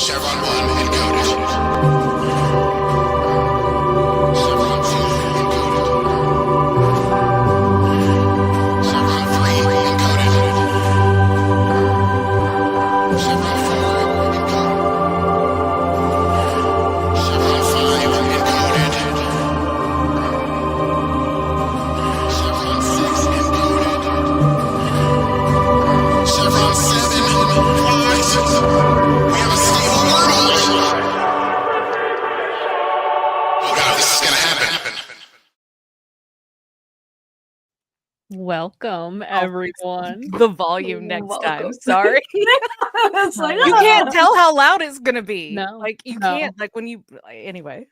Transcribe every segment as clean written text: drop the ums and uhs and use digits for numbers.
Chevron 1 encoded. Chevron 2 encoded. Chevron 3 encoded. Chevron 4 encoded. Chevron 5 encoded. Chevron 6 encoded. Chevron 7 rise. We have a stable world. Oh God, this is gonna happen. Welcome, everyone. The volume next time. Welcome. Sorry. It's like, You can't tell how loud it's gonna be. No, Like you no. can't like when you anyway.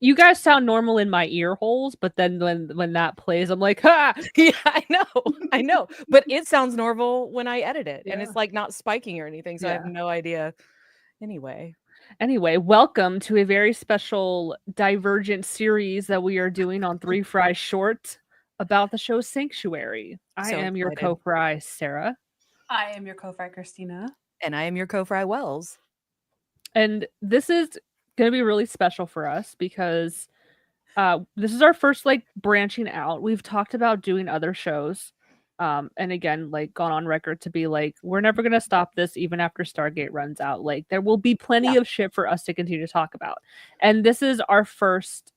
You guys sound normal in my ear holes, but then when that plays, I'm like, ha! Yeah, I know. But it sounds normal when I edit it. And Yeah. it's like not spiking or anything. So I have Yeah. no idea. Anyway. Anyway, welcome to a very special Divergent series that we are doing on Three Fry Short about the show Sanctuary. I So am your excited. co-fry, Sarah. I am your co-fry, Christina. And I am your co-fry Wells. And this is going to be really special for us because this is our first like branching out. We've talked about doing other shows. And again, like gone on record to be like, we're never going to stop this even after Stargate runs out. Like there will be plenty of shit for us to continue to talk about. And this is our first,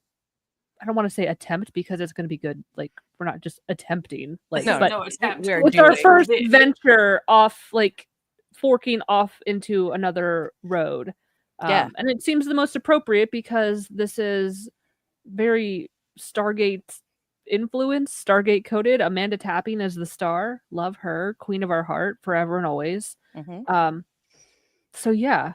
I don't want to say attempt because it's going to be good. Like we're not just attempting, like, No, but no attempt. we're it's our doing- first venture off, like forking off into another road. Yeah. And it seems the most appropriate because this is very Stargate influence, Stargate coded. Amanda Tapping is the star. Love her. Queen of our heart, forever and always. Mhm. So yeah.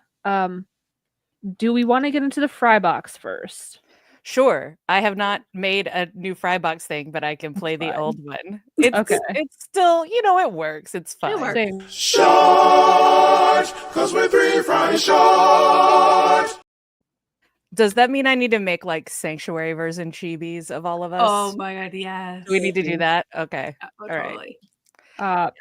Do we want to get into the fry box first? Sure. I have not made a new Frybox thing, but I can play the fine. old one. It's Okay. It's still, it works. It's fine. works. Same. Short, cause we're 3 fry short. Does that mean I need to make like sanctuary version chibis of all of us? Oh my god, yes. Do we need to do that? Okay. Oh, All right. totally.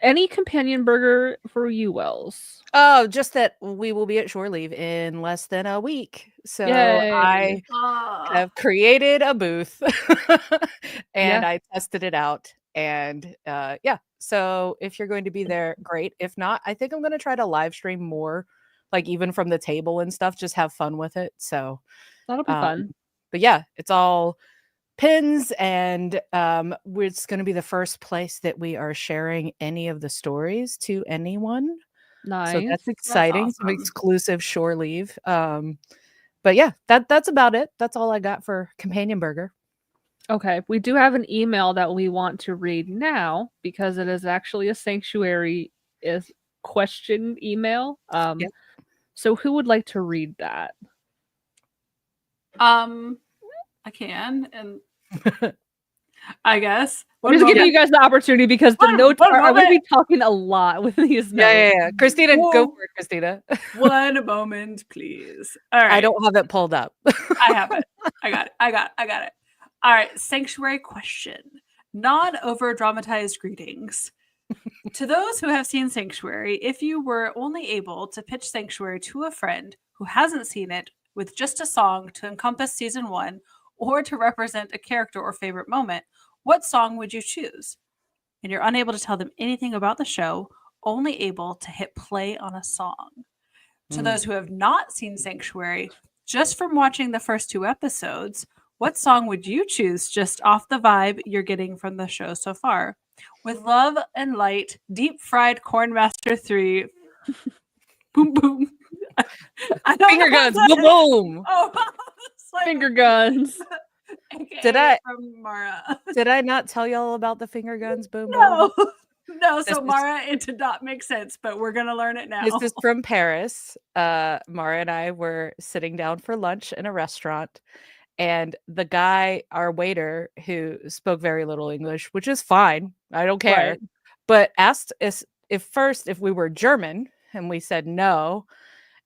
Any companion burger for you, Wells? Oh, just that we will be at shore leave in less than a week. So Yay. I Ah. have created a booth and Yeah. I tested it out. And yeah, so if you're going to be there, great. If not, I think I'm going to try to live stream more, like even from the table and stuff, just have fun with it. So That'll be fun. but yeah, it's all pins and it's going to be the first place that we are sharing any of the stories to anyone. Nice. So that's exciting. Some awesome. exclusive shore leave. But yeah, that's about it. That's all I got for companion burger. Okay, we do have an email that we want to read now because it is actually a sanctuary is question email. Yeah. So who would like to read that? I can, and I guess. I'm just giving you guys the opportunity because the One- notes one are I'm going to be moment. talking a lot with these notes. Yeah. Christina, go Whoa. for it, Christina. One moment, please. All right. I don't have it pulled up. I have it. I got it. All right. Sanctuary question. Non-over dramatized greetings. To those who have seen Sanctuary, if you were only able to pitch Sanctuary to a friend who hasn't seen it with just a song to encompass season 1 or to represent a character or favorite moment, what song would you choose? And you're unable to tell them anything about the show, only able to hit play on a song. To those who have not seen Sanctuary, just from watching the first 2 episodes, what song would you choose just off the vibe you're getting from the show so far? With love and light, deep fried Cornmaster 3. Boom, boom. I don't Finger know guns, what that boom, is. boom. Oh, it's like Finger guns. AKA Did I- from Mara? Did I not tell y'all about the finger guns? Boom, No. boom. No, This so is- Mara, it did not make sense, but we're going to learn it now. This is from Paris. Mara and I were sitting down for lunch in a restaurant, and the guy, our waiter, who spoke very little English, which is fine, I don't care, Right. but asked us if we were German, and we said no,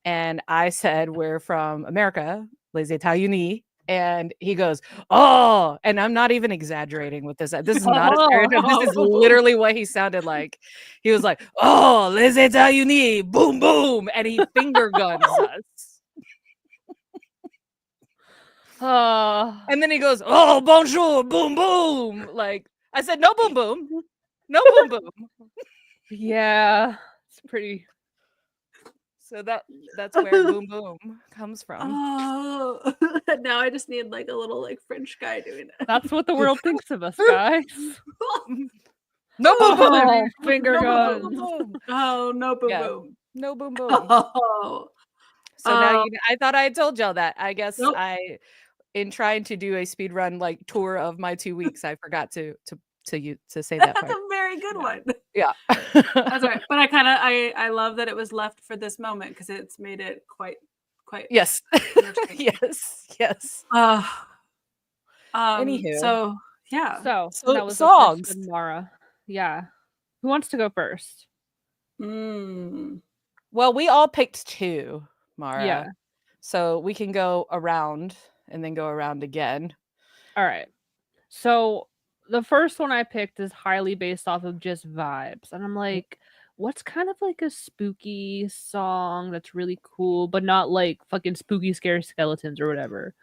and I said we're from America, les États-Unis, And he goes, "Oh," and I'm not even exaggerating with this. This is not a stereotype. This is literally what he sounded like. He was like, "Oh, let's all you need, boom, boom," and he finger guns us. And then he goes, "Oh, bonjour, boom, boom." Like I said, no boom, boom, no boom, boom. Yeah, it's pretty. So that's where boom, boom comes from. Oh, now I just need like a little like French guy doing it. That's what the world thinks of us, guys. No boom, boom, Oh, finger No guns. boom, boom. Oh, no boom Yeah. boom. No boom, boom. Oh, So now I thought I had told y'all that. I guess Nope. in trying to do a speed run like tour of my 2 weeks, I forgot to say that that's part. a very good one. Yeah. That's right. But I love that it was left for this moment because it's made it quite Yes. entertaining. Yes. Anywho. So yeah. So So that was songs. the first one, Mara. Yeah. Who wants to go first? Well, we all picked 2, Mara. Yeah. So we can go around and then go around again. All right. So the first one I picked is highly based off of just vibes. And I'm like, what's kind of like a spooky song that's really cool, but not like fucking spooky, scary skeletons or whatever.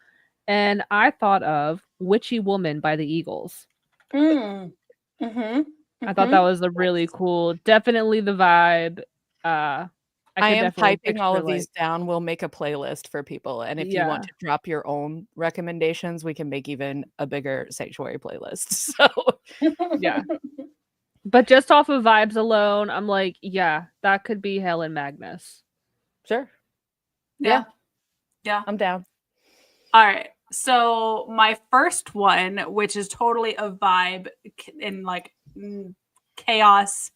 And I thought of Witchy Woman by the Eagles. I thought that was a really cool, definitely the vibe. I am definitely typing all of picture, these down. We'll make a playlist for people. And if you want to drop your own recommendations, we can make even a bigger sanctuary playlist. So yeah. But just off of vibes alone, I'm like, yeah, that could be Helen Magnus. Sure. Yeah. I'm down. All right. So my first one, which is totally a vibe in like chaos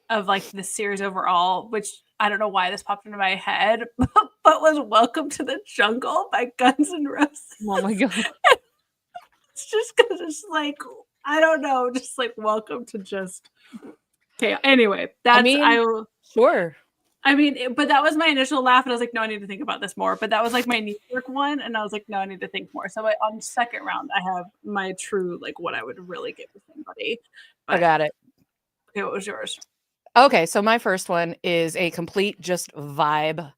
of like the series overall, which I don't know why this popped into my head, but was Welcome to the Jungle by Guns N' Roses. Oh my god. It's just because it's like, I don't know, just like welcome to just chaos. Anyway, sure. But that was my initial laugh, and I was like, no, I need to think about this more. But that was like my knee-jerk one, and I was like, no, I need to think more. So on second round, I have my true, like, what I would really give to somebody. I got it. Okay, what was yours? Okay, so my first one is a complete just vibe.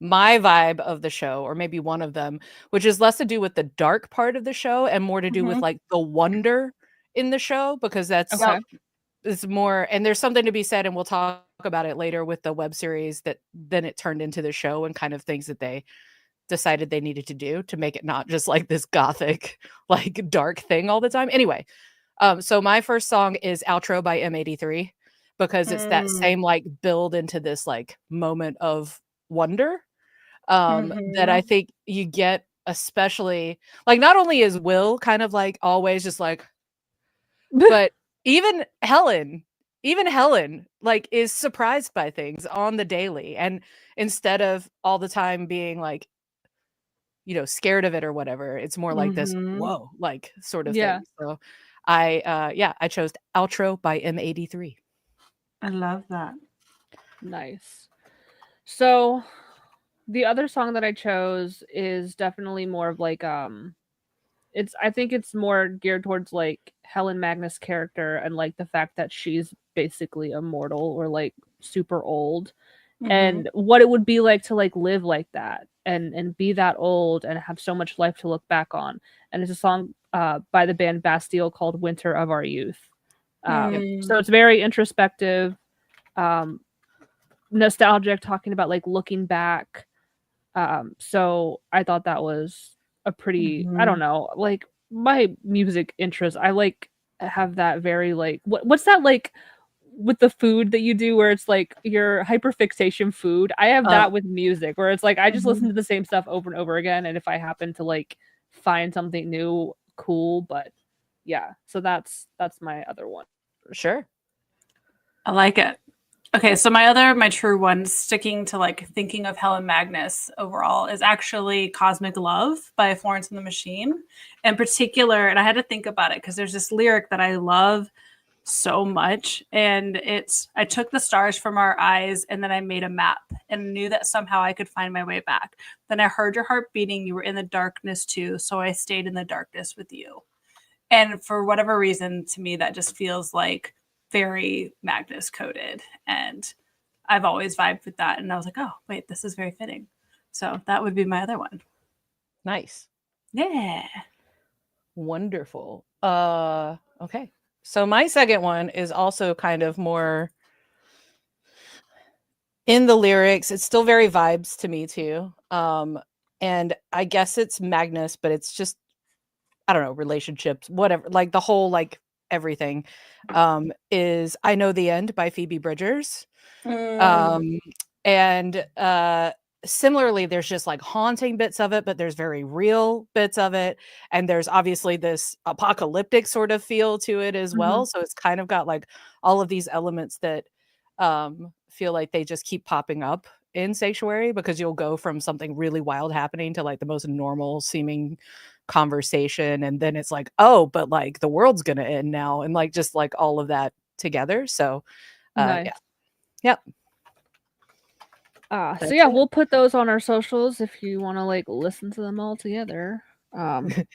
My vibe of the show, or maybe one of them, which is less to do with the dark part of the show and more to do with like the wonder in the show, because that's it's more, and there's something to be said, and we'll talk about it later with the web series that then it turned into the show and kind of things that they decided they needed to do to make it not just like this gothic, like dark thing all the time. Anyway, so my first song is Outro by M83 because it's that same like build into this like moment of wonder that I think you get, especially like not only is Will kind of like always just like, but even Helen like is surprised by things on the daily, and instead of all the time being like, you know, scared of it or whatever, it's more like this whoa like sort of thing. So I chose Outro by M83. I love that. Nice. So the other song that I chose is definitely more of like I think it's more geared towards like Helen Magnus' character and like the fact that she's basically immortal or like super old and what it would be like to like live like that and be that old and have so much life to look back on. And it's a song by the band Bastille called Winter of Our Youth. So it's very introspective, nostalgic, talking about like looking back. So I thought that was a pretty, I don't know, like my music interest, I like have that very like what's that like with the food that you do where it's like your hyperfixation food. I have that with music where it's like I just listen to the same stuff over and over again, and if I happen to like find something new, cool. But yeah, so that's my other one. Sure. I like it. Okay, so my true one, sticking to like thinking of Helen Magnus overall, is actually Cosmic Love by Florence and the Machine in particular. And I had to think about it because there's this lyric that I love so much. And I took the stars from our eyes and then I made a map and knew that somehow I could find my way back. Then I heard your heart beating. You were in the darkness too. So I stayed in the darkness with you. And for whatever reason, to me, that just feels like very Magnus coded. And I've always vibed with that. And I was like, oh, wait, this is very fitting. So that would be my other one. Nice. Yeah. Wonderful. Okay. So my second one is also kind of more in the lyrics. It's still very vibes to me too. And I guess it's Magnus, but it's just, I don't know, relationships, whatever, like the whole, like everything, is I Know the End by Phoebe Bridgers. And similarly, there's just like haunting bits of it, but there's very real bits of it. And there's obviously this apocalyptic sort of feel to it as well. So it's kind of got like all of these elements that feel like they just keep popping up in Sanctuary, because you'll go from something really wild happening to like the most normal seeming conversation. And then it's like, oh, but like the world's going to end now. And like just like all of that together. So Nice. yeah. Yep. So That's yeah, it. we'll put those on our socials if you want to like listen to them all together. The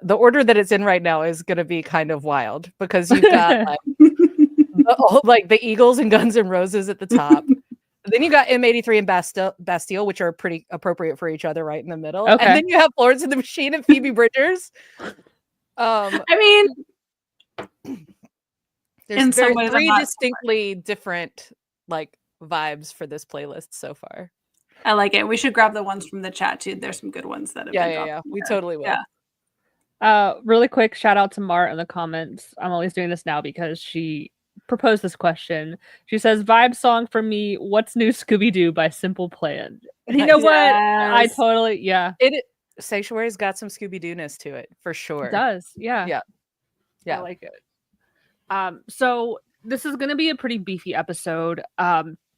order that it's in right now is going to be kind of wild, because you've got like the Eagles and Guns N' Roses at the top. Then you got M83 and Bastille, which are pretty appropriate for each other, right in the middle. Okay. And then you have Florence and the Machine and Phoebe Bridgers. I mean, There's in some ways, I'm three not distinctly different like vibes for this playlist so far. I like it. We should grab the ones from the chat too. There's some good ones that have been dropped. Yeah. in We there. totally will. Yeah. Really quick shout out to Mart in the comments. I'm always doing this now because she proposed this question. She says, "Vibe song for me. What's new Scooby-Doo by Simple Plan." And you know what? I Yes. totally Sanctuary's got some Scooby-Doo-ness to it for sure. It does. Yeah. I I like it. So this is gonna be a pretty beefy episode.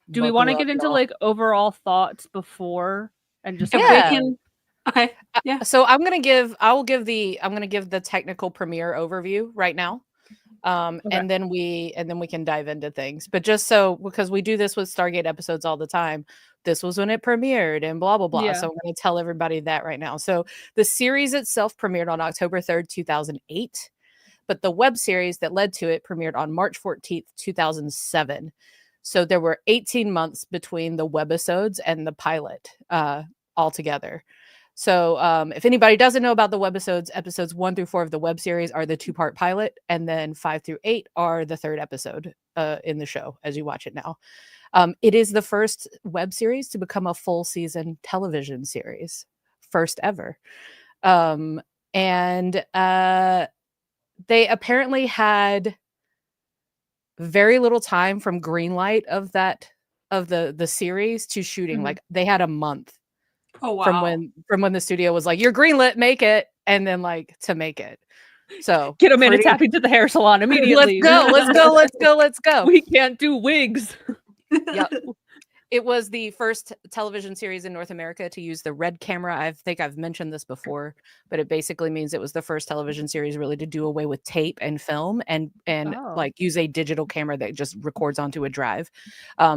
Do we want to get into like overall thoughts before and just If like, we can. Okay. Yeah. So I'm gonna give the technical premiere overview right now. And then we can dive into things. But just so, because we do this with Stargate episodes all the time, this was when it premiered and blah blah blah. Yeah. So I'm going to tell everybody that right now. So the series itself premiered on October 3rd, 2008, but the web series that led to it premiered on March 14th, 2007. So there were 18 months between the webisodes and the pilot altogether. So if anybody doesn't know about the webisodes, episodes 1 through 4 of the web series are the 2-part pilot, and then 5 through 8 are the 3rd episode in the show as you watch it now. It is the first web series to become a full season television series, first ever. And they apparently had very little time from green light of the series to shooting. Like they had a month. Oh wow. From when the studio was like, "You're greenlit, make it," and then like to make it. So get Amanda Tappy to the hair salon immediately. Let's go. We can't do wigs. Yep. It was the first television series in North America to use the red camera. I think I've mentioned this before, but it basically means it was the first television series really to do away with tape and film and like use a digital camera that just records onto a drive.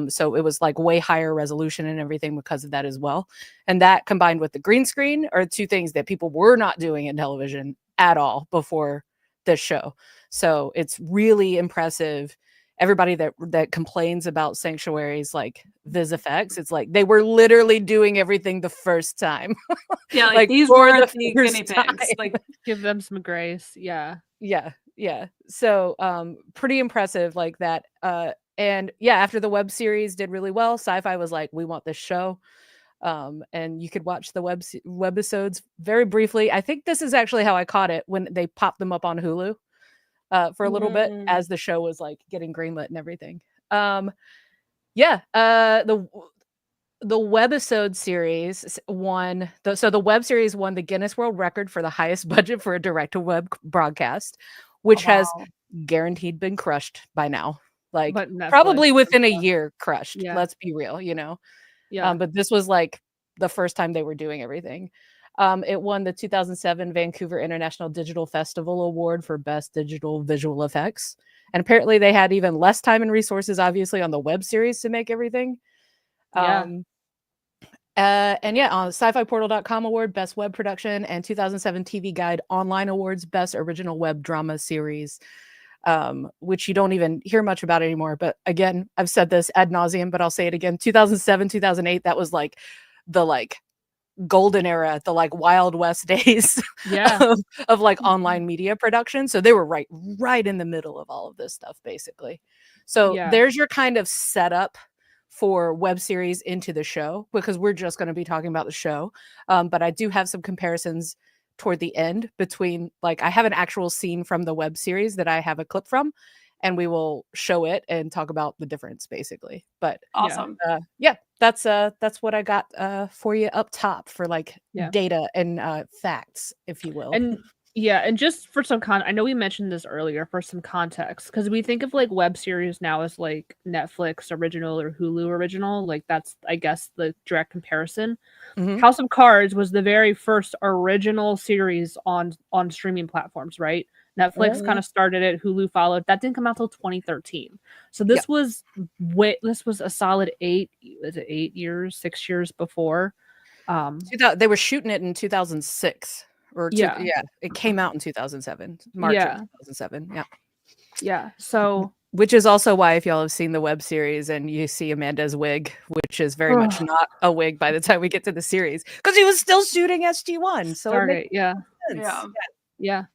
So it was like way higher resolution and everything because of that as well. And that combined with the green screen are two things that people were not doing in television at all before this show. So it's really impressive. Everybody that complains about Sanctuary's like vis effects, it's like they were literally doing everything the first time. Yeah, like these were the guinea pigs. Like give them some grace. Yeah. So pretty impressive like that. And yeah, after the web series did really well, Sci-Fi was like, we want this show. And you could watch the webisodes very briefly. I think this is actually how I caught it, when they popped them up on Hulu. For a little bit as the show was like getting greenlit and everything. The webisode series won the web series won the Guinness World Record for the highest budget for a direct-to-web broadcast, which has guaranteed been crushed by now. Like probably within a year crushed. Let's be real, you know. Yeah. But this was like the first time they were doing everything. It won the 2007 Vancouver International Digital Festival Award for Best Digital Visual Effects. And apparently they had even less time and resources, obviously, on the web series to make everything. Yeah. And yeah, on sci-fi-portal.com award, Best Web Production, and 2007 TV Guide Online Awards, Best Original Web Drama Series, which you don't even hear much about anymore. But again, I've said this ad nauseum, but I'll say it again. 2007, 2008, that was like the golden era, the Wild West days Yeah. of online media production. So they were right in the middle of all of this stuff, basically. So Yeah. there's your kind of setup for web series into the show, because we're just going to be talking about the show. But I do have some comparisons toward the end between, I have an actual scene from the web series that I have a clip from, and we will show it and talk about the difference, basically. But Awesome. yeah, that's what I got for you up top for Yeah. data and facts, if you will. And yeah, and just for some I know we mentioned this earlier, for some context, because we think of web series now as Netflix original or Hulu original. That's, I guess, the direct comparison. Mhm. House of Cards was the very first original series on streaming platforms, right? Netflix kind of started it, Hulu followed. That didn't come out till 2013. So this was a solid 8 years, 6 years before. They were shooting it in 2006. It came out in 2007, March of 2007. Yeah. So, which is also why, if y'all have seen the web series and you see Amanda's wig, which is very much not a wig by the time we get to the series, because he was still shooting SG1. So Stargate, sense. Yeah.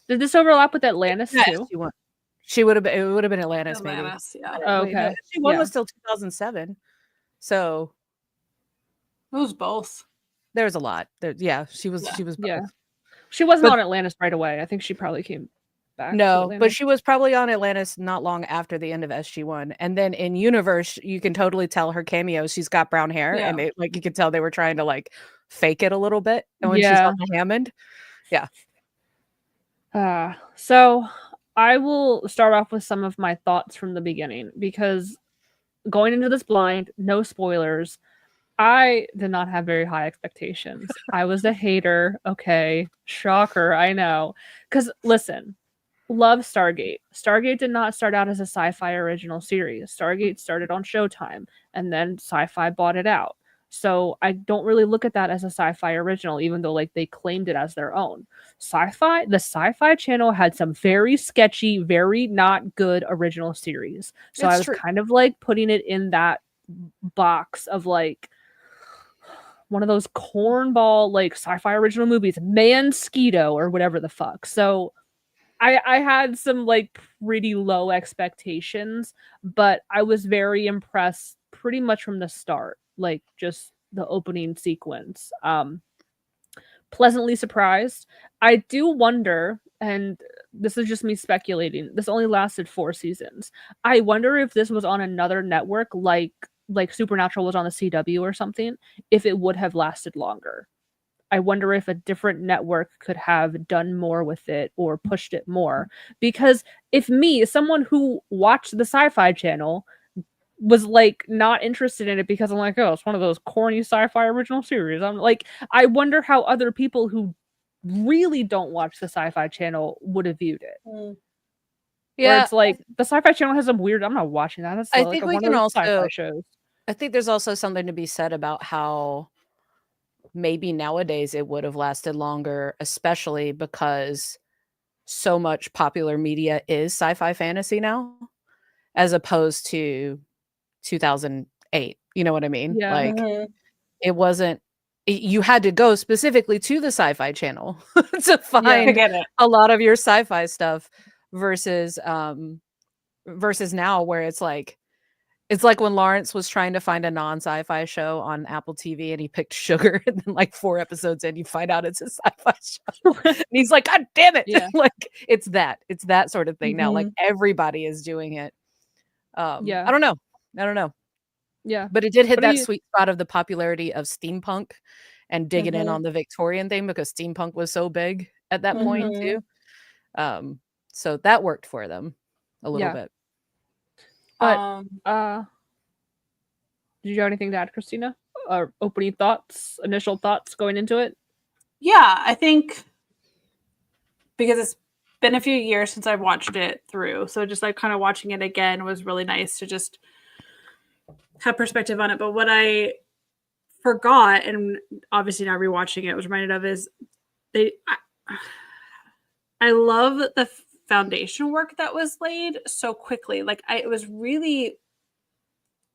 Did this overlap with Atlantis too? SG1. It would have been Atlantis, maybe. Atlantis, yeah. Oh, Wait, no, okay. SG1 was still 2007. So It was both. there was a lot. She was both. Yeah. She wasn't on Atlantis right away. I think she probably came back. No, but she was probably on Atlantis not long after the end of SG1. And then in Universe, you can totally tell her cameo. She's got brown hair, and you could tell they were trying to fake it a little bit. And when she's on the Hammond, so I will start off with some of my thoughts from the beginning, because going into this blind, no spoilers, I did not have very high expectations. I was a hater. Okay. Shocker. I know. Because listen, love Stargate. Stargate did not start out as a sci-fi original series. Stargate started on Showtime, and then Sci-Fi bought it out. So I don't really look at that as a sci-fi original, even though they claimed it as their own. The Sci-Fi Channel had some very sketchy, very not good original series. So I was kind of putting it in that box of one of those cornball sci-fi original movies, Mansquito or whatever the fuck. So I had some pretty low expectations, but I was very impressed pretty much from the start, just the opening sequence. Pleasantly surprised. I do wonder, and this is just me speculating, this only lasted 4 seasons. I wonder if this was on another network like Supernatural was on the CW or something, if it would have lasted longer. I wonder if a different network could have done more with it or pushed it more. Because if someone who watched the Sci-Fi Channel, was not interested in it because I'm oh, it's one of those corny sci-fi original series. I wonder how other people who really don't watch the Sci-Fi Channel would have viewed it. Yeah, where it's the Sci-Fi Channel has some weird. I'm not watching that. That's I think we can also sci-fi shows. I think there's also something to be said about how maybe nowadays it would have lasted longer, especially because so much popular media is sci-fi fantasy now, as opposed to 2008. You know what I mean? Yeah. It wasn't. You had to go specifically to the Sci-Fi Channel to find a lot of your sci-fi stuff, versus now, where it's like when Lawrence was trying to find a non-sci-fi show on Apple TV and he picked Sugar, and then 4 episodes in, you find out it's a sci-fi show. And he's like, God damn it. Yeah. It's that sort of thing now. Everybody is doing it. I don't know. Yeah. But it did hit that sweet spot of the popularity of steampunk and digging in on the Victorian thing, because steampunk was so big at that point too. So that worked for them a little bit. But did you have anything to add, Christina? Or opening thoughts, initial thoughts going into it? Yeah, I think because it's been a few years since I've watched it through. So just like kind of watching it again was really nice to just have perspective on it. But what I forgot, and obviously now rewatching it was reminded of, is they I love the foundation work that was laid so quickly. Like it was really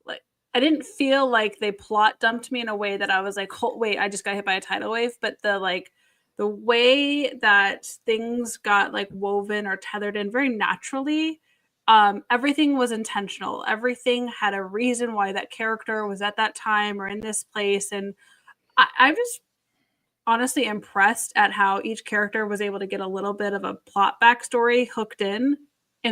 like I didn't feel like they plot dumped me in a way that I was like, wait, I just got hit by a tidal wave. But the way that things got like woven or tethered in very naturally, everything was intentional. Everything had a reason why that character was at that time or in this place. And I'm just honestly impressed at how each character was able to get a little bit of a plot backstory hooked in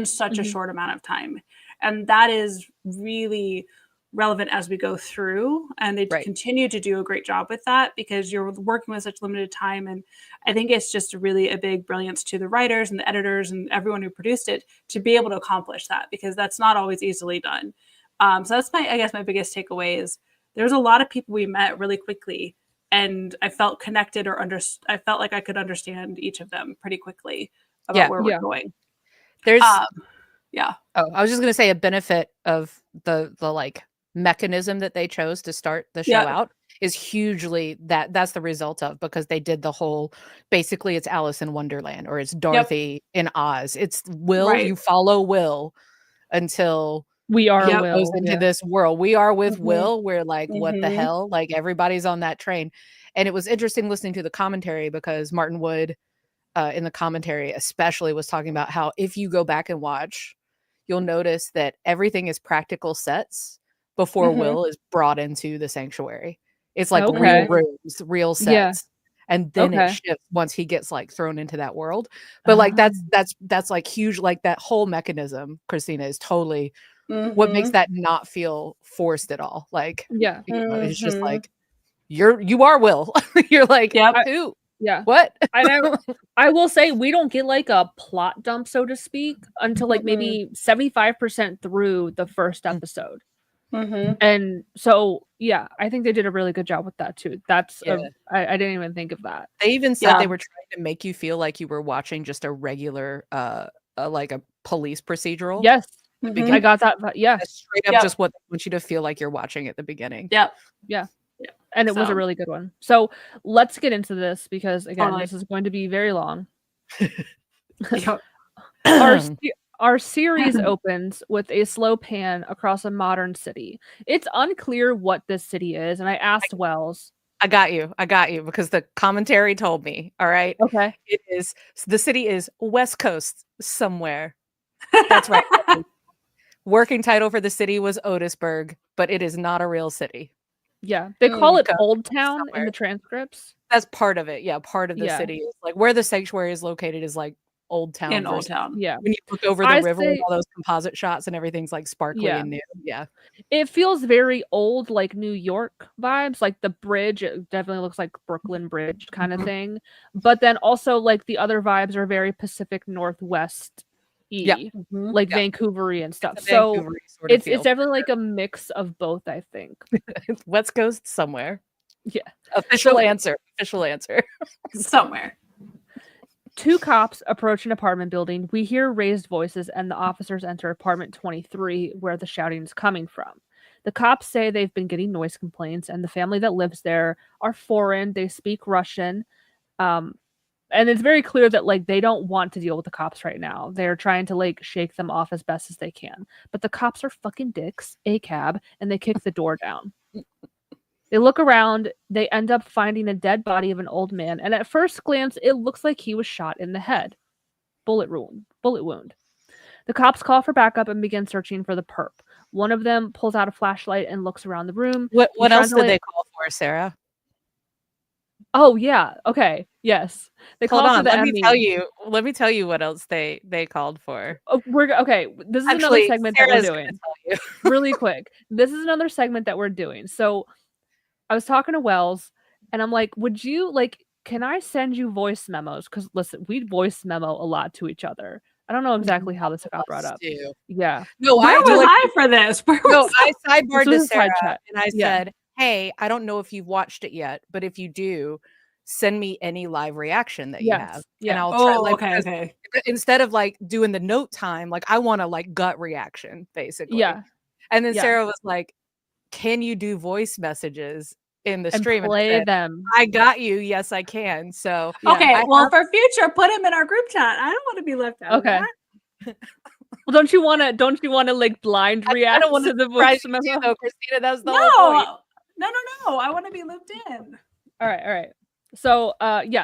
such a short amount of time. And that is really relevant as we go through. And they continue to do a great job with that because you're working with such limited time. And I think it's just really a big brilliance to the writers and the editors and everyone who produced it to be able to accomplish that, because that's not always easily done. So that's I guess my biggest takeaway is there's a lot of people we met really quickly, and I felt connected I felt like I could understand each of them pretty quickly about where we're going. There's yeah. Oh, I was just gonna say a benefit of the like mechanism that they chose to start the show out is hugely that's the result of, because they did the whole, basically it's Alice in Wonderland or it's Dorothy in Oz. It's Will, you follow Will until we are he Will goes into this world. We are with Will. We're like, what the hell? Like everybody's on that train. And it was interesting listening to the commentary because Martin Wood in the commentary especially was talking about how if you go back and watch, you'll notice that everything is practical sets before Will is brought into the sanctuary. It's like real rooms, real sets. And then it shifts once he gets like thrown into that world. But like that's like huge. Like that whole mechanism, Christina, is totally what makes that not feel forced at all. Like it's just like you are Will. You're like, who? What? I will say we don't get like a plot dump, so to speak, until like maybe 75% through the first episode. And so I think they did a really good job with that too. That's I didn't even think of that. They even said they were trying to make you feel like you were watching just a regular like a police procedural. Yes. I got that. That's straight up just what they want you to feel like you're watching at the beginning. And it was a really good one. So let's get into this because again, this is going to be very long. Our series opens with a slow pan across a modern city. It's unclear what this city is, and I asked Wells. I got you because the commentary told me. All right. Okay. The city is West Coast somewhere. That's right. Working title for the city was Otisburg, but it is not a real city. Yeah, they call it Old Town somewhere in the transcripts. That's part of it. Yeah, part of the city is like where the sanctuary is located is like Old Town. In Old Town. Yeah. When you look over the river with all those composite shots and everything's like sparkly and new. Yeah. It feels very old, like New York vibes. Like the bridge, it definitely looks like Brooklyn Bridge kind of thing. But then also like the other vibes are very Pacific Northwest. Like Vancouver-y and stuff. So it's definitely like a mix of both, I think. West Coast somewhere. Yeah. Official answer. Somewhere. Two cops approach an apartment building. We hear raised voices and the officers enter apartment 23 where the shouting is coming from. The cops say they've been getting noise complaints and the family that lives there are foreign. They speak Russian. And it's very clear that like they don't want to deal with the cops right now. They're trying to like shake them off as best as they can. But the cops are fucking dicks, a cab, and they kick the door down. They look around, they end up finding a dead body of an old man, and at first glance, it looks like he was shot in the head. Bullet wound. The cops call for backup and begin searching for the perp. One of them pulls out a flashlight and looks around the room. What else did they call for, Sarah? Oh yeah. Okay. Yes. They called for the Let me tell you what else they called for. Oh, this is another segment that we're doing. Really quick. This is another segment that we're doing. So I was talking to Wells and I'm like, would you can I send you voice memos? Because listen, we voice memo a lot to each other. I don't know exactly how this got brought up. Yeah. No, where was I for this? I sidebarred to Sarah and I said, hey, I don't know if you've watched it yet, but if you do, send me any live reaction that you have, and Yeah. I'll try. Oh, Like, okay, because okay. instead of like doing the note time, like I want to like gut reaction basically. Yeah. And then Yeah. Sarah was like, "Can you do voice messages in the And stream?" And I play said, them. "I got you. Yes, I can." So Yeah. Okay, I well, have- for future, put him in our group chat. I don't want to be left out Okay. of that. Well, don't you want to like blind I react don't want to to the surprise voice you memo? too, though, Christina. That's the No, whole point. no. I want to be looped in. All right. So,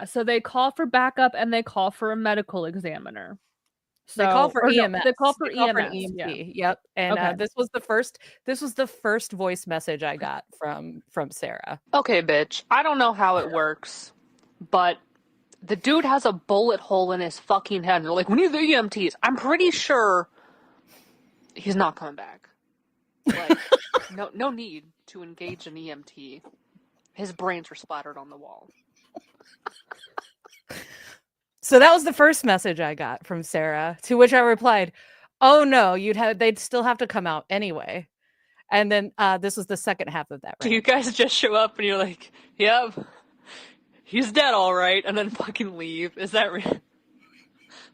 so they call for backup and they call for a medical examiner. They call So, for or no, EMS. they call for They call for an EMS. Yeah. EMT. Yep. And Okay. this was the first voice message I got from Sarah. Okay, bitch. I don't know how it works, but the dude has a bullet hole in his fucking head. And they're like, we need the EMTs. I'm pretty sure he's not coming back. Like, no need to engage an EMT. His brains were splattered on the wall. So that was the first message I got from Sarah, to which I replied, "Oh no, they'd still have to come out anyway." And then this was the second half of that. Do you guys just show up and you're like, yep, he's dead all right, and then fucking leave? Is that real?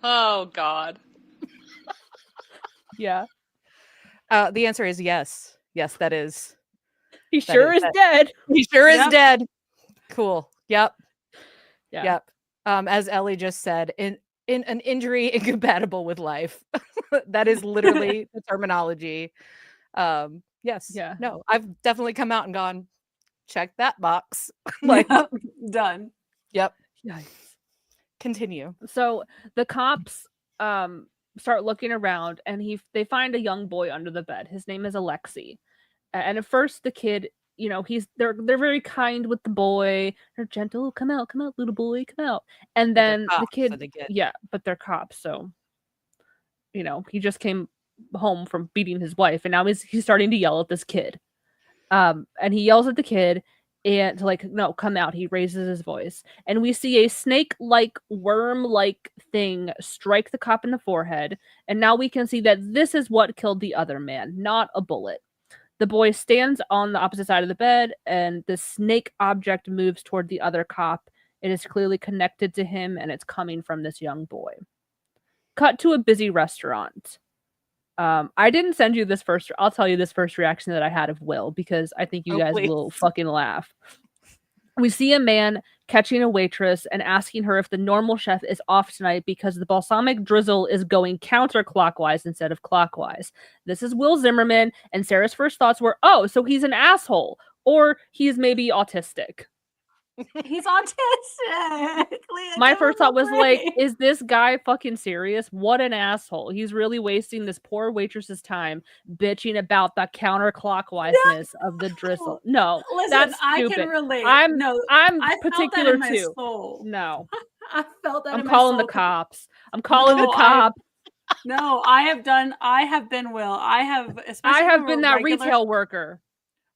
Oh, God. Yeah. The answer is yes. Yes, that is. He sure is that- dead. He sure is Yep. dead. Cool. Yep. Yeah. Yep. As Ellie just said, in an injury incompatible with life. That is literally the terminology. Yes. Yeah. No, I've definitely come out and gone, check that box. Like, Done. yep. Yikes. Continue. So the cops start looking around and they find a young boy under the bed. His name is Alexei. And at first the kid, they're very kind with the boy. They're gentle, come out, little boy, come out. And But they're then the cops, so kid, they get- yeah, but they're cops, so he just came home from beating his wife, and now he's starting to yell at this kid. And he yells at the kid and to like, no, come out. He raises his voice, and we see a snake-like, worm-like thing strike the cop in the forehead. And now we can see that this is what killed the other man, not a bullet. The boy stands on the opposite side of the bed, and the snake object moves toward the other cop. It is clearly connected to him, and it's coming from this young boy. Cut to a busy restaurant. I didn't send you this first. I'll tell you this first reaction that I had of Will, because I think you guys please. will fucking laugh. We see a man catching a waitress and asking her if the normal chef is off tonight because the balsamic drizzle is going counterclockwise instead of clockwise. This is Will Zimmerman, and Sarah's first thoughts were, oh, so he's an asshole, or he's maybe autistic. He's autistic. My first thought was like, is this guy fucking serious? What an asshole. He's really wasting this poor waitress's time bitching about the counterclockwise of the drizzle. No, Listen, that's I stupid. can relate. I'm I felt that particular in my too. soul. No, I felt that. I'm in my calling the soul. cops. I'm calling the No, cop. No, I have been Will. I have, especially I if have I'm been a that regular- retail worker.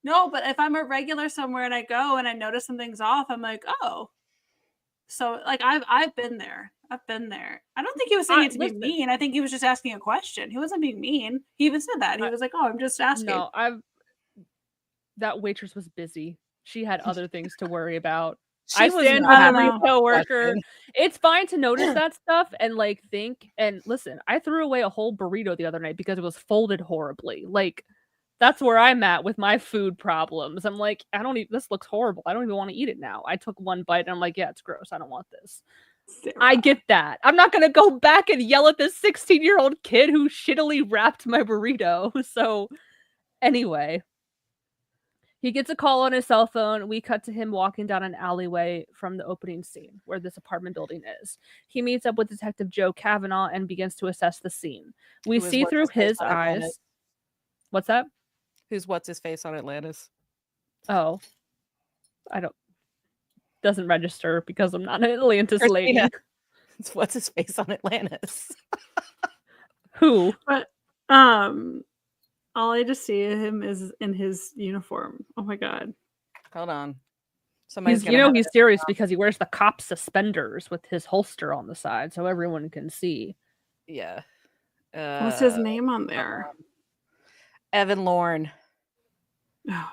No, but if I'm a regular somewhere and I go and I notice something's off, I'm like, oh. So like I've been there. I've been there. I don't think he was saying it to be mean. I think he was just asking a question. He wasn't being mean. He even said that. He was like, oh, I'm just asking. No, that waitress was busy. She had other things to worry about. I stand with a retail worker. It's fine to notice that stuff and like think and listen. I threw away a whole burrito the other night because it was folded horribly. Like, that's where I'm at with my food problems. I'm like, this looks horrible. I don't even want to eat it now. I took one bite and I'm like, yeah, it's gross. I don't want this. Sarah. I get that. I'm not going to go back and yell at this 16-year-old kid who shittily wrapped my burrito. So anyway, he gets a call on his cell phone. We cut to him walking down an alleyway from the opening scene where this apartment building is. He meets up with Detective Joe Kavanaugh and begins to assess the scene. We see through his eyes. What's that? What's his face on Atlantis? Oh, doesn't register because I'm not an Atlantis lady. It's what's his face on Atlantis. Who? But all I just see of him is in his uniform. Oh my god. Hold on. He's serious because he wears the cop suspenders with his holster on the side so everyone can see. Yeah. What's his name on there? Evan Lorne. Oh yeah.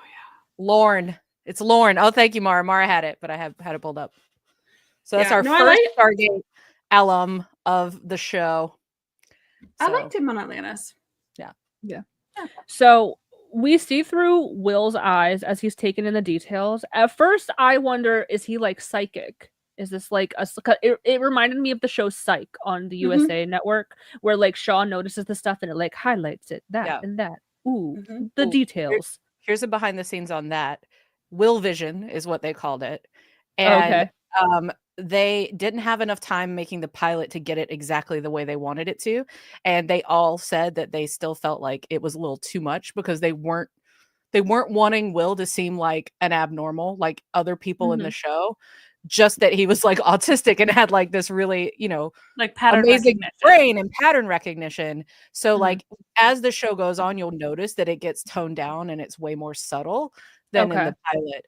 Lorne. It's Lorne. Oh, thank you, Mara. Mara had it, but I had it pulled up. So that's Yeah. our No, I first Stargate alum of the show. I So, liked him on Atlantis. So we see through Will's eyes as he's taken in the details. At first, I wonder, is he like psychic? Is this like it reminded me of the show Psych on the USA Network, where like Shaw notices the stuff and it like highlights it, that Yeah. and that. Ooh, Mhm. the Ooh, details. Here's a behind the scenes on that. Will Vision is what they called it. And Okay. they didn't have enough time making the pilot to get it exactly the way they wanted it to. And they all said that they still felt like it was a little too much because they weren't wanting Will to seem like an abnormal, like other people in the show. Just that he was like autistic and had like this really, Like pattern amazing recognition. brain and pattern recognition. So Mhm. like as the show goes on, you'll notice that it gets toned down and it's way more subtle than in Okay. the pilot.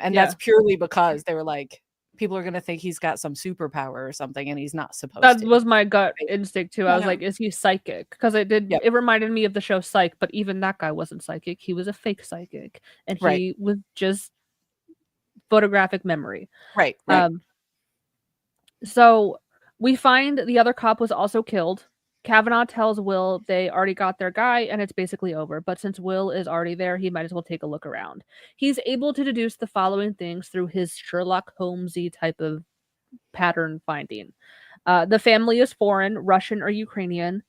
And Yeah. that's purely because they were like, people are gonna think he's got some superpower or something, and he's not supposed That to. was my gut instinct too. I was Yeah. like, is he psychic? Because Yep. it reminded me of the show Psych, but even that guy wasn't psychic. He was a fake psychic. And Right. he was just photographic memory. Right. So we find the other cop was also killed. Kavanaugh tells Will they already got their guy and it's basically over. But since Will is already there, he might as well take a look around. He's able to deduce the following things through his Sherlock Holmesy type of pattern finding. The family is foreign, Russian or Ukrainian.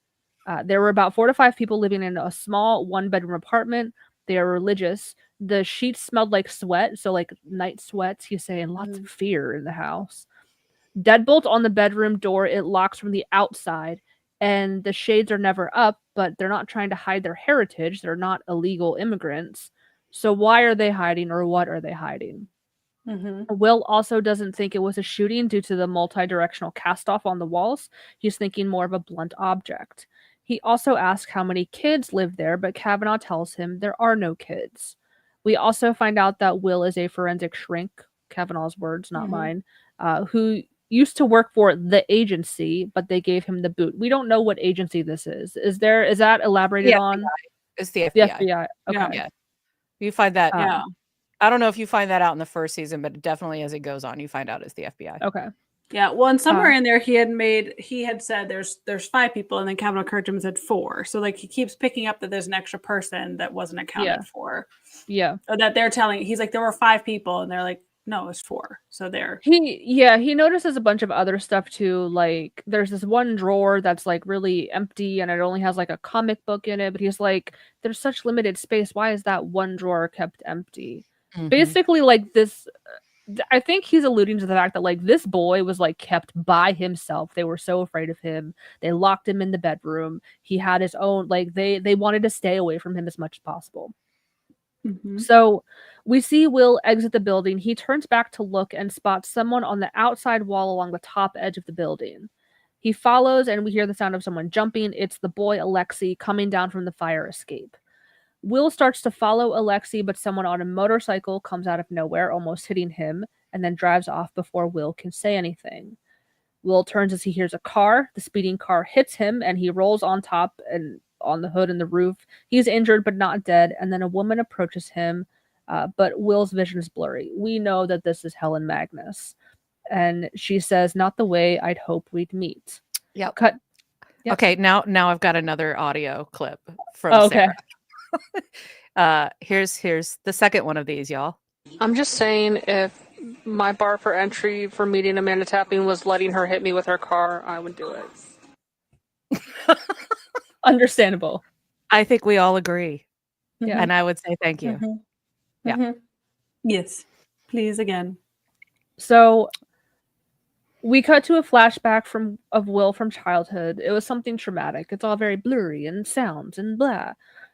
There were about 4 to 5 people living in a small 1-bedroom apartment. They are religious. The sheets smelled like sweat, so like night sweats, he's saying lots of fear in the house. Deadbolt on the bedroom door, it locks from the outside, and the shades are never up, but they're not trying to hide their heritage. They're not illegal immigrants. So why are they hiding, or what are they hiding? Will also doesn't think it was a shooting due to the multi-directional cast-off on the walls. He's thinking more of a blunt object. He also asks how many kids live there, but Kavanaugh tells him there are no kids. We also find out that Will is a forensic shrink, Kavanaugh's words, not mine, who used to work for the agency, but they gave him the boot. We don't know what agency this is. Is that elaborated on? It's the The FBI. FBI. Okay. Yeah. Yeah. You find that. Yeah. I don't know if you find that out in the first season, but definitely as it goes on, you find out it's the FBI. Okay. Yeah. Well, and somewhere in there, he had said there's 5 people, and then Kavanaugh corrected him and said 4. So like he keeps picking up that there's an extra person that wasn't accounted for. Yeah. Or that they're telling. He's like, there were 5 people, and they're like, no, it's 4. So there. He notices a bunch of other stuff too. Like there's this one drawer that's like really empty and it only has like a comic book in it, but he's like, there's such limited space. Why is that one drawer kept empty? Basically, like this, I think he's alluding to the fact that like this boy was like kept by himself. They were so afraid of him. They locked him in the bedroom. He had his own, like they wanted to stay away from him as much as possible. So we see Will exit the building. He turns back to look and spots someone on the outside wall along the top edge of the building. He follows and we hear the sound of someone jumping. It's the boy Alexei coming down from the fire escape. Will starts to follow Alexei, but someone on a motorcycle comes out of nowhere, almost hitting him, and then drives off before Will can say anything. Will turns as he hears a car. The speeding car hits him, and he rolls on top and on the hood and the roof. He's injured but not dead, and then a woman approaches him, but Will's vision is blurry. We know that this is Helen Magnus, and she says, "Not the way I'd hope we'd meet." Yep. Cut. Yep. Okay, now I've got another audio clip from Sarah. Here's the second one of these, y'all. I'm just saying, if my bar for entry for meeting Amanda Tapping was letting her hit me with her car, I would do it. Understandable. I think we all agree. Yeah. And I would say thank you. Yeah. Yes. Please again. So we cut to a flashback of Will from childhood. It was something traumatic. It's all very blurry and sounds and blah.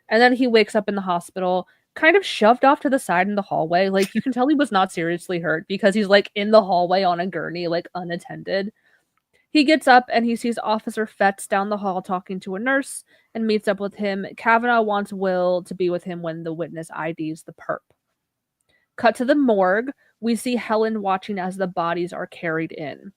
And then he wakes up in the hospital, kind of shoved off to the side in the hallway. Like you can tell he was not seriously hurt because he's like in the hallway on a gurney, like unattended. He gets up and he sees Officer Fetz down the hall talking to a nurse and meets up with him. Kavanaugh wants Will to be with him when the witness IDs the perp. Cut to the morgue. We see Helen watching as the bodies are carried in.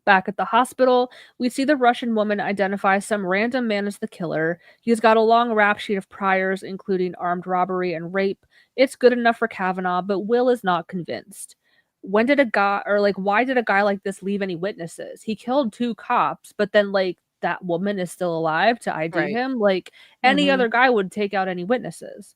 Back at the hospital, we see the Russian woman identify some random man as the killer. He's got a long rap sheet of priors, including armed robbery and rape. It's good enough for Kavanaugh, but Will is not convinced. when did a guy, or like, why did a guy like this leave any witnesses? He killed 2 cops, but then like that woman is still alive to ID Right. him. Like any Mhm. other guy would take out any witnesses.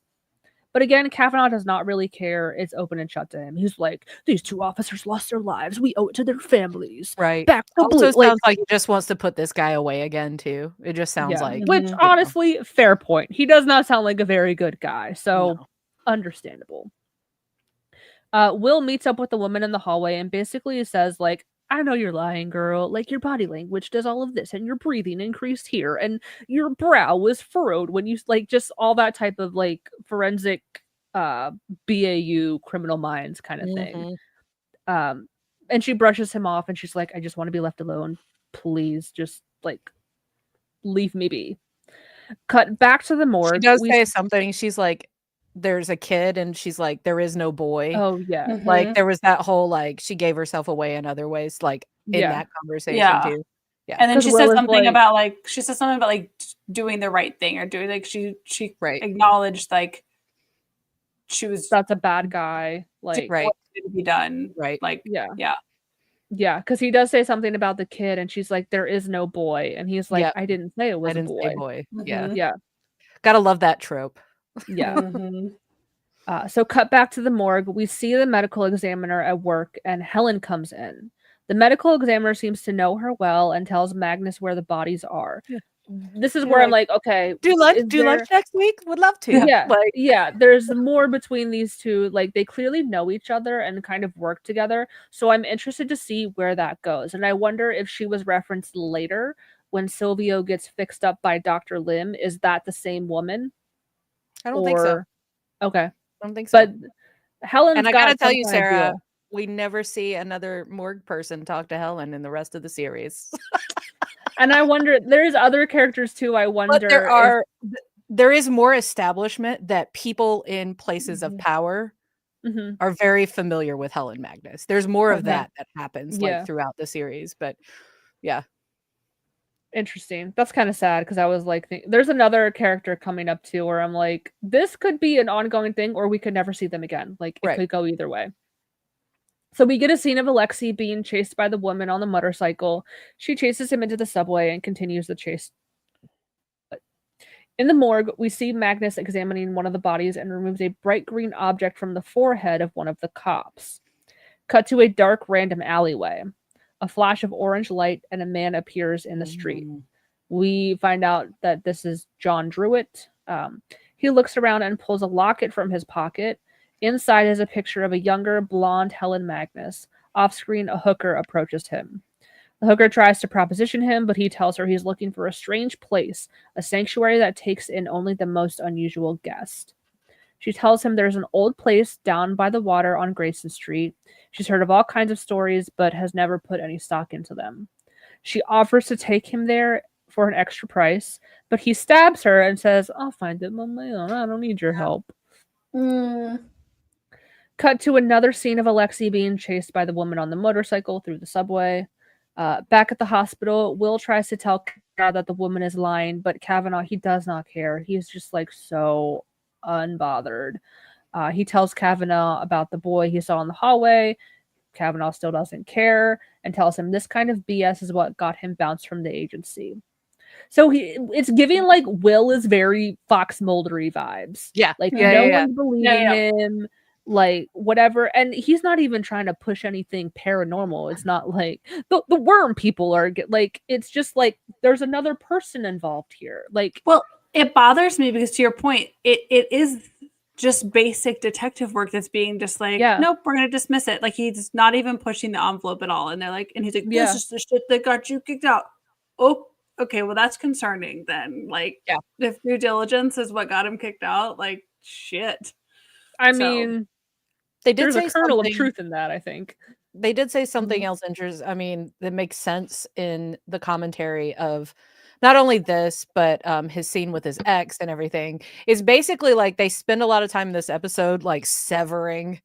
But again, Kavanaugh does not really care. It's open and shut to him. He's like, these 2 officers lost their lives. We owe it to their families. Right. Back the blue. Also Like, sounds like he just wants to put this guy away again too. It just sounds yeah. like, Which you know, honestly, fair point. He does not sound like a very good guy. So no. understandable. Will meets up with the woman in the hallway and basically says, like, I know you're lying, girl. Like, your body language does all of this, and your breathing increased here, and your brow was furrowed when you, like, just all that type of, like, forensic BAU criminal minds kind of thing. Mhm. And she brushes him off, and she's like, I just want to be left alone. Please, just, like, leave me be. Cut back to the She morgue. does say something. She's like, there's a kid, and she's like, there is no boy. Oh, yeah. Like, Mhm. there was that whole, like, she gave herself away in other ways, like, in Yeah. that conversation Yeah. too. Yeah. And then 'Cause she Will said is something like- about like she said something about like doing the right thing or doing like she Right. acknowledged like she was That's a bad guy. Like, Right. what needed to be done. Right. Like yeah. yeah. Yeah, because he does say something about the kid, and she's like, there is no boy. And he's like, Yep. I didn't say it was I didn't a say boy. boy. Yeah. Mhm. Yeah. Gotta love that trope. Yeah. Mhm. So cut back to the morgue. We see the medical examiner at work, and Helen comes in. The medical examiner seems to know her well and tells Magnus where the bodies are. Yeah. This is You're where I'm like, like, okay, Do lunch is there- next week? Would love to. Yeah, Like, yeah. There's more between these two. Like, they clearly know each other and kind of work together. So I'm interested to see where that goes. And I wonder if she was referenced later when Silvio gets fixed up by Dr. Lim. Is that the same woman? I don't think so. Or okay, I don't think so. but Helen's And I got gotta tell some you, kind of Sarah, deal. we never see another morgue person talk to Helen in the rest of the series. And I wonder, there's other characters too. I But wonder there is more establishment that people in places of Mhm. power Mhm. are very familiar with Helen Magnus. There's more of Okay. that happens Yeah. like throughout the series, but yeah. Interesting. That's kind of sad because I was like, there's another character coming up too where I'm like, this could be an ongoing thing, or we could never see them again. Like, it Right. could go either way. So we get a scene of Alexei being chased by the woman on the motorcycle. She chases him into the subway and continues the chase. In the morgue, we see Magnus examining one of the bodies and removes a bright green object from the forehead of one of the cops. Cut to a dark, random alleyway. A flash of orange light and a man appears in the street. Mm. We find out that this is John Druitt. He looks around and pulls a locket from his pocket. Inside is a picture of a younger, blonde Helen Magnus. Off screen, a hooker approaches him. The hooker tries to proposition him, but he tells her he's looking for a strange place, a sanctuary that takes in only the most unusual guest. She tells him there's an old place down by the water on Grayson Street. She's heard of all kinds of stories, but has never put any stock into them. She offers to take him there for an extra price, but he stabs her and says, I'll find it on my own. I don't need your help. Cut to another scene of Alexei being chased by the woman on the motorcycle through the subway. Back at the hospital, Will tries to tell Kavanaugh that the woman is lying, but Kavanaugh, he does not care. He's just like so unbothered. He tells Kavanaugh about the boy he saw in the hallway. Kavanaugh still doesn't care and tells him this kind of BS is what got him bounced from the agency. So it's giving like Will is very Fox Muldery vibes. Yeah. Like Yeah, no yeah, yeah. one's believing him, like whatever. And he's not even trying to push anything paranormal. It's not like the worm people are like, it's just like there's another person involved here. Like, Well, it bothers me because to your point, it is just basic detective work that's being just like, Yeah. nope, we're gonna dismiss it. Like he's not even pushing the envelope at all. And they're like, and he's like, this Yeah. is the shit that got you kicked out. Oh, okay, well that's concerning then. Like, Yeah. if due diligence is what got him kicked out, like shit. I So- mean, They did there's say a kernel of something- truth in that, I think. They did say something Mhm. else interesting. I mean, that makes sense in the commentary of not only this, but his scene with his ex and everything. Is basically like they spend a lot of time in this episode like severing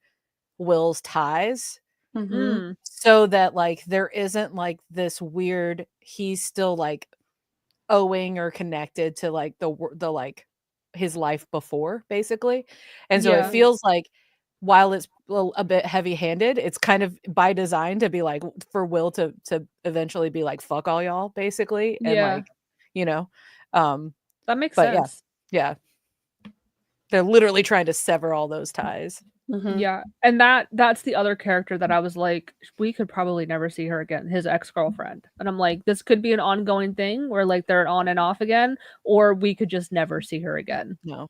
Will's ties Mm. so that like there isn't like this weird he's still like owing or connected to like the like his life before basically. And so Yeah. it feels like while it's a bit heavy-handed, it's kind of by design to be like for Will to eventually be like, fuck all y'all, basically. And Yeah. like, you know, um, That makes but sense. yeah. They're literally trying to sever all those ties. Mhm. Yeah. And that's the other character that I was like, we could probably never see her again, his ex-girlfriend. And I'm like, this could be an ongoing thing where like they're on and off again, or we could just never see her again. No.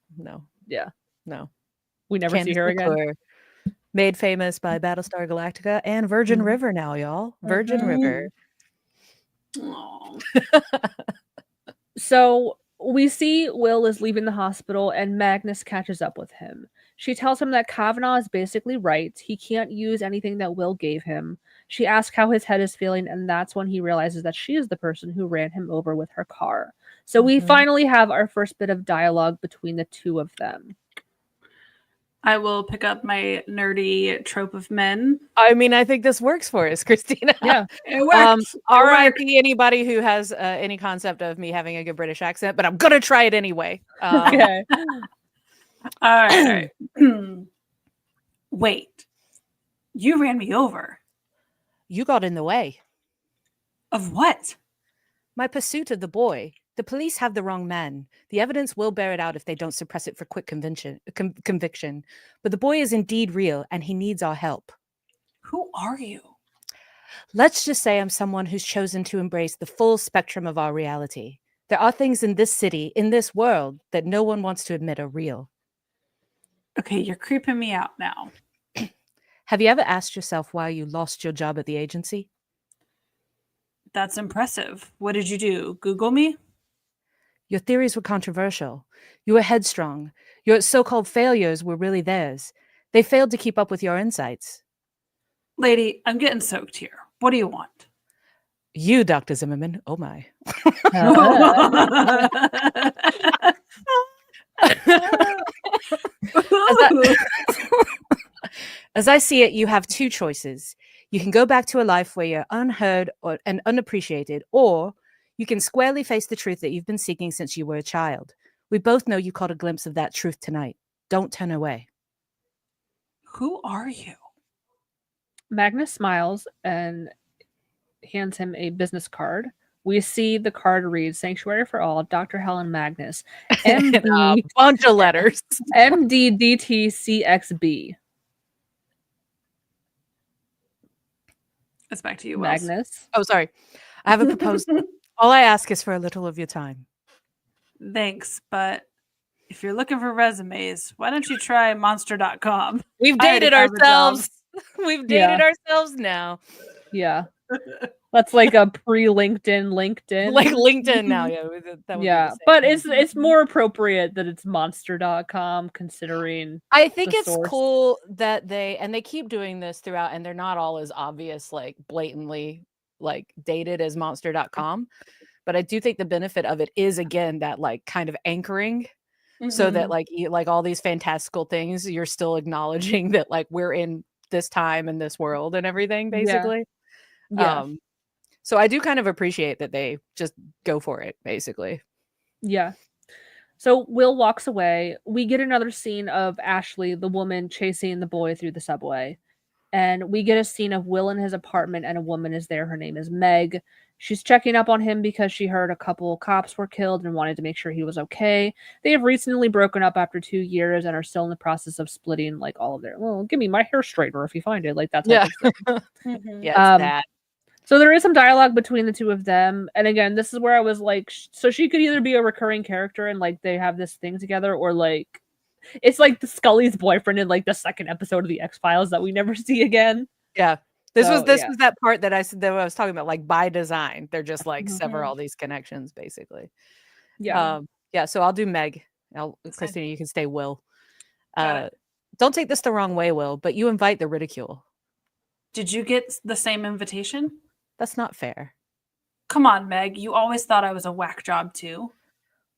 Yeah. No. We never see Candace her again. McClure, made famous by Battlestar Galactica and Virgin Mhm. River now, y'all. Virgin River. Aw. So we see Will is leaving the hospital and Magnus catches up with him. She tells him that Kavanaugh is basically right. He can't use anything that Will gave him. She asks how his head is feeling, and that's when he realizes that she is the person who ran him over with her car. So we Mhm. finally have our first bit of dialogue between the two of them. I will pick up my nerdy trope of men. I mean, I think this works for us, Christina. Yeah. It works. R.I.P. anybody who has any concept of me having a good British accent, but I'm gonna try it anyway. Okay. All right. All right. Wait, you ran me over. You got in the way. Of what? My pursuit of the boy. The police have the wrong man. The evidence will bear it out if they don't suppress it for quick conviction. But the boy is indeed real, and he needs our help. Who are you? Let's just say I'm someone who's chosen to embrace the full spectrum of our reality. There are things in this city, in this world, that no one wants to admit are real. Okay, you're creeping me out now. Have you ever asked yourself why you lost your job at the agency? That's impressive. What did you do? Google me? Your theories were controversial. You were headstrong. Your so-called failures were really theirs. They failed to keep up with your insights. Lady, I'm getting soaked here. What do you want? You, Dr. Zimmerman, oh my. As I see it, you have two choices. You can go back to a life where you're unheard and unappreciated, or you can squarely face the truth that you've been seeking since you were a child. We both know you caught a glimpse of that truth tonight. Don't turn away. Who are you? Magnus smiles and hands him a business card. We see the card reads Sanctuary for All, Dr. Helen Magnus, And a MD, bunch of letters. MDDTCXB. It's back to you, Wells. Magnus. Oh, sorry. I have a proposal. All I ask is for a little of your time. Thanks, but if you're looking for resumes, why don't you try monster.com? We've I already dated have a job. ourselves. We've dated ourselves now. Yeah. That's like a pre-LinkedIn LinkedIn. Like LinkedIn now. Yeah. That would be Yeah. the same But thing. it's more appropriate that it's monster.com considering I think the it's source. cool that they keep doing this throughout, and they're not all as obvious, like blatantly like dated as monster.com. But I do think the benefit of it is again that like kind of anchoring so that like like all these fantastical things, you're still acknowledging that like we're in this time and this world and everything, basically. Yeah. So I do kind of appreciate that they just go for it, basically. Yeah. So Will walks away. We get another scene of Ashley, the woman, chasing the boy through the subway. And we get a scene of Will in his apartment, and a woman is there. Her name is Meg. She's checking up on him because she heard a couple cops were killed and wanted to make sure he was okay. They have recently broken up after 2 years and are still in the process of splitting like all of their, well, give me my hair straightener if you find it, like that type of thing. Yeah, it's that. So there is some dialogue between the two of them. And again, this is where I was like, so she could either be a recurring character and like they have this thing together, or like it's like the Scully's boyfriend in like the second episode of the X-Files that we never see again. Yeah. This So, was this yeah. was that part that I was talking about, like by design. They're just like sever all these connections, basically. Yeah. Yeah. So I'll do Meg. Christina, you can stay Will. Don't take this the wrong way, Will, but you invite the ridicule. Did you get the same invitation? That's not fair. Come on, Meg. You always thought I was a whack job too.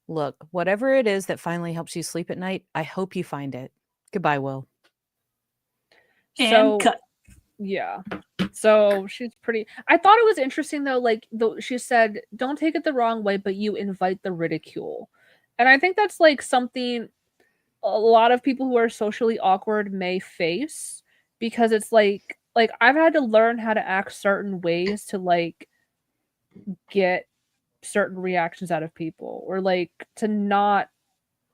Look, whatever it is that finally helps you sleep at night, I hope you find it. Goodbye, Will. And cut. Yeah. So she's pretty. I thought it was interesting though, like she said, don't take it the wrong way, but you invite the ridicule. And I think that's like something a lot of people who are socially awkward may face, because it's like I've had to learn how to act certain ways to like get certain reactions out of people, or like to not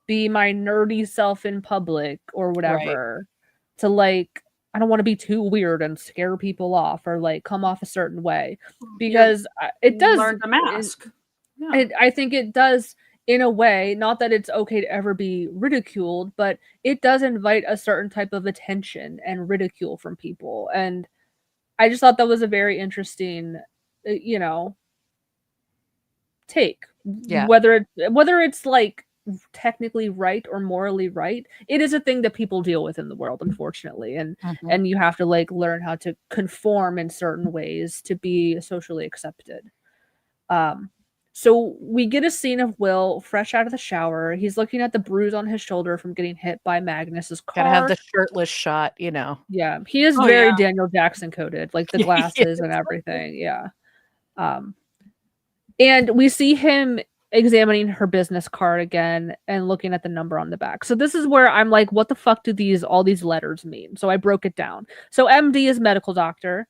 be my nerdy self in public or whatever, to like I don't want to be too weird and scare people off or like come off a certain way, because it does learn to mask. I think it does, in a way, not that it's okay to ever be ridiculed, but it does invite a certain type of attention and ridicule from people. And I just thought that was a very interesting, take. Yeah. Whether it's like technically right or morally right, it is a thing that people deal with in the world, unfortunately. And you have to like learn how to conform in certain ways to be socially accepted. So we get a scene of Will fresh out of the shower. He's looking at the bruise on his shoulder from getting hit by Magnus's car. Gotta have the shirtless shot, you know. Yeah, he is very Daniel Jackson coded, like the glasses and everything. Yeah. And we see him examining her business card again and looking at the number on the back. So this is where I'm like, what the fuck do all these letters mean? So I broke it down. So MD is medical doctor.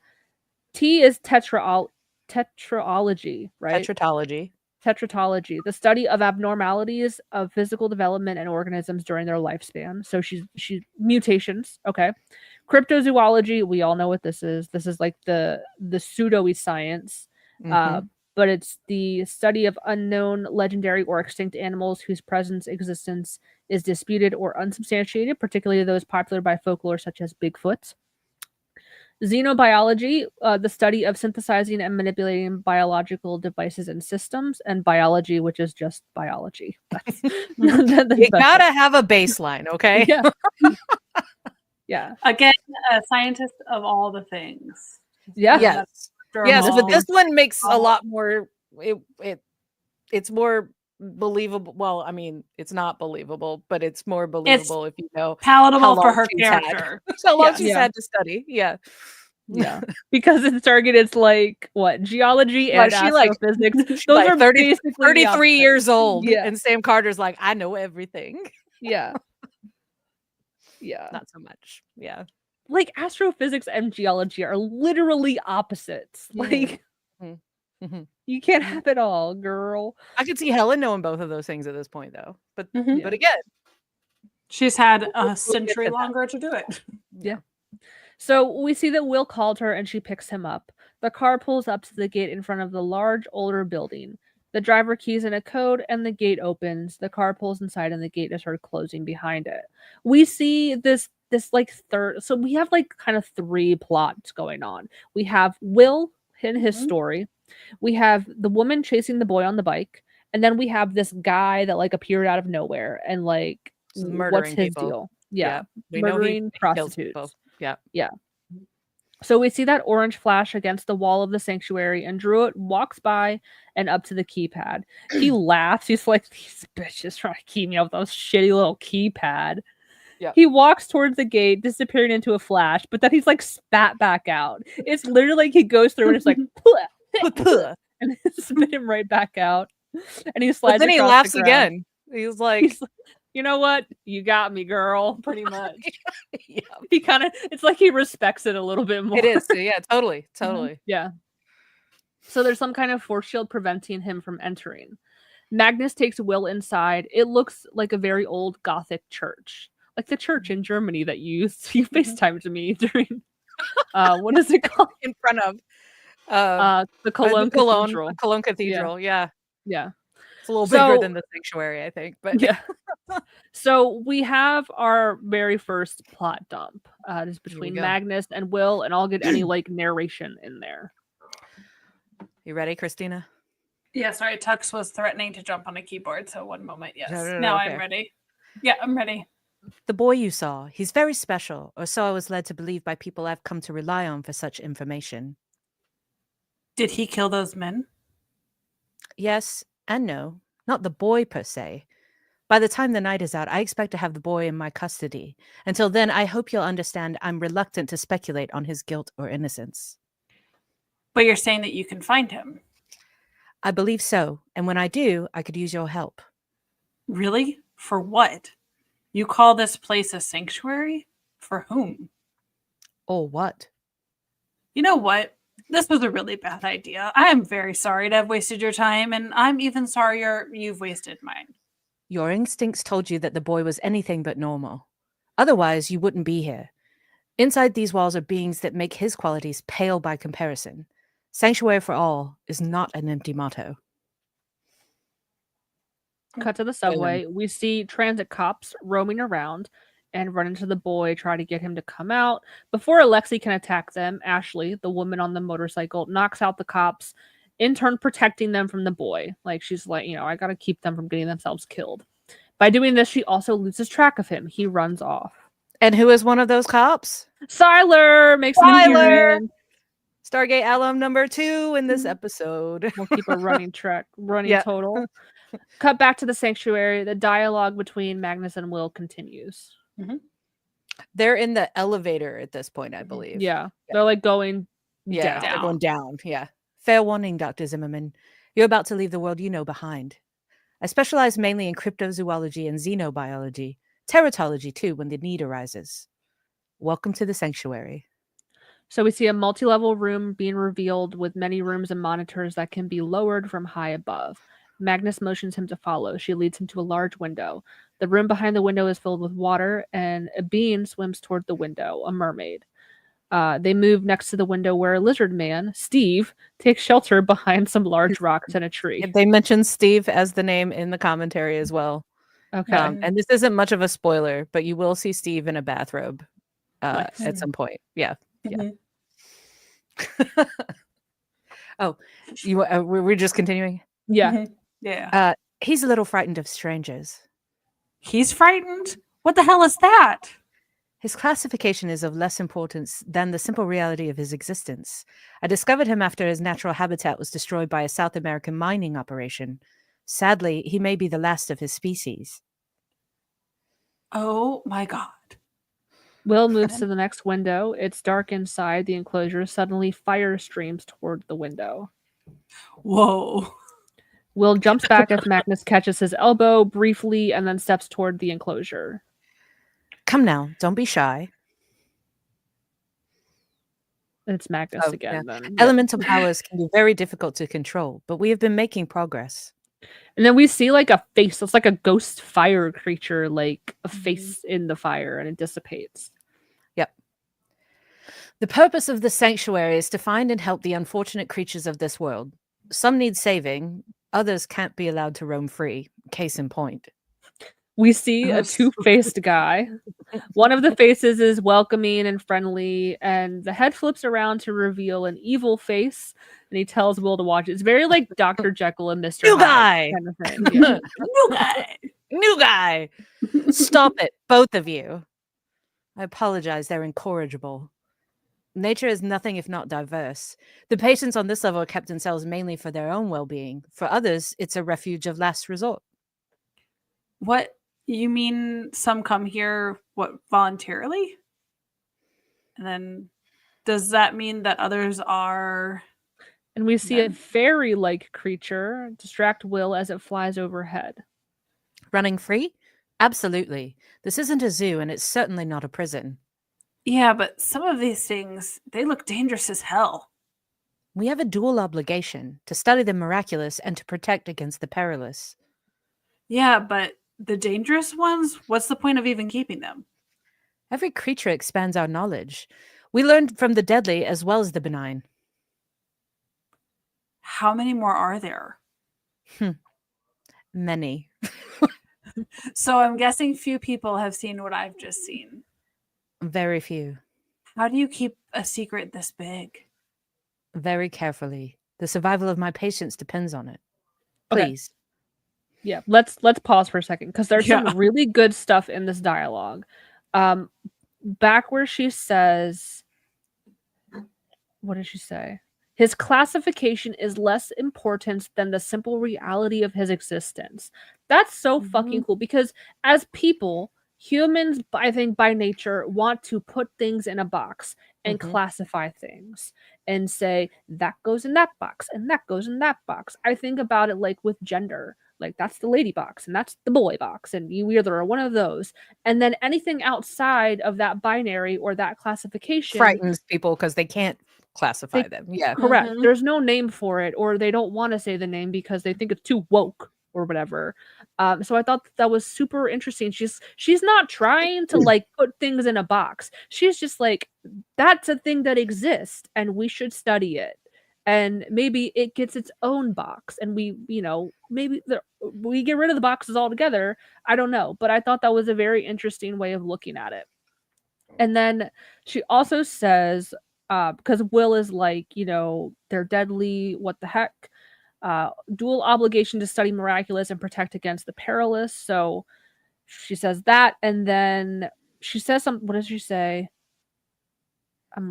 T is tetralogy, right? Teratology, the study of abnormalities of physical development in organisms during their lifespan. So she's mutations. Okay. Cryptozoology, we all know what this is. This is like the pseudo-y science. But it's the study of unknown, legendary, or extinct animals whose existence is disputed or unsubstantiated, particularly those popular by folklore such as Bigfoot. Xenobiology, the study of synthesizing and manipulating biological devices and systems, and biology, which is just biology. You gotta have a baseline, okay? Yeah. Yeah. Again, a scientist of all the things. Yeah. Yes, but this one makes a lot more. It's more believable. Well, I mean, it's not believable, but it's more believable if you know palatable for her character. How long she's had to study. Yeah. Because in Stargate, it's like what geology and astrophysics. Those are 33 years old, and Sam Carter's like, I know everything. Yeah. Not so much. Yeah. Like astrophysics and geology are literally opposites. Like you can't have it all, girl. I could see Helen knowing both of those things at this point, though. But again, she's had a century longer to do it. Yeah. So we see that Will called her and she picks him up. The car pulls up to the gate in front of the large, older building. The driver keys in a code and the gate opens. The car pulls inside and the gate is heard closing behind it. We see this like third. So we have like kind of three plots going on. We have Will in his story. We have the woman chasing the boy on the bike. And then we have this guy that like appeared out of nowhere and like what's his people. Deal? Yeah. We murdering know he prostitutes. Yeah. So we see that orange flash against the wall of the sanctuary, and Druitt walks by and up to the keypad. He laughs. He's like, these bitches trying to keep me up with those shitty little keypad. Yeah. He walks towards the gate, disappearing into a flash, but then he's like spat back out. It's literally like he goes through and it's like, and spit him right back out. And he slides. But then he laughs again. He's like, you know what? You got me, girl. Pretty much. He kind of, it's like he respects it a little bit more. It is. Yeah, totally. Yeah. So there's some kind of force shield preventing him from entering. Magnus takes Will inside. It looks like a very old Gothic church. Like the church in Germany that you FaceTimed me during, what is it called? In front of the Cologne Cathedral. Cologne Cathedral, yeah. It's a little bigger than the sanctuary, I think. But yeah. So we have our very first plot dump. It's between Magnus and Will, and I'll get any like narration in there. You ready, Christina? Yeah, sorry. Tux was threatening to jump on a keyboard, so one moment. Yes. No, now okay. I'm ready. Yeah, I'm ready. The boy you saw, he's very special, or so I was led to believe by people I've come to rely on for such information. Did he kill those men? Yes and no. Not the boy per se. By the time the night is out, I expect to have the boy in my custody. Until then, I hope you'll understand I'm reluctant to speculate on his guilt or innocence. But you're saying that you can find him? I believe so. And when I do, I could use your help. Really? For what? You call this place a sanctuary? For whom? Or what? You know what? This was a really bad idea. I am very sorry to have wasted your time, and I'm even sorrier you've wasted mine. Your instincts told you that the boy was anything but normal. Otherwise, you wouldn't be here. Inside these walls are beings that make his qualities pale by comparison. Sanctuary for all is not an empty motto. Cut to the subway. We see transit cops roaming around and run into the boy, try to get him to come out. Before Alexei can attack them, Ashley, the woman on the motorcycle, knocks out the cops, in turn protecting them from the boy. Like, she's like, I gotta keep them from getting themselves killed. By doing this, she also loses track of him. He runs off. And who is one of those cops? Siler makes an Siler! appearance. Stargate alum number 2 in this episode. We'll keep a running Yeah. total. Cut back to the sanctuary. The dialogue between Magnus and Will continues. They're in the elevator at this point, I believe. Yeah. They're like going Yeah, down. they're going down. Yeah. Fair warning, Dr. Zimmerman. You're about to leave the world you know behind. I specialize mainly in cryptozoology and xenobiology, teratology too, when the need arises. Welcome to the sanctuary. So we see a multi-level room being revealed with many rooms and monitors that can be lowered from high above. Magnus motions him to follow. She leads him to a large window. The room behind the window is filled with water, and a being swims toward the window, a mermaid. They move next to the window where a lizard man, Steve, takes shelter behind some large rocks and a tree. They mentioned Steve as the name in the commentary as well. Okay. And this isn't much of a spoiler, but you will see Steve in a bathrobe Nice. at some point. Yeah. Mhm. Oh, we're just continuing. Yeah. Mhm. Yeah. He's a little frightened of strangers. He's frightened? What the hell is that? His classification is of less importance than the simple reality of his existence. I discovered him after his natural habitat was destroyed by a South American mining operation. Sadly, he may be the last of his species. Oh my god. Will moves to the next window. It's dark inside the enclosure. Suddenly, fire streams toward the window. Whoa. Will jumps back as Magnus catches his elbow briefly and then steps toward the enclosure. Come now, don't be shy. It's Magnus Oh, again. yeah. Then. Elemental powers can be very difficult to control, but we have been making progress. And then we see like a face. It's like a ghost fire creature, like a face in the fire, and it dissipates. Yep. The purpose of the sanctuary is to find and help the unfortunate creatures of this world. Some need saving, others can't be allowed to roam free. Case in point. We see a two-faced guy. One of the faces is welcoming and friendly, and the head flips around to reveal an evil face, and he tells Will to watch it. It's very like Dr. Jekyll and Mr. New Hyde guy! kind of thing. Yeah. New guy. New guy! Stop it, both of you. I apologize, they're incorrigible. Nature is nothing if not diverse. The patients on this level are kept in cells mainly for their own well-being. For others, it's a refuge of last resort. What you mean some come here voluntarily? And then does that mean that others are And we see a Then- fairy-like creature distract Will as it flies overhead. Running free? Absolutely. This isn't a zoo, and it's certainly not a prison. Yeah, but some of these things, they look dangerous as hell. We have a dual obligation to study the miraculous and to protect against the perilous. Yeah, but the dangerous ones, what's the point of even keeping them? Every creature expands our knowledge. We learn from the deadly as well as the benign. How many more are there? Many. So I'm guessing few people have seen what I've just seen. Very few. How do you keep a secret this big? Very carefully. The survival of my patients depends on it. Okay. Please. Yeah, let's pause for a second because there's Yeah. some really good stuff in this dialogue. Back where she says, what did she say? His classification is less important than the simple reality of his existence. That's so fucking cool because as people, humans, I think by nature, want to put things in a box and classify things and say that goes in that box and that goes in that box. I think about it like with gender. like that's the lady box and that's the boy box, and you either are one of those. And then anything outside of that binary or that classification Frightens people because they can't classify They- them. Yeah. correct. Mhm. There's no name for it, or they don't want to say the name because they think it's too woke or whatever. So I thought that was super interesting. She's not trying to like put things in a box. She's just like, that's a thing that exists and we should study it. And maybe it gets its own box, and we, maybe we get rid of the boxes altogether. I don't know, but I thought that was a very interesting way of looking at it. And then she also says, because Will is like, they're deadly, what the heck? Dual obligation to study miraculous and protect against the perilous. So she says that, and then she says something. What does she say?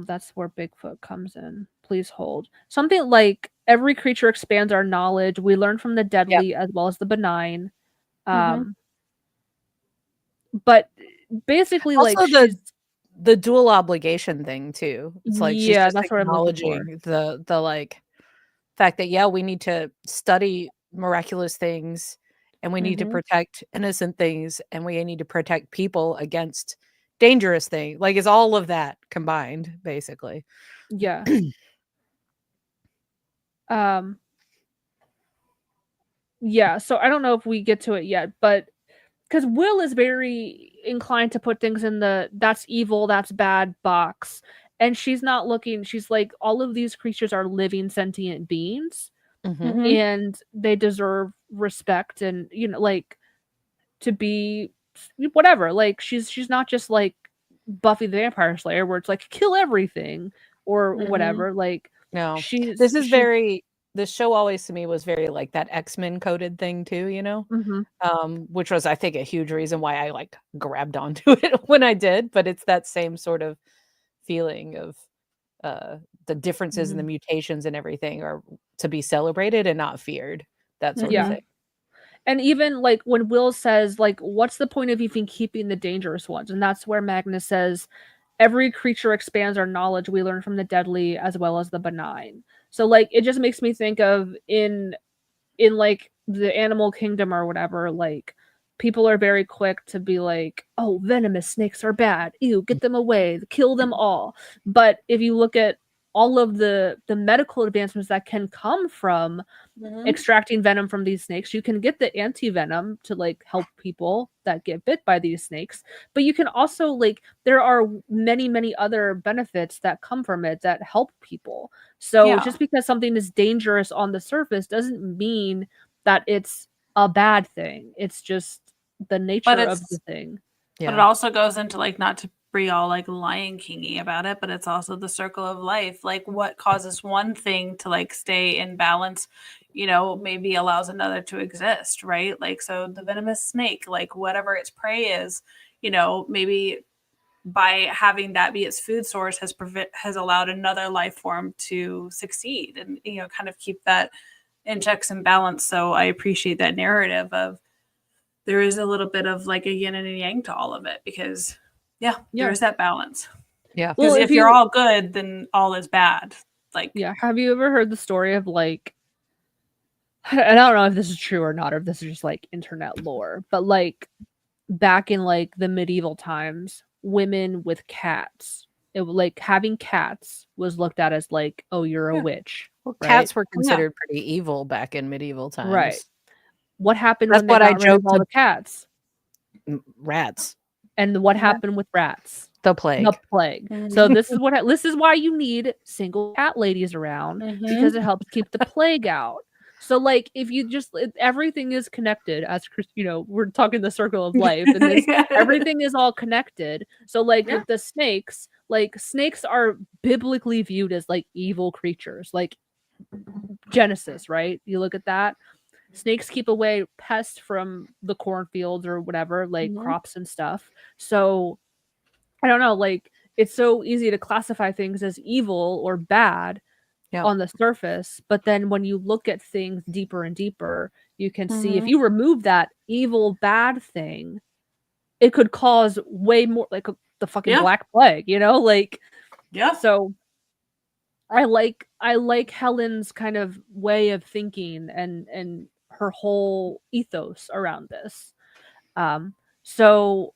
That's where Bigfoot comes in. Please hold. Something like every creature expands our knowledge. We learn from the deadly as well as the benign. But basically, like Also she's the dual obligation thing too. It's like she's Yeah, just that's what I'm looking for. acknowledging the like fact that we need to study miraculous things, and we need to Mhm. protect innocent things, and we need to protect people against dangerous things. Like it's all of that combined, basically. Yeah. Um yeah, so I don't know if we get to it yet, but because Will is very inclined to put things in the that's evil, that's bad box. And she's not looking, she's like, all of these creatures are living sentient beings Mhm. and they deserve respect and like to be whatever. Like she's not just like Buffy the Vampire Slayer where it's like kill everything or whatever. Like No, she's this is she very. This show always to me was very like that X-Men coded thing too, Mhm. which was I think a huge reason why I like grabbed onto it when I did. But it's that same sort of feeling of the differences and the mutations and everything are to be celebrated and not feared. That sort of Yeah. thing. And even like when Will says, like, what's the point of even keeping the dangerous ones? And that's where Magnus says, every creature expands our knowledge. We learn from the deadly as well as the benign. So like it just makes me think of in like the animal kingdom or whatever, like people are very quick to be like, oh, venomous snakes are bad. Ew, get them away, kill them all. But if you look at all of the medical advancements that can come from extracting venom from these snakes, you can get the anti-venom to like help people that get bit by these snakes, but you can also like there are many other benefits that come from it that help people. So Yeah. just because something is dangerous on the surface doesn't mean that it's a bad thing. It's just the nature of the thing. But it Yeah. also goes into like not to be all like Lion Kingy about it, but it's also the circle of life. Like what causes one thing to like stay in balance, maybe allows another to exist, right? Like so the venomous snake, like whatever its prey is, maybe by having that be its food source has allowed another life form to succeed and kind of keep that in checks and balance. So I appreciate that narrative of there is a little bit of like a yin and a yang to all of it because there is that balance. Yeah. Because Well, if you're all good, then all is bad. Like Yeah, have you ever heard the story of like, and I don't know if this is true or not, or if this is just like internet lore, but like back in like the medieval times, women with cats, like having cats was looked at as like, oh, you're a Yeah. witch. Well, right? cats were considered pretty evil back in medieval times. Right. What happened That's when they what I got rid of joked all to- the cats? Rats. And what happened with rats? The plague. The plague. So this is why you need single cat ladies around because it helps keep the plague out. So like if you just everything is connected as we're talking the circle of life and this everything is all connected. So like with the snakes, like snakes are biblically viewed as like evil creatures, like Genesis, right? You look at that. Snakes keep away pests from the cornfields or whatever, like crops and stuff. So I don't know, like it's so easy to classify things as evil or bad on the surface, but then when you look at things deeper and deeper, you can see if you remove that evil bad thing, it could cause way more like the fucking Black Plague, like So I like Helen's kind of way of thinking and her whole ethos around this. So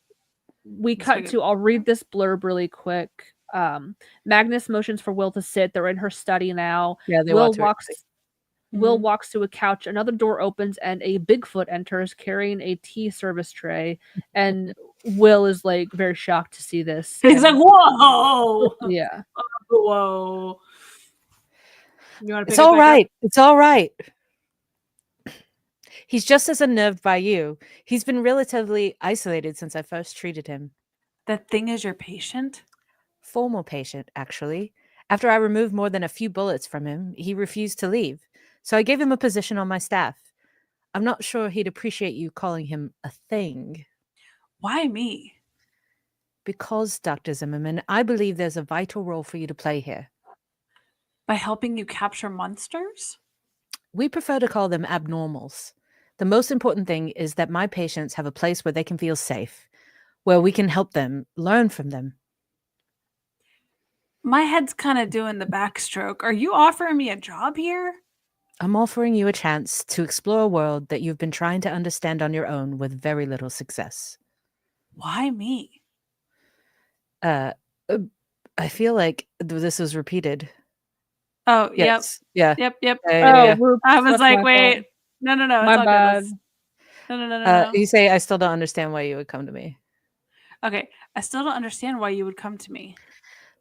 we That's cut pretty to, I'll read this blurb really quick. Magnus motions for Will to sit. They're in her study now. Yeah, they Will walked to walks it. Will Mhm. walks to a couch. Another door opens and a Bigfoot enters carrying a tea service tray. And Will is like very shocked to see this. He's like, and- whoa, yeah. whoa. You want to It's pick all up back up? right. It's all right. He's just as unnerved by you. He's been relatively isolated since I first treated him. That thing is your patient? Former patient, actually. After I removed more than a few bullets from him, he refused to leave. So I gave him a position on my staff. I'm not sure he'd appreciate you calling him a thing. Why me? Because, Dr. Zimmerman, I believe there's a vital role for you to play here. By helping you capture monsters? We prefer to call them abnormals. The most important thing is that my patients have a place where they can feel safe, where we can help them, learn from them. My head's kind of doing the backstroke. Are you offering me a job here? I'm offering you a chance to explore a world that you've been trying to understand on your own with very little success. Why me? I feel like this was repeated. Oh, Yes. Yeah. yep. Yeah, Oh, yeah. whoops, I was that's like, my wait. fault. No, it's My all bad. good. No. You say, I still don't understand why you would come to me. Okay, I still don't understand why you would come to me.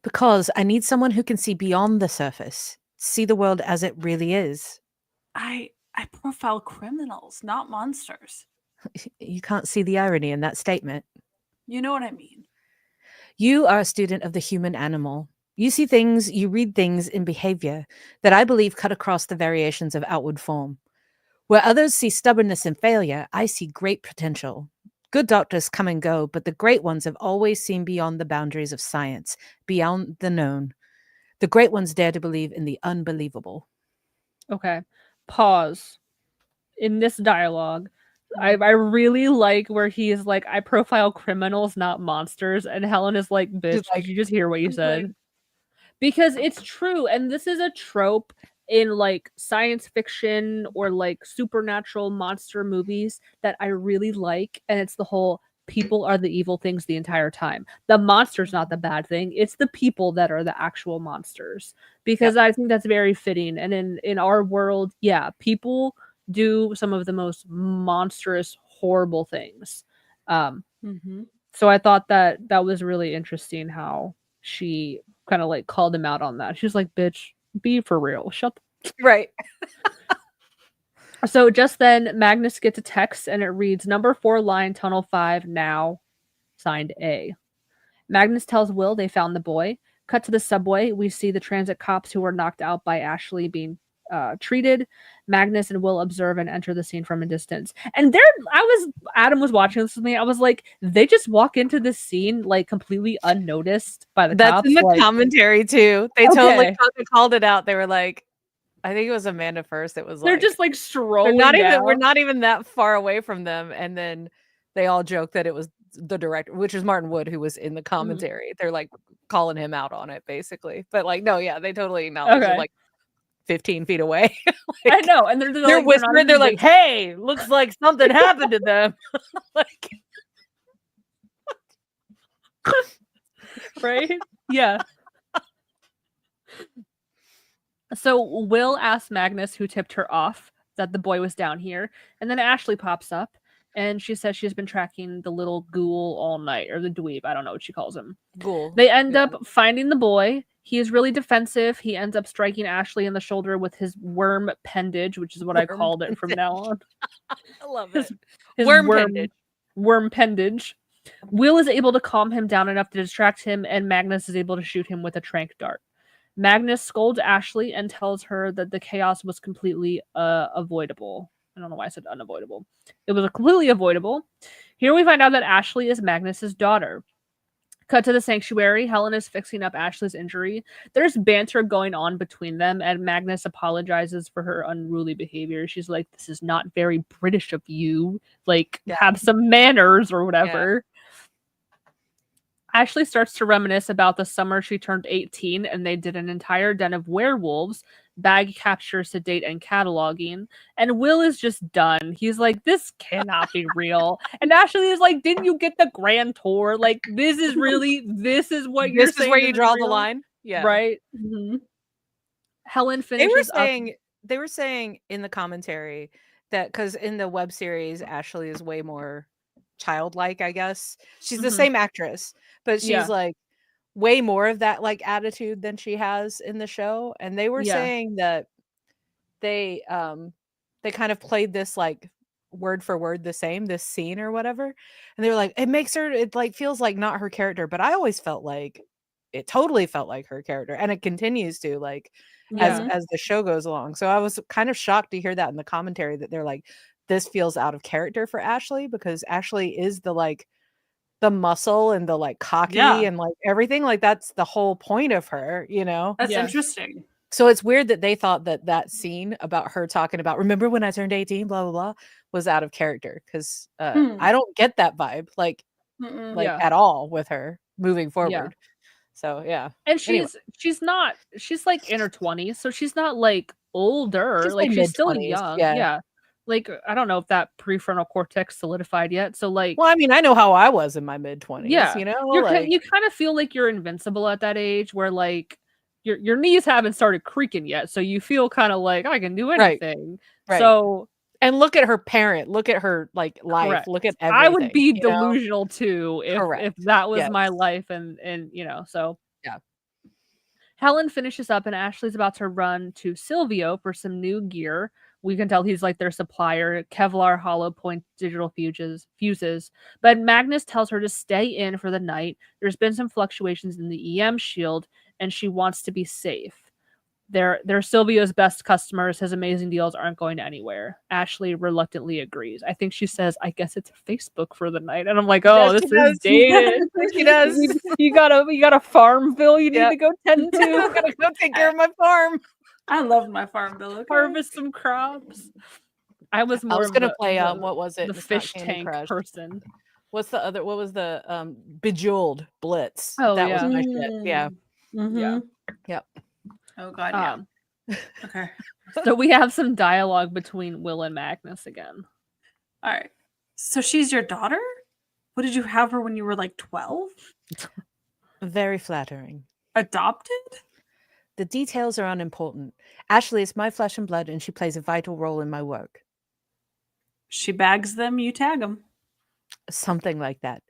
Because I need someone who can see beyond the surface, see the world as it really is. I profile criminals, not monsters. You can't see the irony in that statement. You know what I mean? You are a student of the human animal. You see things, you read things in behavior that I believe cut across the variations of outward form. Where others see stubbornness and failure, I see great potential. Good doctors come and go, but the great ones have always seen beyond the boundaries of science, beyond the known. The great ones dare to believe in the unbelievable. Okay. Pause. In this dialogue, I really like where he is like, I profile criminals, not monsters. And Helen is like, bitch, like, did you just hear what you She's like- said? Because it's true. And this is a trope in like science fiction or like supernatural monster movies that I really like. And it's the whole people are the evil things the entire time. The monster's not the bad thing. It's the people that are the actual monsters. Because I think that's very fitting. And in our world, yeah, people do some of the most monstrous, horrible things. Mm-hmm. So I thought that was really interesting how she kind of like called him out on that. She's like, bitch, be for real. Shut Right. So just then, Magnus gets a text and it reads, "Number 4 line, Tunnel 5, now." Signed A. Magnus tells Will they found the boy. Cut to the subway. We see the transit cops who were knocked out by Ashley being treated. Magnus and Will observe and enter the scene from a distance. And Adam was watching this with me. I was like, they just walk into this scene like completely unnoticed by the That's cops. in the like, commentary too. They Okay. totally called it out. They were like, I think it was Amanda first. It was they're like, just like we're strolling not down. even that far away from them. And then they all joked that it was the director, which is Martin Wood, who was in the commentary. They're like calling him out on it basically. But like, no, yeah, they totally acknowledge it like 15 feet away. I know. And they're They're like, whispering, they're like, hey, looks like something happened to them. Like, right? Yeah. So Will asks Magnus, who tipped her off, that the boy was down here. And then Ashley pops up and she says she's been tracking the little ghoul all night, or the dweeb. I don't know what she calls him. ghoul. They end up finding the boy. He is really defensive. He ends up striking Ashley in the shoulder with his worm pendage, which is what I Worm called it from now on. I love His- it. His Worm pendage. Worm pendage. Will is able to calm him down enough to distract him, and Magnus is able to shoot him with a tranq dart. Magnus scolds Ashley and tells her that the chaos was completely avoidable. I don't know why I said unavoidable. It was completely avoidable. Here we find out that Ashley is Magnus's daughter. Cut to the sanctuary. Helen is fixing up Ashley's injury. There's banter going on between them, and Magnus apologizes for her unruly behavior. She's like, "This is not very British of you. Like, have some manners or whatever." Ashley starts to reminisce about the summer she turned 18 and they did an entire den of werewolves, bag capture, sedate, and cataloging. And Will is just done. He's like, this cannot be real. And Ashley is like, didn't you get the grand tour? Like, this is what you're This is saying. where you is draw the real? line. Yeah. Right? Mhm. Helen They were finishes up. saying they were saying in the commentary that because in the web series Ashley is way more childlike, I guess. She's the Mhm. same actress, but she's Yeah. like way more of that like attitude than she has in the show. And they were Yeah. saying that they kind of played this like word for word the same, this scene or whatever. And they were like, it like feels like not her character, but I always felt like it totally felt like her character, and it continues to like Yeah. as the show goes along. So I was kind of shocked to hear that in the commentary that they're like, this feels out of character for Ashley, because Ashley is the like the muscle and the like cocky Yeah. and like everything. Like that's the whole point of her, you know? That's Yeah. interesting. So it's weird that they thought that that scene about her talking about, remember when I turned 18, blah, blah, blah, was out of character. Cause I don't get that vibe like Mm-mm. Yeah. at all with her moving Yeah. forward. So yeah. And Anyway. she's like in her 20s, so she's not like older. She's Like like she's still mid-20s, young. yeah. Yeah. Like I don't know if that prefrontal cortex solidified yet. So like Well, I mean, I know how I was in my mid-20s, yeah, you know? you kind of feel like you're invincible at that age where like your knees haven't started creaking yet, so you feel kind of like I can do Right. anything. Right. So and look at her parent, look at her like life, correct. look at everything. I would be you know? delusional too if Correct. that was my Yes. life and so Yeah. Helen finishes up and Ashley's about to run to Silvio for some new gear. We can tell he's like their supplier, Kevlar hollow point digital fuses. But Magnus tells her to stay in for the night. There's been some fluctuations in the EM shield and she wants to be safe. They're Silvio's best customers. His amazing deals aren't going anywhere. Ashley reluctantly agrees. I think she says, I guess it's Facebook for the night. And I'm like, oh, Yes, this she is does. dated. She does. You got a farm bill you need Yep. to go tend to. Gotta go take care of my farm. I love my farm bill. Okay. Harvest some crops. I was more I was of gonna the, play the, what was it? the It's not fish Candy tank Crush. person. What's the other? What was the Bejeweled Blitz? Oh, that yeah. was my shit. Yeah. Mhm. Yeah. Yep. Oh god, yeah. Okay. So we have some dialogue between Will and Magnus again. All right. So she's your daughter? What did you have her when you were like 12? Very flattering. Adopted? The details are unimportant. Ashley is my flesh and blood, and she plays a vital role in my work. She bags them, you tag them. Something like that.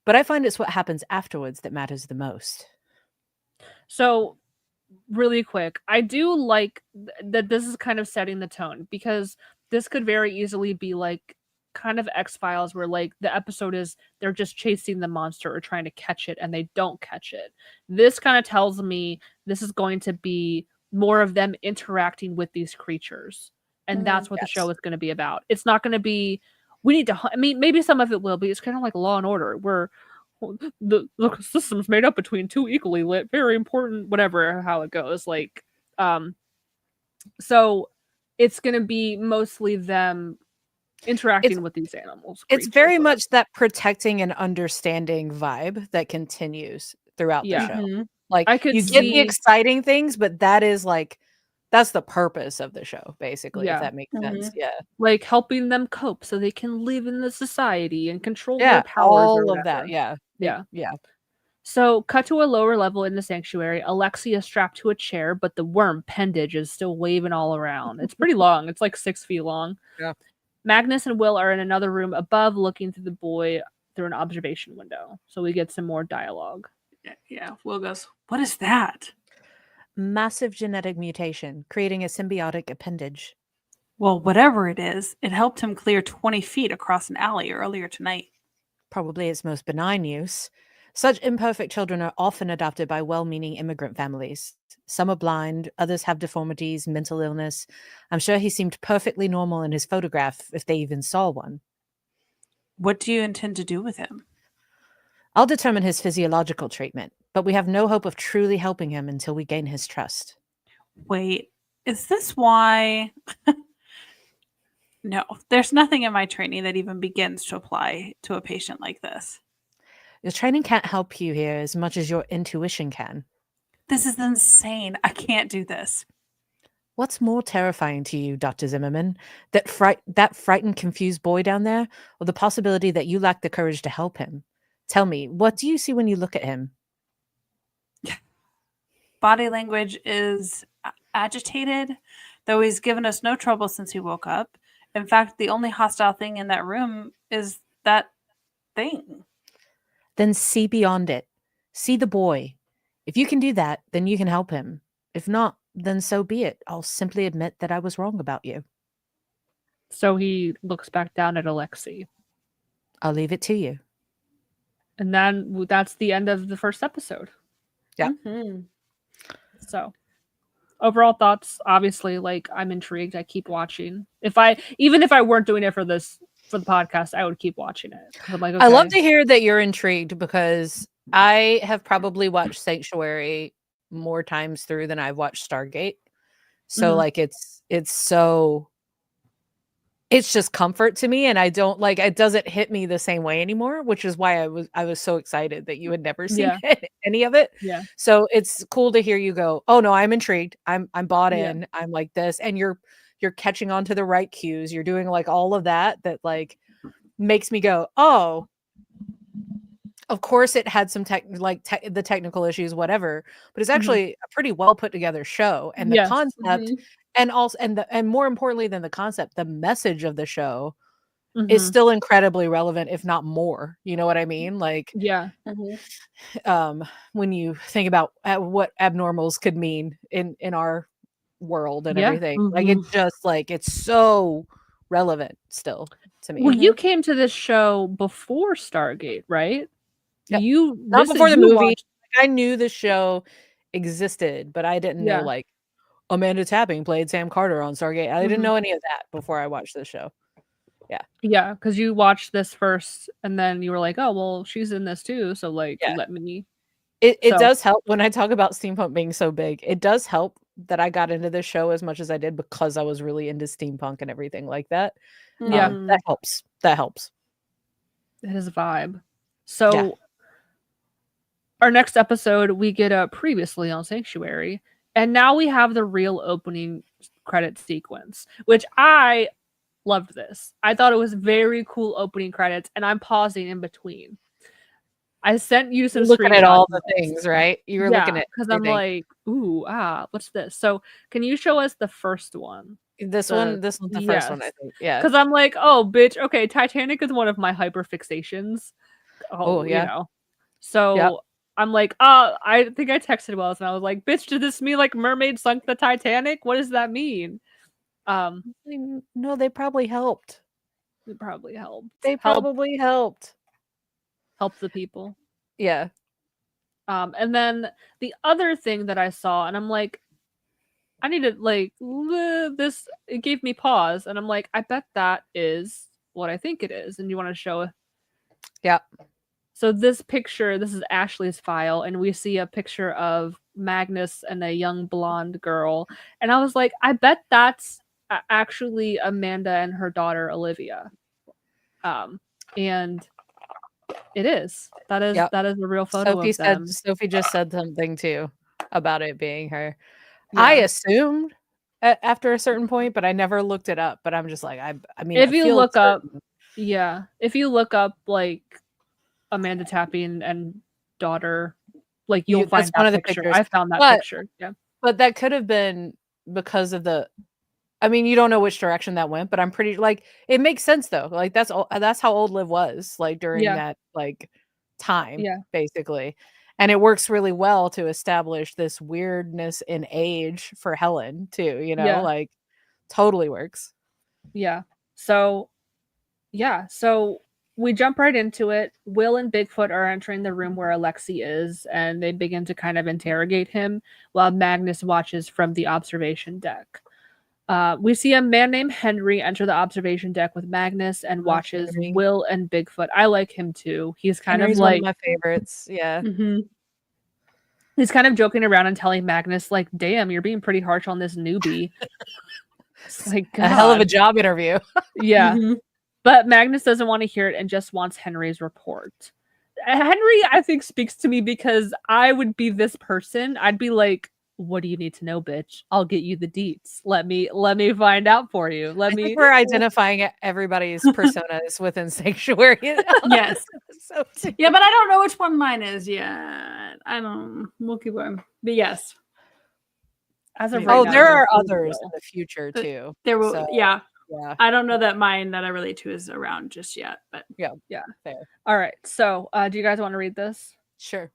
But I find it's what happens afterwards that matters the most. So really quick, I do like that this is kind of setting the tone because this could very easily be like kind of X-Files where like the episode is they're just chasing the monster or trying to catch it and they don't catch it. This kind of tells me this is going to be more of them interacting with these creatures. And that's what the show is going to be about. It's not going to be we need to I mean maybe some of it will be. It's kind of like Law and Order where the system's made up between two equally lit, very important, whatever, how it goes. Like, so it's going to be mostly them interacting with these animals. It's creatures, very whatever. much that protecting and understanding vibe that continues throughout Yeah. the show. Mhm. Like I could you get the see- exciting things, but that is like that's the purpose of the show, basically, Yeah. if that makes sense. Yeah. like helping them cope so they can live in the society and control Yeah. their powers. or All of that. whatever. Yeah. Yeah. Yeah. So, cut to a lower level in the sanctuary. Alexia is strapped to a chair, but the worm pendage is still waving all around. It's pretty long. It's like 6 feet long. Yeah. Magnus and Will are in another room above looking through the boy through an observation window. So we get some more dialogue. Yeah. Will goes, what is that? Massive genetic mutation, creating a symbiotic appendage. Well, whatever it is, it helped him clear 20 feet across an alley earlier tonight. Probably its most benign use. Such imperfect children are often adopted by well-meaning immigrant families. Some are blind, others have deformities, mental illness. I'm sure he seemed perfectly normal in his photograph, if they even saw one. What do you intend to do with him? I'll determine his physiological treatment, but we have no hope of truly helping him until we gain his trust. Wait, is this why? No, there's nothing in my training that even begins to apply to a patient like this. Your training can't help you here as much as your intuition can. This is insane. I can't do this. What's more terrifying to you, Dr. Zimmerman? That frightened, confused boy down there, or the possibility that you lack the courage to help him? Tell me, what do you see when you look at him? Body language is agitated, though he's given us no trouble since he woke up. In fact, the only hostile thing in that room is that thing. Then see beyond it. See the boy. If you can do that, then you can help him. If not, then so be it. I'll simply admit that I was wrong about you. So he looks back down at Alexei. I'll leave it to you. And then that's the end of the first episode. Yeah. Mm-hmm. So overall thoughts, obviously, like, I'm intrigued. I keep watching. Even if I weren't doing it for the podcast, I would keep watching it. I'm like, I love okay. to hear that you're intrigued because I have probably watched Sanctuary more times through than I've watched Stargate. So Mhm. like it's just comfort to me, and I don't like it doesn't hit me the same way anymore, which is why I was so excited that you had never seen Yeah. any of it. Yeah. So it's cool to hear you go, "Oh no, I'm intrigued. I'm bought Yeah. in. I'm like this." And you're catching on to the right cues. You're doing like all of that like makes me go, "Oh, of course it had some the technical issues, whatever, but it's actually a pretty well put together show, and the Yes. concept, and also and more importantly than the concept, the message of the show is Mhm. still incredibly relevant, if not more. You know what I mean? Like, Yeah. when you think about what abnormals could mean in our world and Yeah. everything, like it's just like it's so relevant still to me. Well, you came to this show before Stargate, right? Yep. You Not before the you movie. watched- I knew the show existed, but I didn't know Yeah. like Amanda Tapping played Sam Carter on Stargate. I didn't know any of that before I watched the show. Yeah, because you watched this first, and then you were like, "Oh, well, she's in this too." So like, Yeah. let me. It So- does help when I talk about steampunk being so big. It does help that I got into this show as much as I did because I was really into steampunk and everything like that. Yeah. That helps. That helps. It is a vibe. So our next episode, we get a previously on Sanctuary, and now we have the real opening credit sequence, which I loved this. I thought it was very cool opening credits, and I'm pausing in between. I sent you some You're looking at screenshots all of the this. things, right? You were looking at because I'm everything. like, ooh, what's this? So can you show us the first one? This one's the first one, I think. Yeah. Because I'm like, oh, bitch. Okay, Titanic is one of my hyper fixations. Oh, yeah. You know. So Yep. I'm like, I think I texted Wells and I was like, bitch, did this mean like mermaid sunk the Titanic? What does that mean? No, they probably helped. It probably helped. They probably helped. Help the people. Yeah. And then the other thing that I saw, and I'm like, I need to like this. It gave me pause, and I'm like, I bet that is what I think it is. And you want to show? Yeah. So this picture, this is Ashley's file, and we see a picture of Magnus and a young blonde girl, and I was like, I bet that's actually Amanda and her daughter Olivia. And it is. That is a real photo of them. Sophie just said something too about it being her. Yeah. I assumed after a certain point, but I never looked it up. But I'm just like, I mean, if I you feel look up, certain. if you look up like Amanda Tapping and daughter, like you'll find that's one that of the picture. pictures. I found that picture. Yeah, but that could have been because of the. I mean, you don't know which direction that went, but I'm pretty like it makes sense though. Like that's how old Liv was like during that like time, basically, and it works really well to establish this weirdness in age for Helen too. You know, like totally works. Yeah. So we jump right into it. Will and Bigfoot are entering the room where Alexei is, and they begin to kind of interrogate him while Magnus watches from the observation deck. We see a man named Henry enter the observation deck with Magnus and watches Henry. Will and Bigfoot. I like him too. He's kind Henry's of like one of my favorites. Yeah. He's kind of joking around and telling Magnus, like, damn, you're being pretty harsh on this newbie. It's like, a hell of a God. job interview. Yeah. But Magnus doesn't want to hear it and just wants Henry's report. Henry, I think, speaks to me because I would be this person. I'd be like, "What do you need to know, bitch? I'll get you the deets. Let me find out for you. Let I me." think we're identifying everybody's personas within Sanctuary. Yes. So Yeah, but I don't know which one mine is yet. I don't. We'll keep going. But yes, As of Maybe. right oh, now, there there's are no others in real. the future Uh, too. there will. So, Yeah, yeah, I don't know that mine that I relate to is around just yet. But All right. So, do you guys want to read this? sure.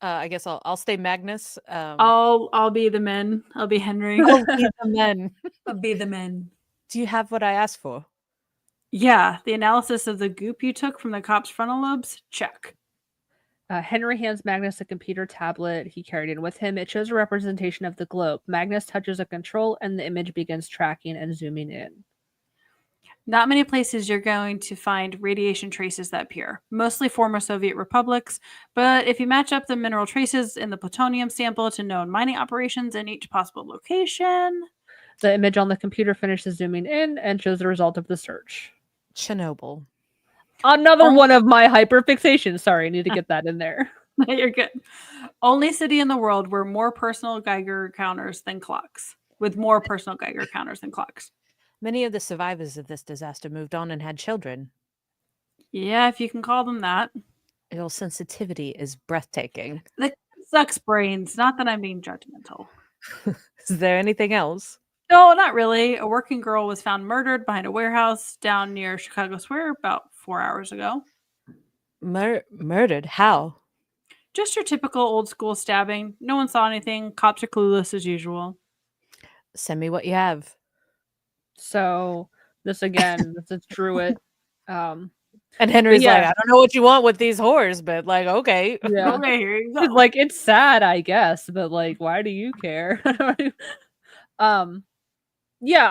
I guess I'll stay Magnus. I'll be the men. I'll be Henry. I'll be the men. I'll be the men. Do you have what I asked for? Yeah, the analysis of the goop you took from the cop's frontal lobes. Check. Henry hands Magnus a computer tablet he carried in with him. It shows a representation of the globe. Magnus touches a control, and the image begins tracking and zooming in. Not many places you're going to find radiation traces that pure, mostly former Soviet republics. But if you match up the mineral traces in the plutonium sample to known mining operations in each possible location. The image on the computer finishes zooming in and shows the result of the search. Chernobyl. Another Oh. one of my hyperfixations. Sorry, I need to get that in there. You're good. Only city in the world where more personal Geiger counters than clocks. With more personal Geiger counters than clocks. Many of the survivors of this disaster moved on and had children. Yeah, if you can call them that. Your sensitivity is breathtaking. That sucks brains. Not that I'm being judgmental. Is there anything else? No, not really. A working girl was found murdered behind a warehouse down near Chicago Square about 4 hours ago. Murdered? How? Just your typical old school stabbing. No one saw anything. Cops are clueless as usual. Send me what you have. So this again, this is Druid. And Henry's yeah. like, I don't know what you want with these whores, but like, okay. Yeah. Okay, here you go. It's like, it's sad, I guess, but like, why do you care? Yeah,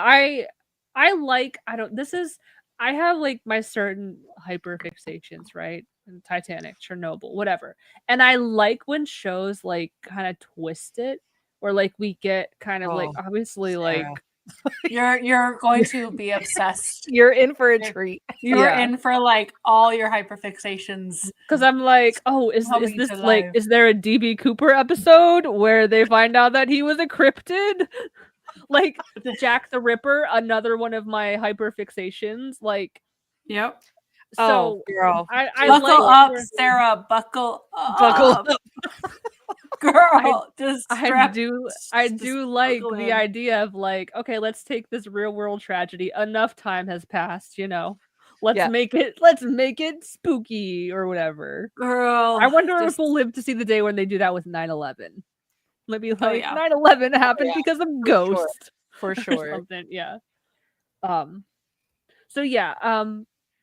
I like, I don't, this is, I have like my certain hyperfixations, right? And Titanic, Chernobyl, whatever. And I like when shows like kind of twist it, or like we get kind of like, Oh, obviously, Sarah. like, You're going to be obsessed. You're in for a treat. You're Yeah. in for like all your hyperfixations. because I'm like, oh, is Coming this to like, life. is there a DB Cooper episode where they find out that he was a cryptid? Like Jack the Ripper, another one of my hyperfixations. Like, Yep. so Oh, girl. I Buckle like up, where- Sarah. Buckle up. Buckle up. Girl, just I strap- do just like buckle the in. idea of like, okay, let's take this real world tragedy. Enough time has passed, you know. Let's Yeah. make it spooky or whatever. Girl. I wonder if just- we'll live to see the day when they do that with 9/11. Maybe like yeah. 9/11 happened yeah, because of sure. ghosts For or sure. something. Yeah. So yeah,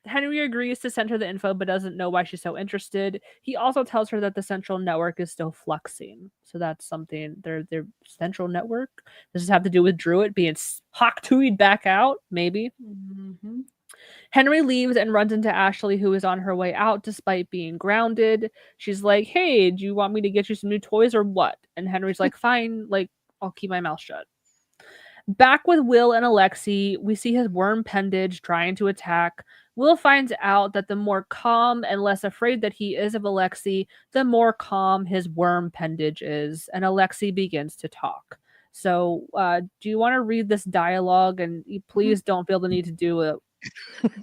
Henry agrees to send her the info, but doesn't know why she's so interested. He also tells her that the central network is still fluxing. So that's something, their central network. Does this have to do with Druid being hawk-tooied back out? Maybe. Mhm. Henry leaves and runs into Ashley, who is on her way out despite being grounded. She's like, hey, do you want me to get you some new toys or what? And Henry's like, fine, like, I'll keep my mouth shut. Back with Will and Alexi, we see his worm pendage trying to attack. Will finds out that the more calm and less afraid that he is of Alexi, the more calm his worm pendage is, and Alexi begins to talk. So, do you want to read this dialogue? And you please don't feel the need to do a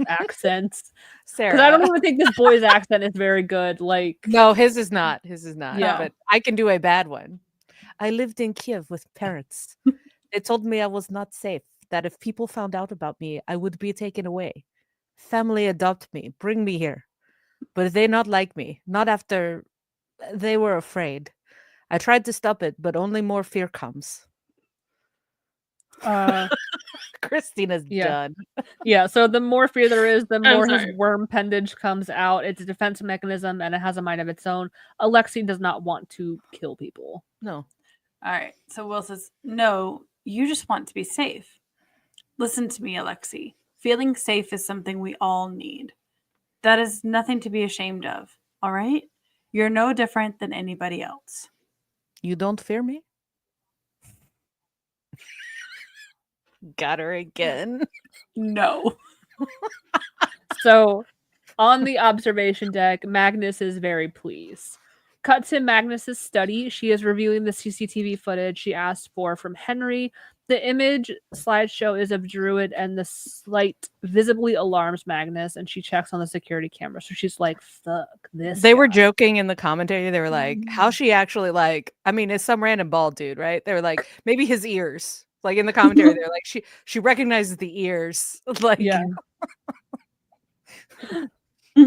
accents, Sarah. because I don't even think this boy's accent is very good. Like, No, his is not. His is not. Yeah. But I can do a bad one. I lived in Kiev with parents. They told me I was not safe, that if people found out about me, I would be taken away. Family adopt me, bring me here. But they not like me, not after they were afraid. I tried to stop it, but only more fear comes. Christina's Yeah. done. yeah. So the more fear there is, the I'm more his sorry. worm pendage comes out. It's a defense mechanism, and it has a mind of its own. Alexi does not want to kill people. No. All right. So Will says, no, you just want to be safe. Listen to me, Alexi. Feeling safe is something we all need. That is nothing to be ashamed of. All right? You're no different than anybody else. You don't fear me? Got her again. No. So On the observation deck, Magnus is very pleased. Cut to Magnus's study. She is reviewing the CCTV footage she asked for from Henry. The image slideshow is of Druid, and the light visibly alarms Magnus, and she checks on the security camera. So she's like, fuck this. They were guy." joking in the commentary. They were like, how she actually like, I mean, it's some random bald dude, right? They were like, maybe his ears. Like in the commentary, they're like, she recognizes the ears. Like, Yeah.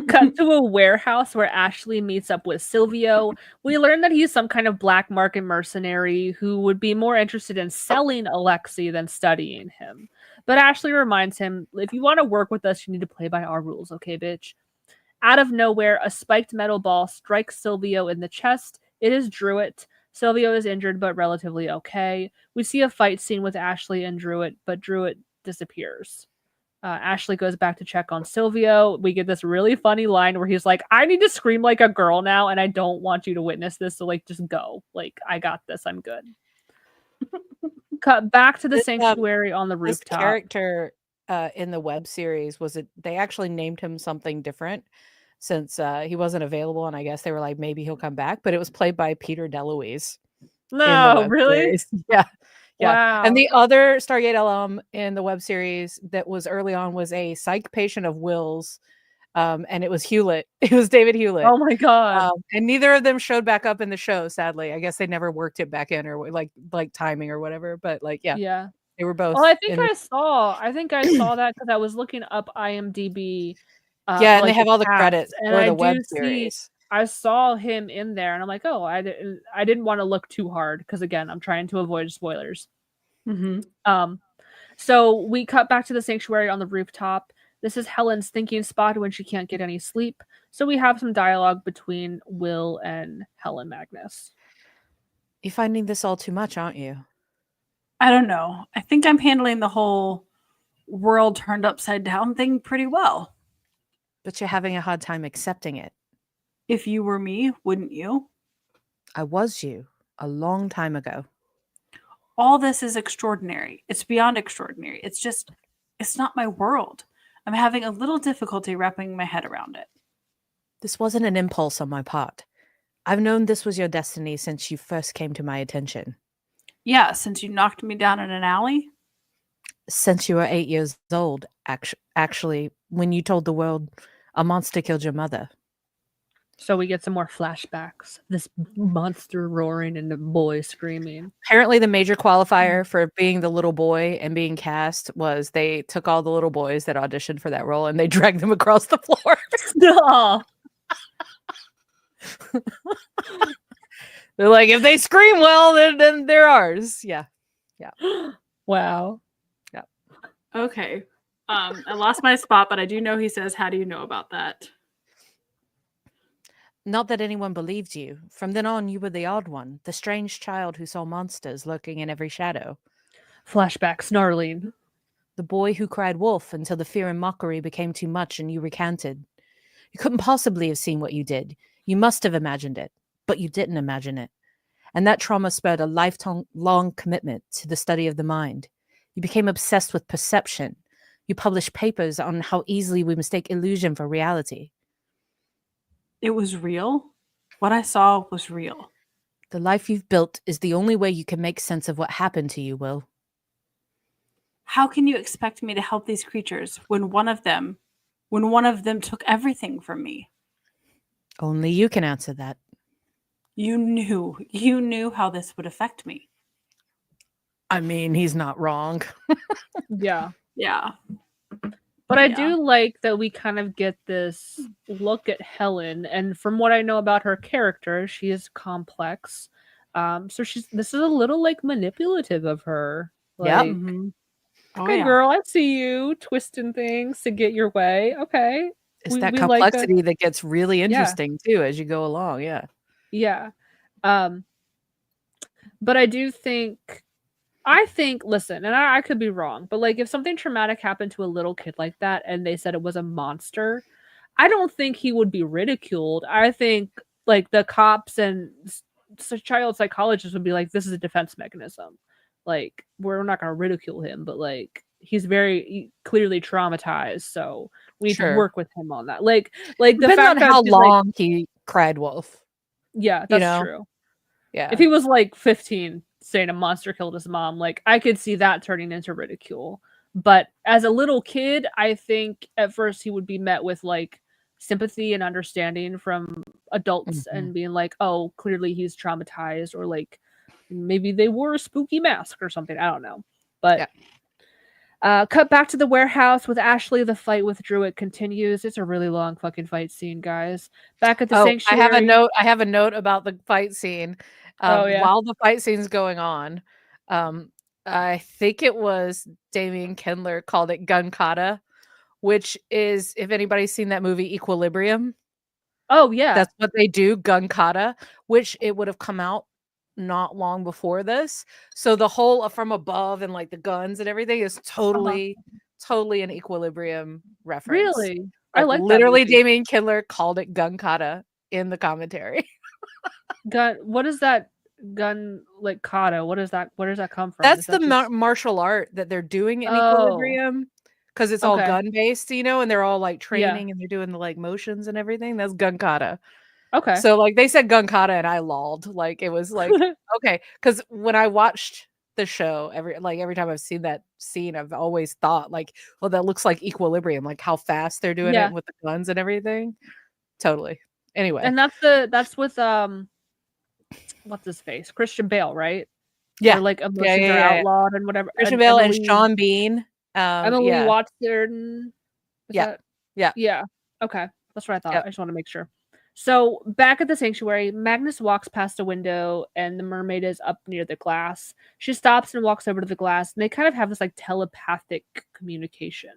Cut to a warehouse where Ashley meets up with Silvio. We learn that he's some kind of black market mercenary who would be more interested in selling Alexei than studying him. But Ashley reminds him, if you want to work with us, you need to play by our rules, okay, bitch? Out of nowhere, a spiked metal ball strikes Silvio in the chest. It is Druid. Silvio is injured but relatively okay. We see a fight scene with Ashley and Druid, but Druid disappears. Ashley goes back to check on Silvio. We get this really funny line where he's like, I need to scream like a girl now, and I don't want you to witness this, so like just go. Like, I got this, I'm good. Cut back to the sanctuary on the this rooftop. character in the web series they actually named him something different since he wasn't available, and I guess they were like, maybe he'll come back, but it was played by Peter DeLuise. No, really? Series. Yeah. Wow. And the other Stargate alum in the web series that was early on was a psych patient of Will's, and it was Hewlett. It was David Hewlett. Oh my god. And neither of them showed back up in the show, sadly. I guess they never worked it back in, or like timing or whatever. But like, yeah. They were both. Well, I think I saw that because I was looking up IMDb. And they have all the credits and for I the web do series. I saw him in there, and I'm like, oh, I didn't want to look too hard because again, I'm trying to avoid spoilers. So we cut back to the sanctuary on the rooftop. This is Helen's thinking spot when she can't get any sleep. So we have some dialogue between Will and Helen Magnus. You're finding this all too much, aren't you? I don't know. I think I'm handling the whole world turned upside down thing pretty well. But you're having a hard time accepting it. If you were me, wouldn't you? I was you a long time ago. All this is extraordinary. It's beyond extraordinary. It's not my world. I'm having a little difficulty wrapping my head around it. This wasn't an impulse on my part. I've known this was your destiny since you first came to my attention. Yeah, since you knocked me down in an alley? Since you were 8 years old, actually, when you told the world a monster killed your mother. So we get some more flashbacks. This monster roaring and the boy screaming. Apparently, the major qualifier for being the little boy and being cast was they took all the little boys that auditioned for that role and they dragged them across the floor. No. They're like, if they scream well, then they're ours. Yeah. Wow. Okay. I lost my spot, but I do know he says, how do you know about that? Not that anyone believed you. From then on, you were the odd one, the strange child who saw monsters lurking in every shadow. Flashback snarling. The boy who cried wolf until the fear and mockery became too much and you recanted. You couldn't possibly have seen what you did. You must have imagined it, but you didn't imagine it. And that trauma spurred a lifelong commitment to the study of the mind. You became obsessed with perception. You published papers on how easily we mistake illusion for reality. It was real. What I saw was real. The life you've built is the only way you can make sense of what happened to you, Will. How can you expect me to help these creatures when one of them took everything from me? Only you can answer that. You knew how this would affect me. I mean, he's not wrong. Yeah. Yeah. But I Yeah. do like that we kind of get this look at Helen, and from what I know about her character, she is complex. So this is a little like manipulative of her. Yep. Like, Oh, okay, yeah. girl, I see you twisting things to get your way. Okay. It's We that like that. complexity that gets really interesting too as you go along. Yeah. Yeah. But I think, listen, and I could be wrong, but like if something traumatic happened to a little kid like that and they said it was a monster, I don't think he would be ridiculed. I think like the cops and child psychologists would be like, this is a defense mechanism. Like, we're not going to ridicule him, but like, he's very clearly traumatized, so we need to Sure. work with him on that. Like the Depends fact on that how she's like, long he cried wolf. yeah, you that's know? true. Yeah. If he was like 15 saying a monster killed his mom, like I could see that turning into ridicule. But as a little kid, I think at first he would be met with like sympathy and understanding from adults Mhm. and being like, oh, clearly he's traumatized, or like maybe they wore a spooky mask or something. I don't know. But Yeah. cut back to the warehouse with Ashley. The fight with Druid continues. It's a really long fucking fight scene, guys. Back at the Oh, sanctuary. I have a note about the fight scene. Oh, yeah. While the fight scene's going on, I think it was Damien Kindler called it gun kata, which is, if anybody's seen that movie Equilibrium, Oh yeah. that's what they do, gun kata, which it would have come out not long before this. So the whole from above and like the guns and everything is totally an Equilibrium reference. Really? I Like like that literally movie. Damien Kindler called it gun kata in the commentary. Gun. What is that gun like kata? What is that? Where does that come from? That's Is the that just... martial art that they're doing in Oh, Equilibrium, because it's all okay. gun based, and they're all like Yeah. training and they're doing the like motions and everything. That's gun kata. Okay. So like they said gun kata and I lolled. Like it was like okay, because when I watched the show, every time I've seen that scene, I've always thought like, well, that looks like Equilibrium, like how fast they're doing Yeah. it with the guns and everything. Totally. Anyway, And that's with what's his face? Christian Bale, right? yeah, Where like emotions are yeah. outlawed and whatever. Christian And Bale and Sean Bean. Emily Yeah, Watson. Is yeah, that... yeah, Yeah. Okay. That's what I thought. Yep. I just want to make sure. So back at the sanctuary, Magnus walks past a window and the mermaid is up near the glass. She stops and walks over to the glass, and they kind of have this like telepathic communication.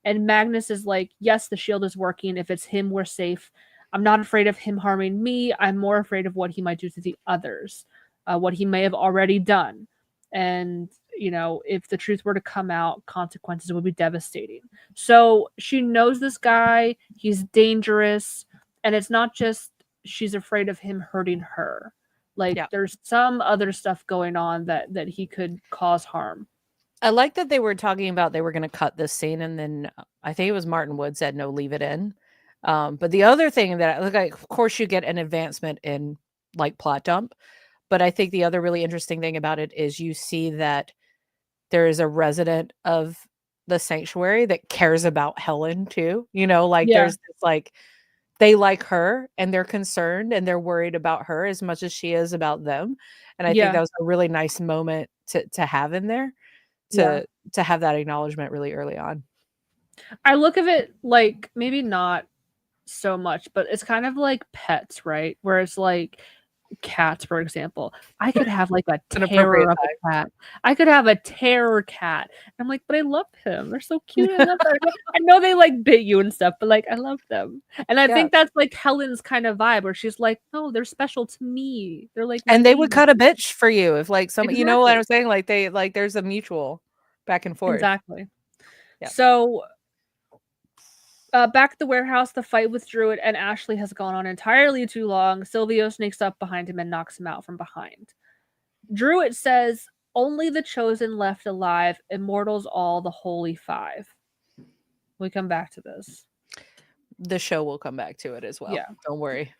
And Magnus is like, yes, the shield is working. If it's him, we're safe. I'm not afraid of him harming me. I'm more afraid of what he might do to the others, what he may have already done. And, if the truth were to come out, consequences would be devastating. So she knows this guy, he's dangerous, and it's not just she's afraid of him hurting her. Like Yeah. there's some other stuff going on that he could cause harm. I like that they were talking about they were going to cut this scene, and then I think it was Martin Wood said no, leave it in. But the other thing that of course you get an advancement in like plot dump, but I think the other really interesting thing about it is you see that there is a resident of the sanctuary that cares about Helen too. Like Yeah. there's this like they like her and they're concerned and they're worried about her as much as she is about them. And I think that was a really nice moment to have in there. To have that acknowledgement really early on. I look at it like maybe not so much, but it's kind of like pets, right? Where it's like cats, for example. I could have like a an appropriate terror of a cat. I could have a terror cat. I'm like, but I love him. They're so cute. I love them. I know they like bit you and stuff, but like I love them. And I think that's like Helen's kind of vibe where she's like, no, they're special to me. They're like, and they would babies. cut a bitch for you if like some, you know what Exactly. I'm saying? Like they like there's a mutual back and forth. Exactly. Yeah. So back at the warehouse, the fight with Druid and Ashley has gone on entirely too long. Silvio sneaks up behind him and knocks him out from behind. Druid says, only the chosen left alive, immortals all, the holy five. We come back to this. The show will come back to it as well. Yeah. Don't worry.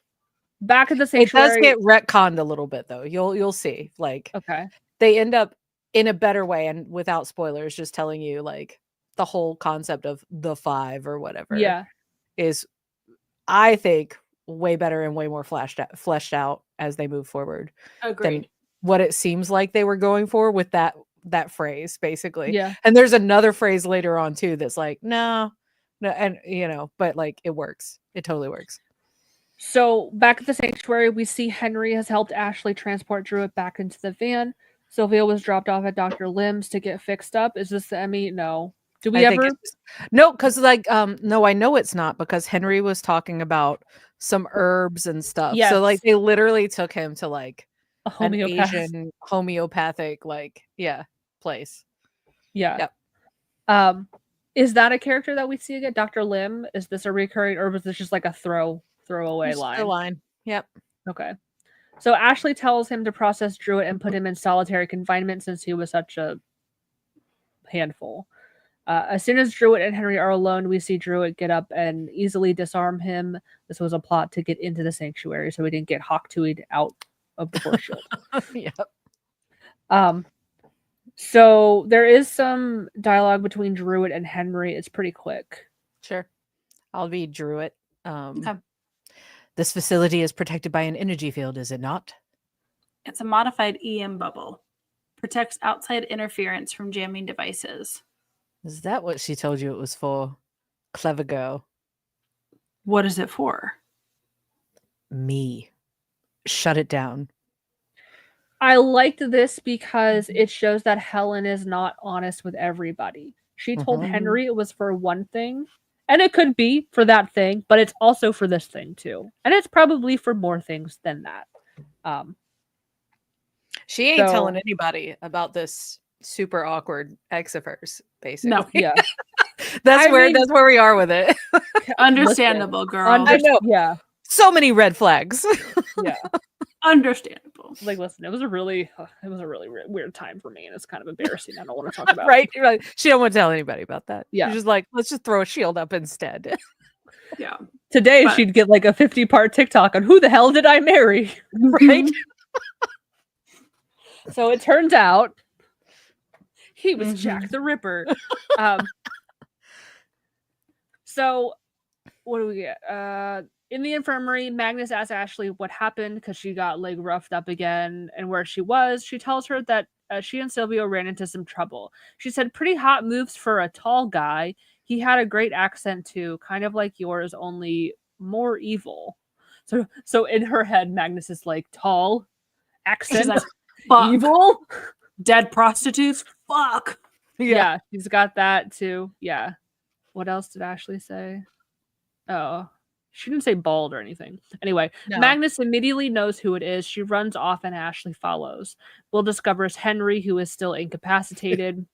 Back at the It sanctuary. does get retconned a little bit though. You'll see. Like Okay. they end up in a better way and without spoilers, just telling you like the whole concept of the five or whatever is, I think, way better and way more fleshed out as they move forward. Agreed. Than what it seems like they were going for with that phrase, basically. Yeah. And there's another phrase later on too that's like, no, and but like it works. It totally works. So back at the sanctuary, we see Henry has helped Ashley transport Druid back into the van. Sylvia was dropped off at Dr. Lim's to get fixed up. Is this the Emmy? No. Do we ever? No, because like no, I know it's not, because Henry was talking about some herbs and stuff. Yes. So like they literally took him to like A an homeopath. Asian homeopathic place. Yeah. Yep. Is that a character that we see again? Dr. Lim? Is this a recurring, or was this just like a throwaway Just line? a line. Yep. Okay. So Ashley tells him to process Druid and put him in solitary confinement since he was such a handful. As soon as Druid and Henry are alone, we see Druid get up and easily disarm him. This was a plot to get into the sanctuary, so he didn't get Hawk-Tui'd out of the force shield. Yep. So there is some dialogue between Druid and Henry. It's pretty quick. Sure. I'll be Druid. Okay. This facility is protected by an energy field, is it not? It's a modified EM bubble. Protects outside interference from jamming devices. Is that what she told you it was for? Clever girl. What is it for? Me. Shut it down. I liked this because it shows that Helen is not honest with everybody. She told Mhm. Henry it was for one thing, and it could be for that thing, but it's also for this thing too. And it's probably for more things than that. She ain't So- telling anybody about this super awkward ex of hers, basically. No. Yeah. That's I where mean- that's where we are with it. Understandable, girl. I know. Yeah. So many red flags. Yeah. Understandable. Like, listen, it was a really weird time for me, and it's kind of embarrassing. I don't want to talk about. Right? Right. She don't want to tell anybody about that. Yeah. She's just like, let's just throw a shield up instead. Yeah. Today, But- she'd get like a 50-part TikTok on who the hell did I marry? Right? So it turns out he was Mhm. Jack the Ripper. So what do we get? In the infirmary, Magnus asks Ashley what happened because she got like roughed up again and where she was. She tells her that she and Silvio ran into some trouble. She said, pretty hot moves for a tall guy. He had a great accent too, kind of like yours, only more evil. So in her head, Magnus is like tall, accent, She's like, fuck. evil. Dead prostitutes? Fuck. Yeah, she's got that too. Yeah. What else did Ashley say? Oh, she didn't say bald or anything. Anyway, No. Magnus immediately knows who it is. She runs off and Ashley follows. Will discovers Henry, who is still incapacitated.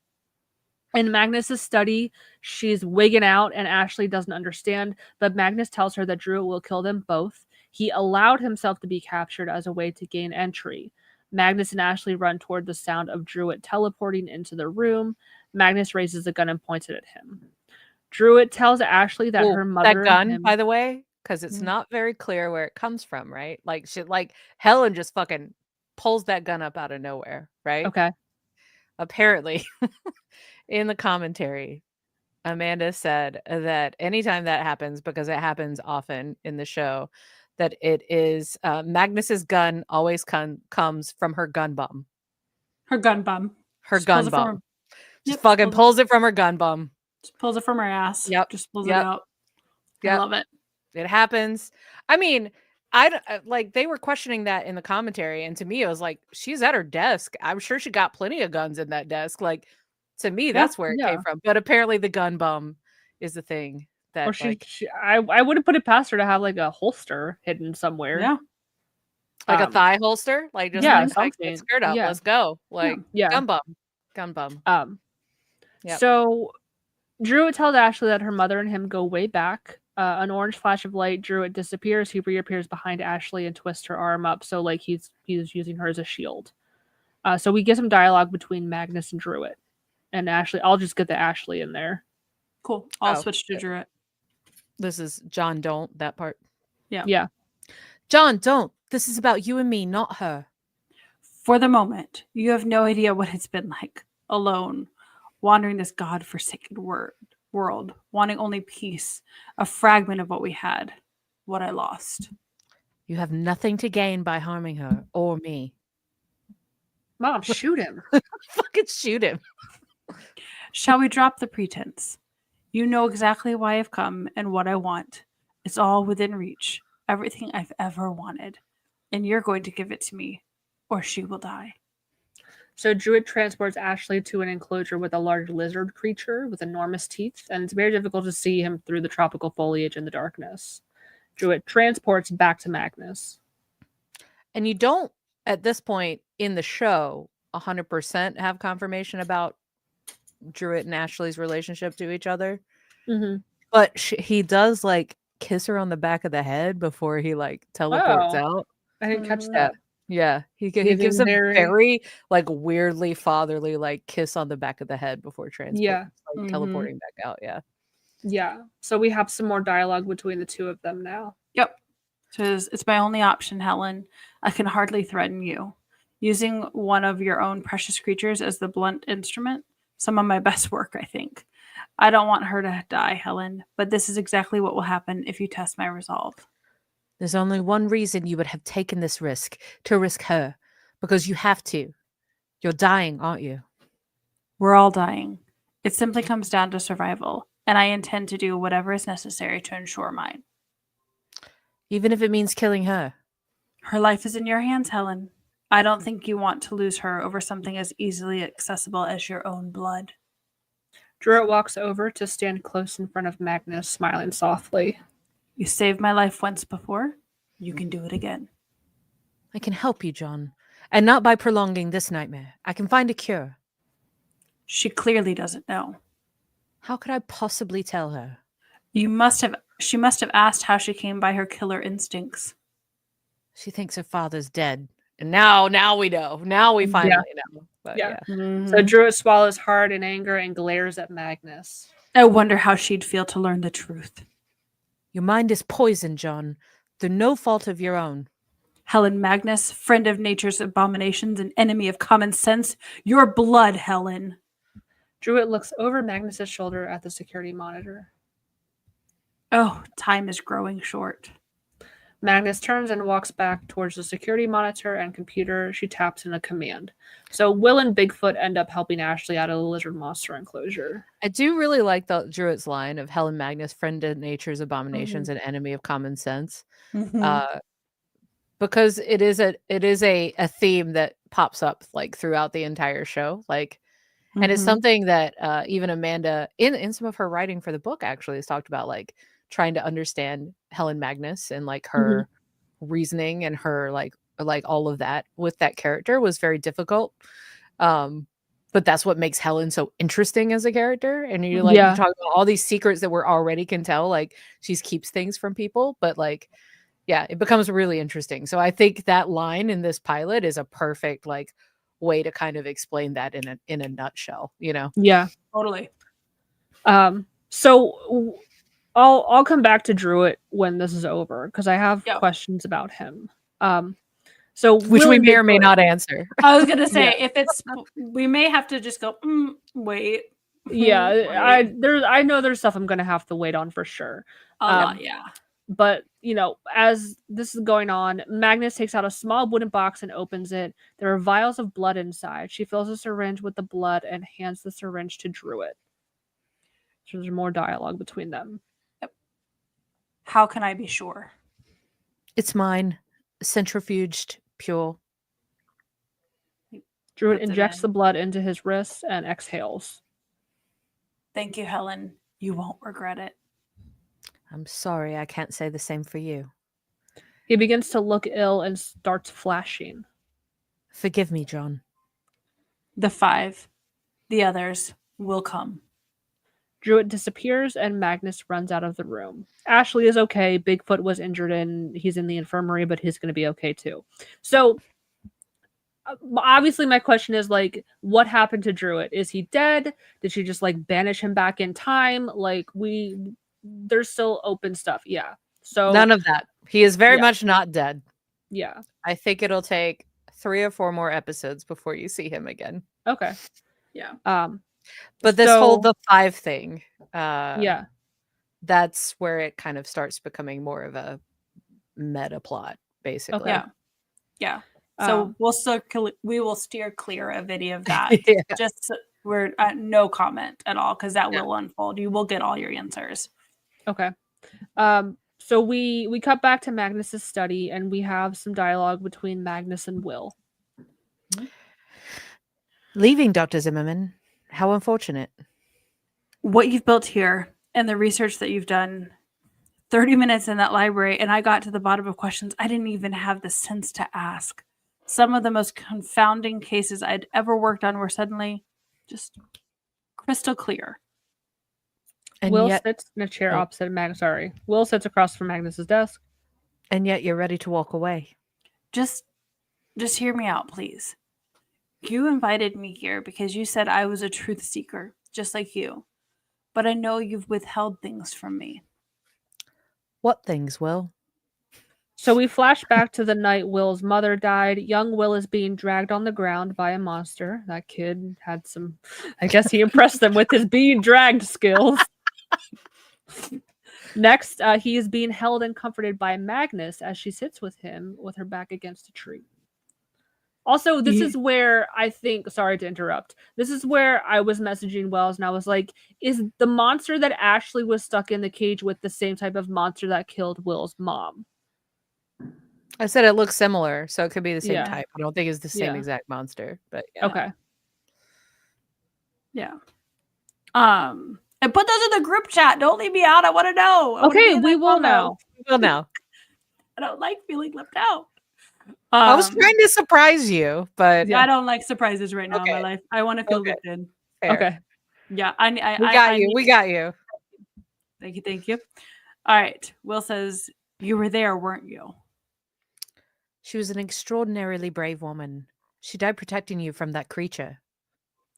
In Magnus's study, she's wigging out and Ashley doesn't understand, but Magnus tells her that Druid will kill them both. He allowed himself to be captured as a way to gain entry. Magnus and Ashley run toward the sound of Druid teleporting into the room. Magnus raises a gun and points it at him. Druid tells Ashley that Ooh, her mother that gun, and him... by the way, because it's Mhm. not very clear where it comes from, right? Like Helen just fucking pulls that gun up out of nowhere, right? Okay. Apparently, in the commentary, Amanda said that anytime that happens, because it happens often in the show, that it is Magnus's gun always comes from her gun bum. Her gun bum. Her Just pulls gun it from bum. her- Just Yep, fucking pulls it from her gun bum. Just pulls it from her ass. Yep, Just pulls yep, it out. I yep. love it. It happens. I mean, like they were questioning that in the commentary, and to me, it was like she's at her desk. I'm sure she got plenty of guns in that desk. Like to me, that's where it yeah. came from. But apparently, the gun bum is the thing that Or like, I wouldn't put it past her to have like a holster hidden somewhere. Yeah. like a Um, thigh holster, like just yeah, like something. get skirt up, Yeah. let's go. Like Yeah. gun bum. Yep. So Druid tells Ashley that her mother and him go way back. An orange flash of light, Druid disappears. He reappears behind Ashley and twists her arm up, so like he's using her as a shield. So we get some dialogue between Magnus and Druid. And Ashley, I'll just get the Ashley in there. Cool. I'll Oh, switch to yeah. Druid. This is John. Don't that part. Yeah. John, don't. This is about you and me, not her. For the moment, you have no idea what it's been like. Alone, wandering this god-forsaken world, wanting only peace, a fragment of what we had, what I lost. You have nothing to gain by harming her or me. Mom, shoot him. Fucking shoot him. Shall we drop the pretense? You know exactly why I've come and what I want. It's all within reach. Everything I've ever wanted. And you're going to give it to me, or she will die. So Druid transports Ashley to an enclosure with a large lizard creature with enormous teeth, and it's very difficult to see him through the tropical foliage in the darkness. Druid transports back to Magnus. And you don't, at this point in the show, 100% have confirmation about Druid and Ashley's relationship to each other. Mm-hmm. But he does like kiss her on the back of the head before he like teleports Oh. out. I didn't catch Mhm. that. Yeah, he Giving gives a very- very like weirdly fatherly like kiss on the back of the head before Yeah. teleporting back out. Yeah. Yeah. So we have some more dialogue between the two of them now. Yep. Says, it's my only option, Helen. I can hardly threaten you. Using one of your own precious creatures as the blunt instrument, some of my best work, I think. I don't want her to die, Helen, but this is exactly what will happen if you test my resolve. There's only one reason you would have taken this risk, to risk her, because you have to. You're dying, aren't you? We're all dying. It simply comes down to survival, and I intend to do whatever is necessary to ensure mine. Even if it means killing her. Her life is in your hands, Helen. I don't think you want to lose her over something as easily accessible as your own blood. Druitt walks over to stand close in front of Magnus, smiling softly. You saved my life once before. You can do it again. I can help you, John. And not by prolonging this nightmare. I can find a cure. She clearly doesn't know. How could I possibly tell her? She must have asked how she came by her killer instincts. She thinks her father's dead. And now we know. Now we finally know. But Yeah. yeah. So Druitt swallows hard in anger and glares at Magnus. I wonder how she'd feel to learn the truth. Your mind is poisoned, John, through no fault of your own. Helen Magnus, friend of nature's abominations and enemy of common sense. Your blood, Helen. Druitt looks over Magnus's shoulder at the security monitor. Oh, time is growing short. Magnus turns and walks back towards the security monitor and computer. She taps in a command. So Will and Bigfoot end up helping Ashley out of the lizard monster enclosure. I do really like the Druitt's line of Helen Magnus, friend of nature's abominations and enemy of common sense. Because it is a theme that pops up like throughout the entire show. Like and it's something that even Amanda in some of her writing for the book actually has talked about, like trying to understand Helen Magnus and like her reasoning and her like all of that with that character was very difficult. But that's what makes Helen so interesting as a character. And you're like, you're talking about all these secrets that we're already can tell, like she keeps things from people, but like, yeah, it becomes really interesting. So I think that line in this pilot is a perfect like way to kind of explain that in a nutshell, you know? Yeah. Totally. So I'll come back to Druitt when this is over because I have Yep. questions about him. So Which Will we and may or may Bigfoot- not answer. I was gonna say if it's we may have to just go. Wait. Yeah, Wait. I know there's stuff I'm gonna have to wait on for sure. A lot, yeah. But you know, as this is going on, Magnus takes out a small wooden box and opens it. There are vials of blood inside. She fills a syringe with the blood and hands the syringe to Druitt. So there's more dialogue between them. How can I be sure? It's mine. Centrifuged, pure. Druitt Puts it injects in. the blood into his wrists and exhales. Thank you, Helen. You won't regret it. I'm sorry, I can't say the same for you. He begins to look ill and starts flashing. Forgive me, John. The 5, the others will come. Druitt disappears and Magnus runs out of the room. Ashley is okay. Bigfoot was injured and he's in the infirmary, but he's going to be okay too. So obviously my question is like, what happened to Druitt? Is he dead? Did she just like banish him back in time? Like there's still open stuff. Yeah. So None of that. He is very Yeah. much not dead. yeah. I think it'll take 3 or 4 more episodes before you see him again. Okay. Yeah. But this whole So- the 5 thing, Yeah. that's where it kind of starts becoming more of a meta plot, basically. Okay. Yeah. So we will steer clear of any of that. Yeah. Just we're no comment at all because that Yeah. will unfold. You will get all your answers. Okay. So we cut back to Magnus's study and we have some dialogue between Magnus and Will. Leaving Dr. Zimmerman. How unfortunate. What you've built here and the research that you've done, 30 minutes in that library, and I got to the bottom of questions I didn't even have the sense to ask. Some of the most confounding cases I'd ever worked on were suddenly just crystal clear. And Will yet, sits in a chair Oh. opposite Magnus. Sorry. Will sits across from Magnus's desk. and yet you're ready to walk away. Just just hear me out, please. You invited me here because you said I was a truth seeker, just like you. But I know you've withheld things from me. What things, Will? So we flash back to the night Will's mother died. Young Will is being dragged on the ground by a monster. That kid had some, I guess he impressed them with his being dragged skills. Next, he is being held and comforted by Magnus as she sits with him with her back against a tree. Also, this is where I think, sorry to interrupt, this is where I was messaging Wells and I was like, is the monster that Ashley was stuck in the cage with the same type of monster that killed Will's mom? I said it looks similar, so it could be the same Yeah. type. I don't think it's the same Yeah. exact monster, but yeah. Okay. Yeah. And put those in the group chat. Don't leave me out. I want to know. I wanna be Okay, in we that will combo. now. Well, now I don't like feeling left out. I was trying to surprise you, but Yeah. I don't like surprises right now in my Okay. life. I want to feel Okay. looped in. fair. Okay. Yeah, We got you. We got you. Thank you. Thank you. All right. Will says, you were there, weren't you? She was an extraordinarily brave woman. She died protecting you from that creature.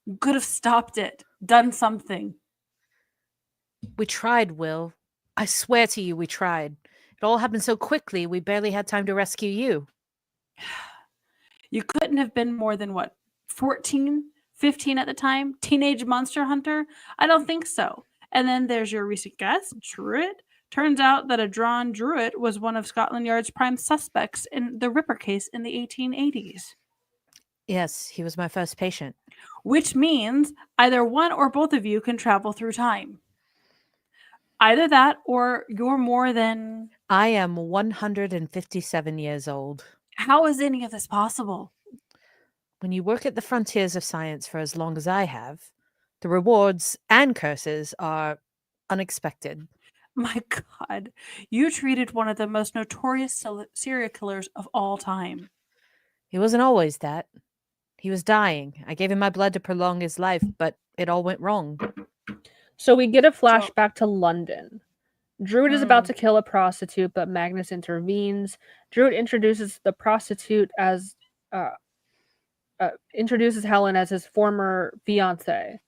You could have stopped it, done something. We tried, Will. I swear to you, we tried. It all happened so quickly, we barely had time to rescue you. You couldn't have been more than what, 14, 15 at the time? Teenage monster hunter? I don't think so. And then there's your recent guest, Druid. Turns out that a drawn Druid was one of Scotland Yard's prime suspects in the Ripper case in the 1880s. Yes, he was my first patient. Which means either one or both of you can travel through time. Either that or you're more than... I am 157 years old. How is any of this possible? When you work at the frontiers of science for as long as I have, the rewards and curses are unexpected. My God, you treated one of the most notorious serial killers of all time. He wasn't always that. He was dying. I gave him my blood to prolong his life, but it all went wrong. So we get a flashback to London. Druid is about Mm. to kill a prostitute, but Magnus intervenes. Druid introduces the prostitute as introduces Helen as his former fiance.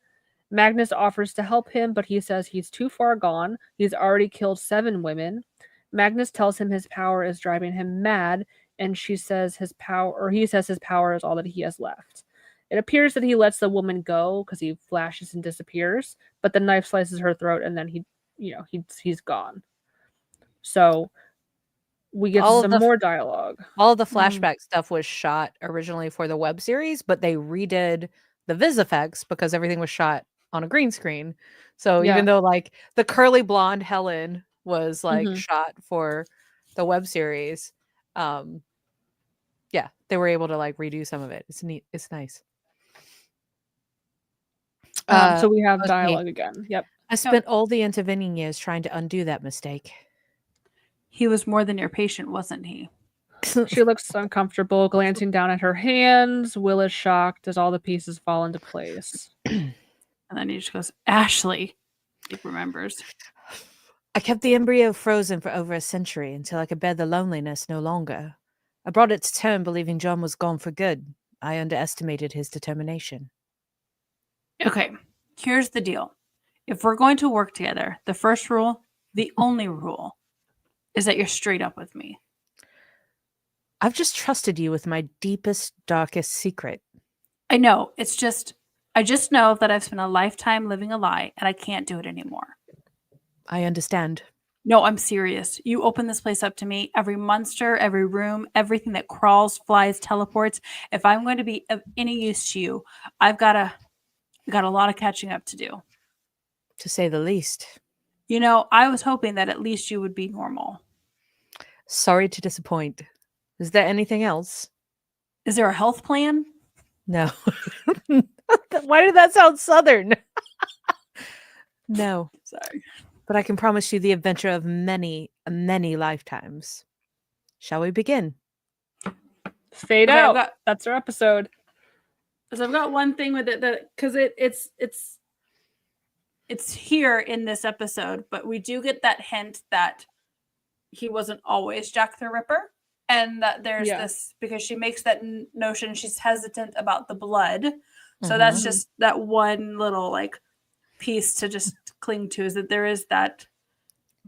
Magnus offers to help him, but he says he's too far gone. He's already killed 7 women. Magnus tells him his power is driving him mad, and he says his power is all that he has left. It appears that he lets the woman go because he flashes and disappears, but the knife slices her throat, and then he's gone. So we get All of some the- more dialogue. All the flashback stuff was shot originally for the web series, but they redid the vis effects because everything was shot on a green screen. So Yeah. even though like the curly blonde Helen was like Mhm. shot for the web series, yeah, they were able to like redo some of it. It's neat. It's nice. So we have okay. dialogue again. Yep. I spent all the intervening years trying to undo that mistake. He was more than your patient, wasn't he? She looks uncomfortable, glancing down at her hands. Will is shocked as all the pieces fall into place. And then he just goes, Ashley. He remembers. I kept the embryo frozen for over a century until I could bear the loneliness no longer. I brought it to term believing John was gone for good. I underestimated his determination. Okay, here's the deal. If we're going to work together, the first rule, the only rule, is that you're straight up with me. I've just trusted you with my deepest, darkest secret. I know. I just know that I've spent a lifetime living a lie and I can't do it anymore. I understand. No, I'm serious. You open this place up to me. Every monster, every room, everything that crawls, flies, teleports. If I'm going to be of any use to you, I've got a lot of catching up to do. To say the least. You know, I was hoping that at least you would be normal. Sorry to disappoint. Is there anything else? Is there a health plan? No. Why did that sound southern? No. Sorry. But I can promise you the adventure of many, many lifetimes. Shall we begin? Fade Okay, out. That's our episode. So I've got one thing with it that because it's here in this episode, but we do get that hint that he wasn't always Jack the Ripper. and that there's Yeah. this because she makes that notion. She's hesitant about the blood, so Mhm. that's just that one little like piece to just cling to, is that there is that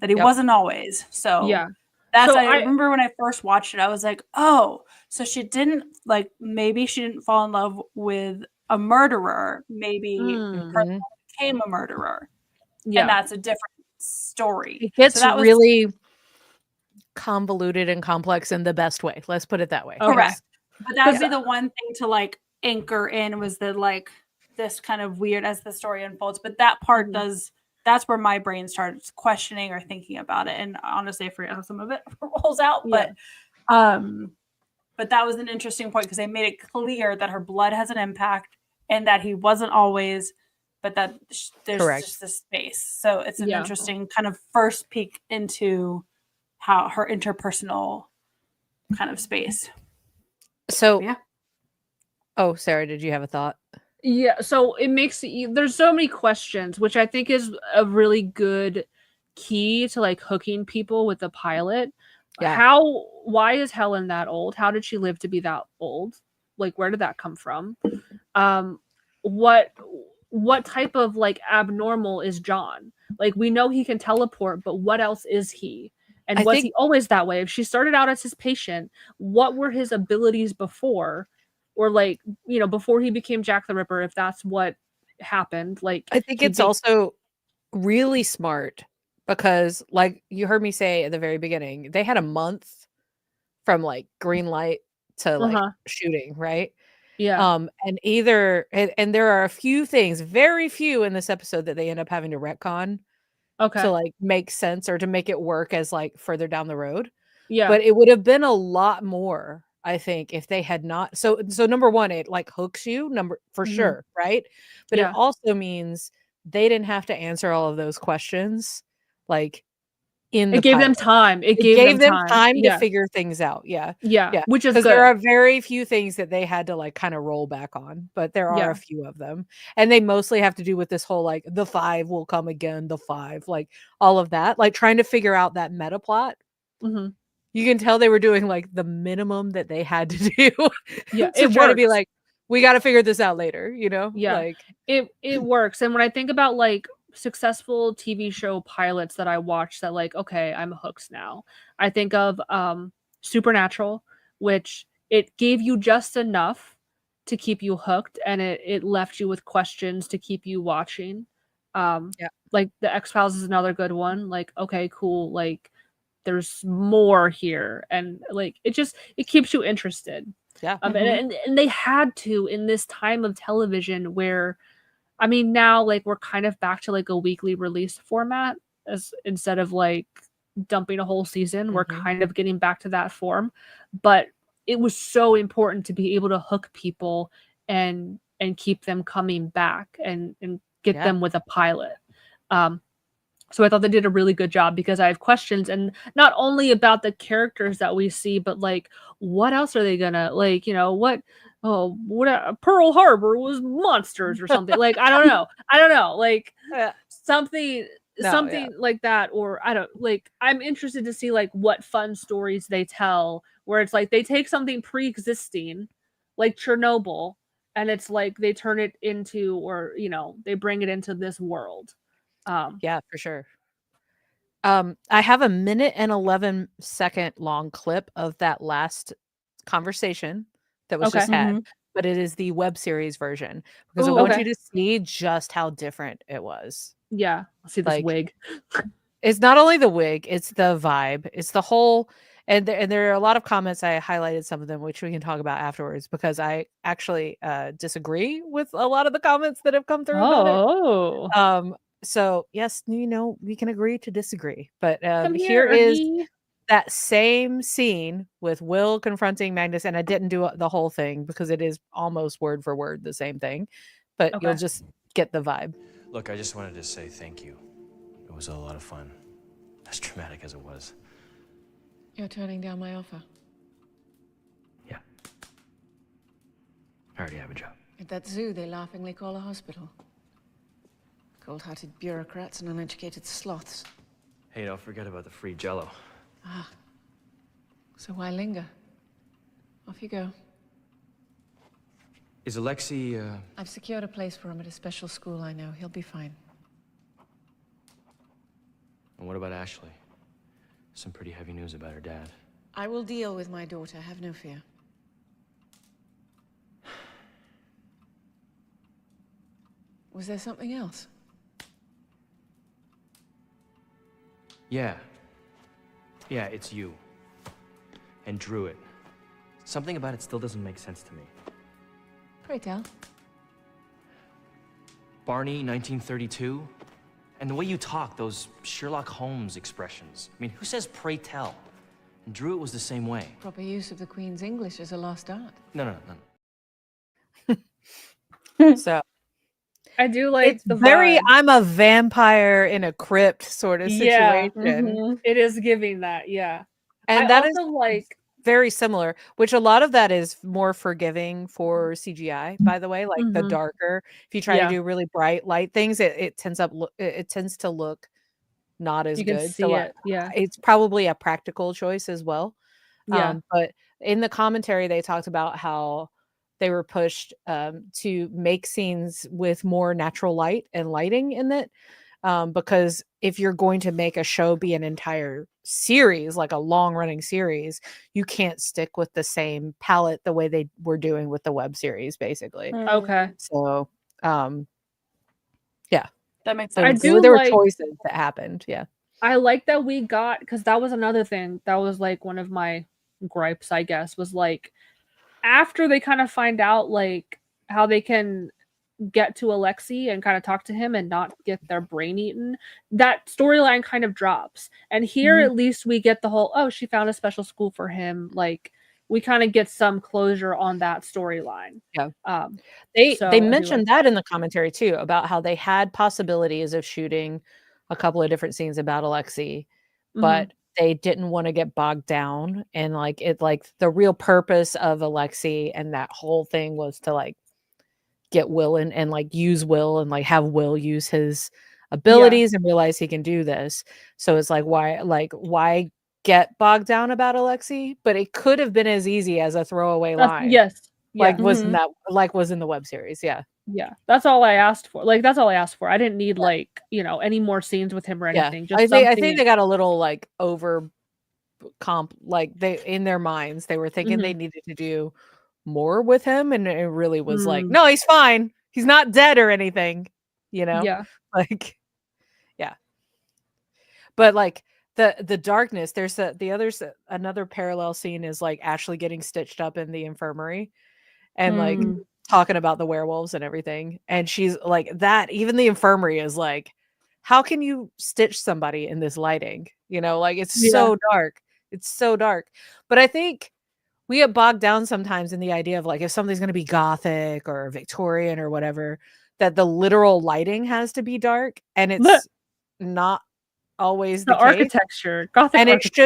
he Yep. wasn't always. So Yeah. that's So I remember when I first watched it, I was like, oh, so she didn't like maybe she didn't fall in love with a murderer. Maybe Mm. her Mhm. became a murderer, and Yeah. that's a different story. It gets so that was really convoluted and complex in the best way. Let's put it that way. Okay. correct. But that would be Because- the one thing to like anchor in, was the like this kind of weird as the story unfolds. But that part Mhm. that's where my brain starts questioning or thinking about it. And honestly, I forget how some of it rolls out. Yeah. But that was an interesting point because they made it clear that her blood has an impact and that he wasn't always, but that there's Correct. just this space. So it's an Yeah. interesting kind of first peek into how her interpersonal kind of space. So, Yeah. oh, Sarah, did you have a thought? Yeah, so it makes there's so many questions, which I think is a really good key to like hooking people with the pilot. Yeah. Why is Helen that old? How did she live to be that old? Like, where did that come from? What type of like abnormal is John? Like, we know he can teleport, but what else is he? And I was think- he always that way? If she started out as his patient, what were his abilities before? Or like, before he became Jack the Ripper, if that's what happened, like I think it's also really smart because, like you heard me say at the very beginning, they had a month from like green light to like shooting, right? Yeah. And there are a few things, very few in this episode, that they end up having to retcon Okay. to like make sense or to make it work as like further down the road. Yeah. But it would have been a lot more, I think, if they had not. So number one, it like hooks you for sure, right? But Yeah. it also means they didn't have to answer all of those questions like in the It gave them pilot. time. It It gave them time. time to Yeah. figure things out. Yeah. Yeah. Yeah. Which is Because good. there are very few things that they had to like kind of roll back on, but there are Yeah. a few of them. And they mostly have to do with this whole like the 5 will come again, the 5, like all of that, like trying to figure out that meta plot. Mhm. You can tell they were doing like the minimum that they had to do. Yeah, to it try to be works. like, we got to figure this out later, Yeah. Like It works. And when I think about like successful TV show pilots that I watch that like, okay, I'm hooked now. I think of Supernatural, which it gave you just enough to keep you hooked and it left you with questions to keep you watching. Yeah. Like the X-Files is another good one. Like, okay, cool, like there's more here and like it keeps you interested. Yeah. And they had to in this time of television where, I mean, now like we're kind of back to like a weekly release format as instead of like dumping a whole season. We're kind of getting back to that form, but it was so important to be able to hook people and keep them coming back and get them with a pilot. So I thought they did a really good job because I have questions, and not only about the characters that we see, but like what else are they gonna like? What Pearl Harbor was monsters or something. Like I don't know, like something like that, or I don't like. I'm interested to see like what fun stories they tell, where it's like they take something pre-existing, like Chernobyl, and it's like they turn it into, or they bring it into this world. Yeah, for sure. I have a 1:11 long clip of that last conversation that was just had, but it is the web series version because I Ooh, want okay. you to see just how different it was. Yeah, I'll see this Like, wig. It's not only the wig, it's the vibe, it's the whole, and there are a lot of comments. I highlighted some of them, which we can talk about afterwards, because I actually disagree with a lot of the comments that have come through about it. So yes, we can agree to disagree, but here is that same scene with Will confronting Magnus, and I didn't do the whole thing because it is almost word for word the same thing, but you'll just get the vibe. Look, I just wanted to say thank you. It was a lot of fun, as traumatic as it was. You're turning down my offer. Yeah. I already have a job. At that zoo they laughingly call a hospital. Cold-hearted bureaucrats and uneducated sloths. Hey, don't forget about the free Jell-O. So why linger? Off you go. Is Alexei, I've secured a place for him at a special school I know. He'll be fine. and what about Ashley? Some pretty heavy news about her dad. I will deal with my daughter, have no fear. Was there something else? Yeah. Yeah, it's you. And Druid. Something about it still doesn't make sense to me. Pray tell. Barney, 1932? And the way you talk, those Sherlock Holmes expressions. I mean, who says pray tell? And Druid was the same way. Proper use of the Queen's English is a lost art. No. So I do like it's the very vibe. I'm a vampire in a crypt sort of Yeah, situation. it is giving that, yeah. And I that is also like very similar, which a lot of that is more forgiving for CGI, by the way, like the Mhm. darker. If you try Yeah. to do really bright light things, it tends to look not as you can good. see So it. Yeah. it's probably a practical choice as well. Yeah. But in the commentary, they talked about how they were pushed to make scenes with more natural light and lighting in it. Because if you're going to make a show be an entire series, like a long running series, you can't stick with the same palette the way they were doing with the web series, basically. Okay. So, That makes I sense. do there were like- choices that happened. Yeah. I like that we got, because that was another thing that was like one of my gripes, I guess, was like after they kind of find out like how they can get to Alexei and kind of talk to him and not get their brain eaten, that storyline kind of drops. And here Mhm. at least we get the whole, oh, she found a special school for him. Like we kind of get some closure on that storyline. Yeah. So I They do mentioned like that in the commentary too, about how they had possibilities of shooting a couple of different scenes about Alexei, Mhm. but they didn't want to get bogged down. And like the real purpose of Alexei and that whole thing was to like get Will and like use Will and like have Will use his abilities and realize he can do this. So it's like why get bogged down about Alexei? But it could have been as easy as a throwaway line. yes. Yeah. Like wasn't that like was in the web series. Yeah. Yeah, that's all I asked for. Like that's all I asked for. I didn't need like, any more scenes with him or anything. Just I think they got a little like over like they in their minds they were thinking they needed to do more with him, and it really was like, no, he's fine. He's not dead or anything, Yeah. like yeah. But like the darkness, there's another parallel scene is like Ashley getting stitched up in the infirmary and like talking about the werewolves and everything. And she's like that, even the infirmary is like, how can you stitch somebody in this lighting? Like it's so dark. It's so dark. But I think we get bogged down sometimes in the idea of like if something's going to be gothic or Victorian or whatever, that the literal lighting has to be dark, and it's not always the case. Architecture, gothic, and architecture.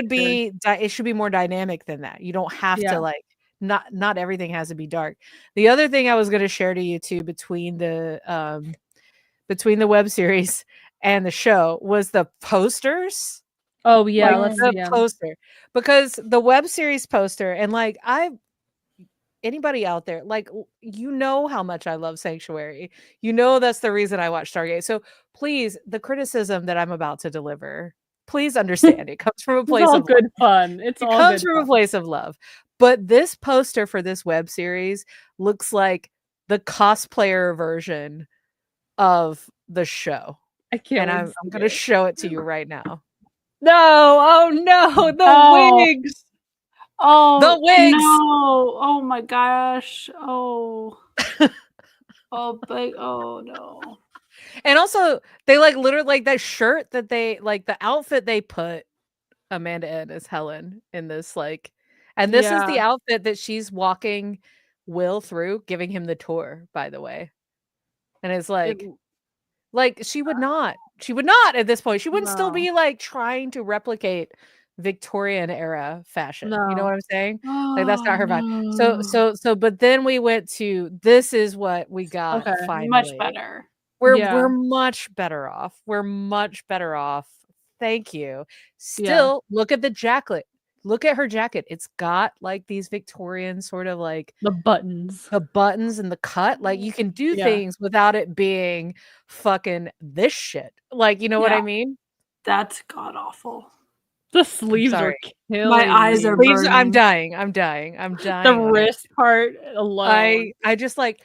it should be more dynamic than that. You don't have to like not everything has to be dark. The other thing I was going to share to you too between the web series and the show was the posters. Oh yeah, Like the poster, because the web series poster, and like anybody out there, like how much I love Sanctuary. That's the reason I watch Stargate. So please, the criticism that I'm about to deliver, please understand it comes from a place of good fun. It comes from a place of love. But this poster for this web series looks like the cosplayer version of the show. I can't. And I'm going to show it to you right now. No, oh no, the wigs. Oh, the wigs. No. Oh my gosh. Oh. Oh no. And also, they like literally like that shirt that they like the outfit they put Amanda in as Helen in this like, and this is the outfit that she's walking Will through, giving him the tour, by the way. And it's like she would not at this point. She wouldn't still be like trying to replicate Victorian era fashion. You know what I'm saying? Like that's not her vibe. So but then we went to this is what we got finally. Much better. We're much better off. We're much better off. Thank you. Still look at the jacket. look at her jacket. It's got like these Victorian sort of like The buttons. the buttons and the cut. Like you can do Yeah. things without it being fucking this shit. Like, you know what I Yeah. mean? That's god awful. The sleeves are sorry. killing My eyes me. are Please, I'm burning. dying. I'm dying. I'm dying. The on it. wrist part alone. I just like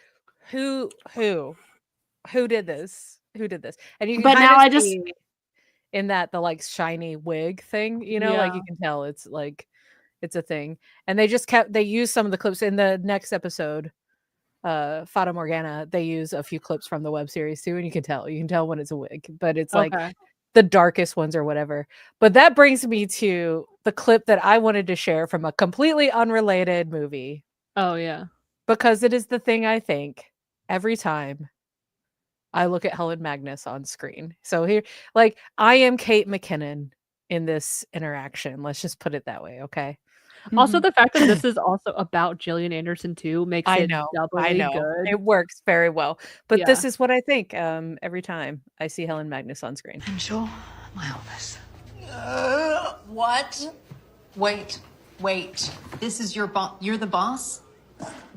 who did this? Who did this? And you can But kind now of I just see in that the like shiny wig thing, you know, like you Yeah. can tell it's like it's a thing. And they used some of the clips in the next episode, Fata Morgana. They use a few clips from the web series too, and you can tell when it's a wig, but it's like Okay. the darkest ones or whatever. But that brings me to the clip that I wanted to share from a completely unrelated movie, Oh yeah. because it is the thing I think every time I look at Helen Magnus on screen. So here, like, I am Kate McKinnon in this interaction. Let's just put it that way, okay? Also, the fact that this is also about Gillian Anderson too makes I it know, doubly good. it works very well. But Yeah. this is what I think every time I see Helen Magnus on screen. Ensure my office. What? Wait. This is your boss. You're the boss?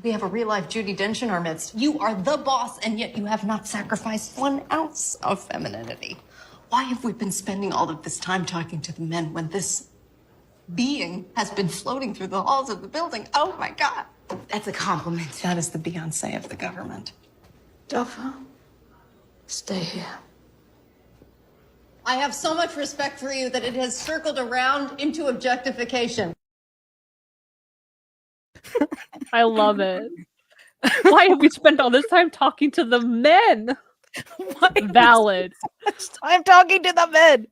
We have a real life Judi Dench in our midst. You are the boss, and yet you have not sacrificed 1 ounce of femininity. Why have we been spending all of this time talking to the men when this being has been floating through the halls of the building? Oh my God. That's a compliment. That is the Beyonce of the government. Doffer, stay here. I have so much respect for you that it has circled around into objectification. I love it. Why have we spent all this time talking to the men? Valid. I'm talking to the men.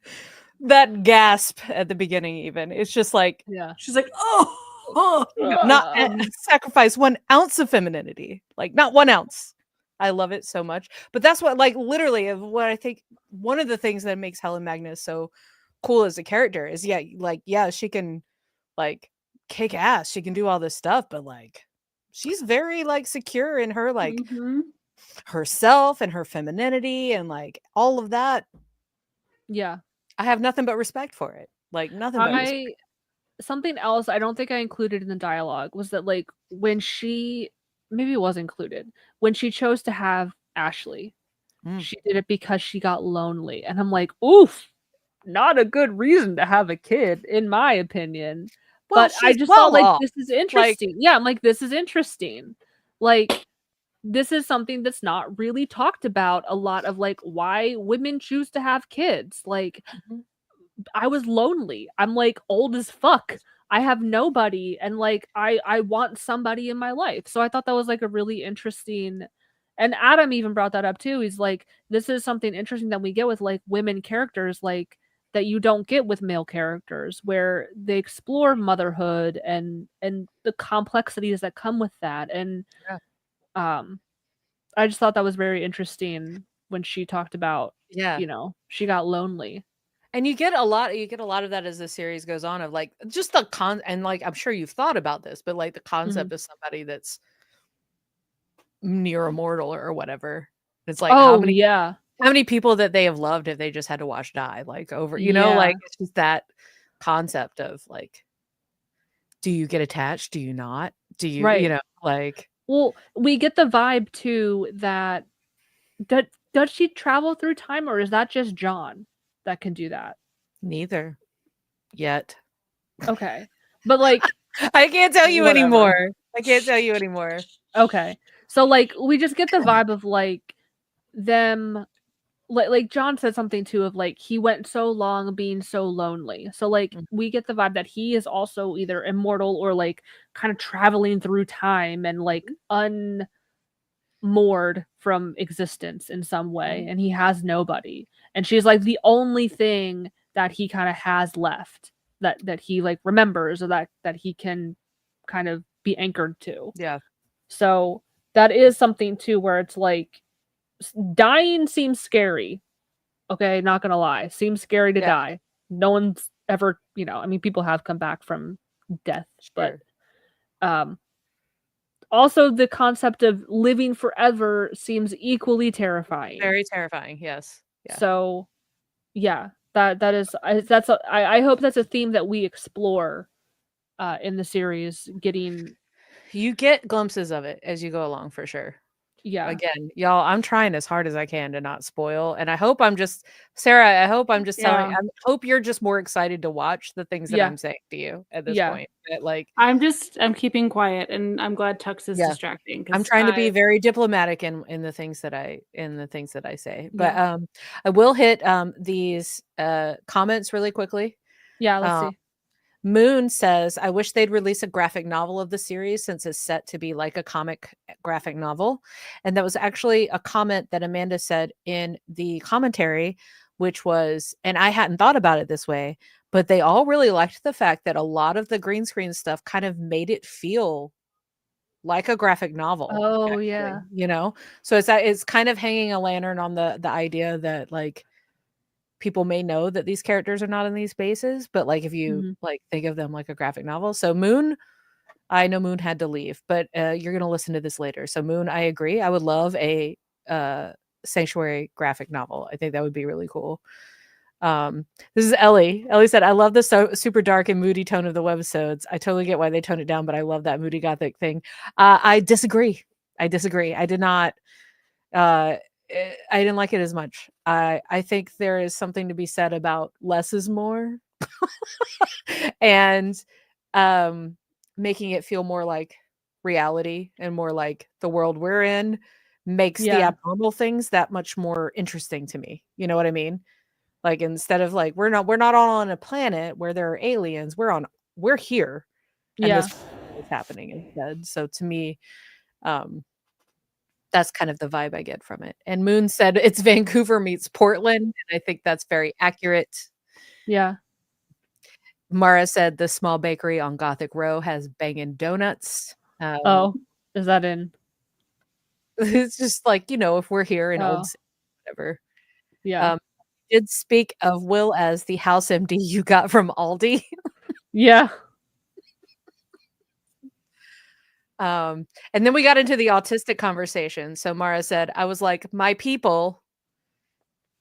That gasp at the beginning, even. It's just like, Yeah. she's like, oh, not sacrifice 1 ounce of femininity. Like, not 1 ounce. I love it so much. But that's what, like, literally, of what I think one of the things that makes Helen Magnus so cool as a character is, yeah, she can, like, kick ass. She can do all this stuff, but, like, she's very, like, secure in her, like, Mhm. herself and her femininity and, like, all of that. Yeah. I have nothing but respect for it. Like, nothing but respect. Something else I don't think I included in the dialogue was that, like, when she maybe it was included when she chose to have Ashley, she did it because she got lonely, and I'm like, oof, not a good reason to have a kid, in my opinion. Well, But I she's just well thought, like, off. this is interesting. Yeah, I'm like, this is interesting. Like, this is something that's not really talked about a lot of, like, why women choose to have kids. Like, I was lonely. I'm like old as fuck. I have nobody, and like I want somebody in my life. So I thought that was like a really interesting, and Adam even brought that up too. He's like, this is something interesting that we get with like women characters, like that you don't get with male characters, where they explore motherhood and the complexities that come with that. And I just thought that was very interesting when she talked about, Yeah. you know, she got lonely. And you get a lot of that as the series goes on, of like just the and like I'm sure you've thought about this, but like the concept of somebody that's near immortal or whatever. It's like how many people that they have loved if they just had to watch die, like over, you know, like it's just that concept of like, do you get attached? Do you not? Do you, you know, like, well, we get the vibe too that does she travel through time, or is that just John that can do that? neither yet. Okay. But like I can't tell you whatever. anymore. I can't tell you anymore. Okay. So like we just get the vibe of like them, like John said something too of like he went so long being so lonely. So like we get the vibe that he is also either immortal or like kind of traveling through time and like unmoored from existence in some way, and he has nobody. And she's like the only thing that he kind of has left that he like remembers, or that he can kind of be anchored to. Yeah. So that is something too where it's like dying seems scary. Okay, not gonna lie, seems scary to die. No one's ever, you know, I mean, people have come back from death, but also the concept of living forever seems equally terrifying. Very terrifying. Yes. Yeah. So yeah, that is I hope that's a theme that we explore in the series getting You get glimpses of it as you go along for sure. yeah. Again, y'all, I'm trying as hard as I can to not spoil, and I hope I'm just Sarah. I hope I'm just telling. Yeah. I hope you're just more excited to watch the things that Yeah. I'm saying to you at this Yeah. point. That, like, I'm keeping quiet, and I'm glad Tux is Yeah. distracting. I'm 'cause trying to be I- very diplomatic in the things that I say. But Yeah. I will hit these comments really quickly. Yeah, let's Um, see. Moon says, I wish they'd release a graphic novel of the series since it's set to be like a comic graphic novel. And that was actually a comment that Amanda said in the commentary, which was, and I hadn't thought about it this way, but they all really liked the fact that a lot of the green screen stuff kind of made it feel like a graphic novel. Oh, actually, yeah. you know? So it's kind of hanging a lantern on the idea that, like, people may know that these characters are not in these spaces, but, like, if you Mhm. like think of them like a graphic novel. So Moon, I know Moon had to leave, but you're gonna listen to this later. So Moon, I agree. I would love a Sanctuary graphic novel. I think that would be really cool. This is Ellie. Ellie said, I love the super dark and moody tone of the webisodes. I totally get why they tone it down, but I love that moody gothic thing. I disagree. I did not I didn't like it as much. I think there is something to be said about less is more. And making it feel more like reality and more like the world we're in makes the Yeah. abnormal things that much more interesting to me. You know what I mean? Like, instead of, like, we're not all on a planet where there are aliens, we're here, and Yeah. this is happening instead. So to me, that's kind of the vibe I get from it. And Moon said it's Vancouver meets Portland, and I think that's very accurate. Yeah. Mara said the small bakery on Gothic Row has banging donuts. Oh, is that in? It's just like, if we're here in Oh. Old City, whatever. Yeah. Did speak of Will as the house MD you got from Aldi. Yeah. And then we got into the autistic conversation. So Mara said, I was like, my people,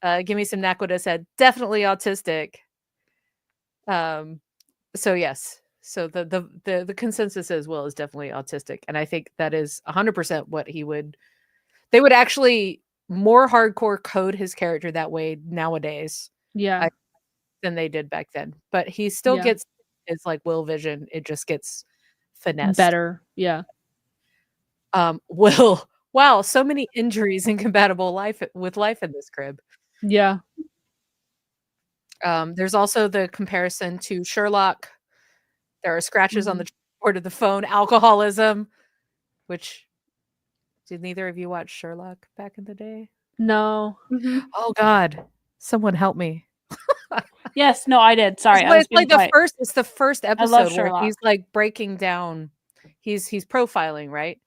give me some Naquita said, definitely autistic. So yes. So the consensus is Will is definitely autistic. And I think that is 100% what they would actually more hardcore code his character that way nowadays Yeah. than they did back then. But he still Yeah. gets his, like, Will vision. It just gets finessed. Better. Yeah. Will, wow, so many injuries incompatible with life in this crib. Yeah. There's also the comparison to Sherlock. There are scratches on the keyboard of the phone, alcoholism, which, did neither of you watch Sherlock back in the day? No. Oh God, someone help me. Yes, no, I did. Sorry, I was It's like being quiet. it's the first episode where Sherlock. he's like breaking down, he's profiling, right?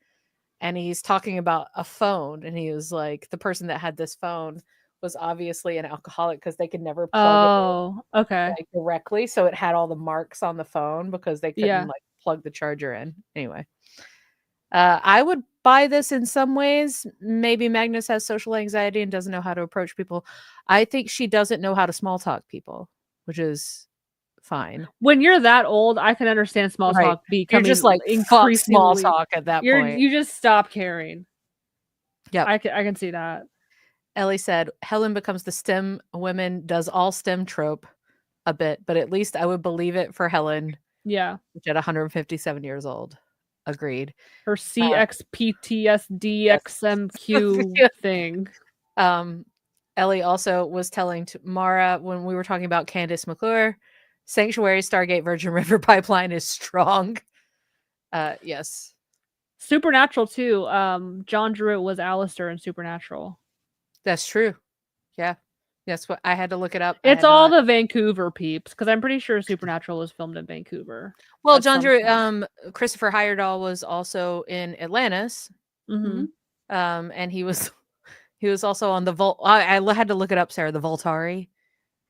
And he's talking about a phone, and he was like, the person that had this phone was obviously an alcoholic because they could never plug Oh, it okay. in, like, directly, so it had all the marks on the phone because they couldn't Yeah. like plug the charger in. Anyway, I would buy this in some ways. Maybe Magnus has social anxiety and doesn't know how to approach people. I think she doesn't know how to small talk people, which is fine. When you're that old, I can understand small Right. talk You're becoming just like, fuck small increasingly. talk at that point. You just stop caring. Yep. I can see that. Ellie said, Helen becomes the STEM women, does all STEM trope a bit, but at least I would believe it for Helen, Yeah. which at 157 years old. Agreed. Her CXPTSDXMQ thing. Ellie also was telling to Mara when we were talking about Candace McClure, Sanctuary Stargate Virgin River Pipeline is strong. Yes. Supernatural too. John Druitt was Alistair in Supernatural. That's true. Yeah. That's what I had to look it up. It's all the Vancouver peeps because I'm pretty sure Supernatural was filmed in Vancouver. Well, at John some Druitt, point. Christopher Heyerdahl was also in Atlantis. Mhm. And he was also on the I had to look it up, Sarah, the Voltari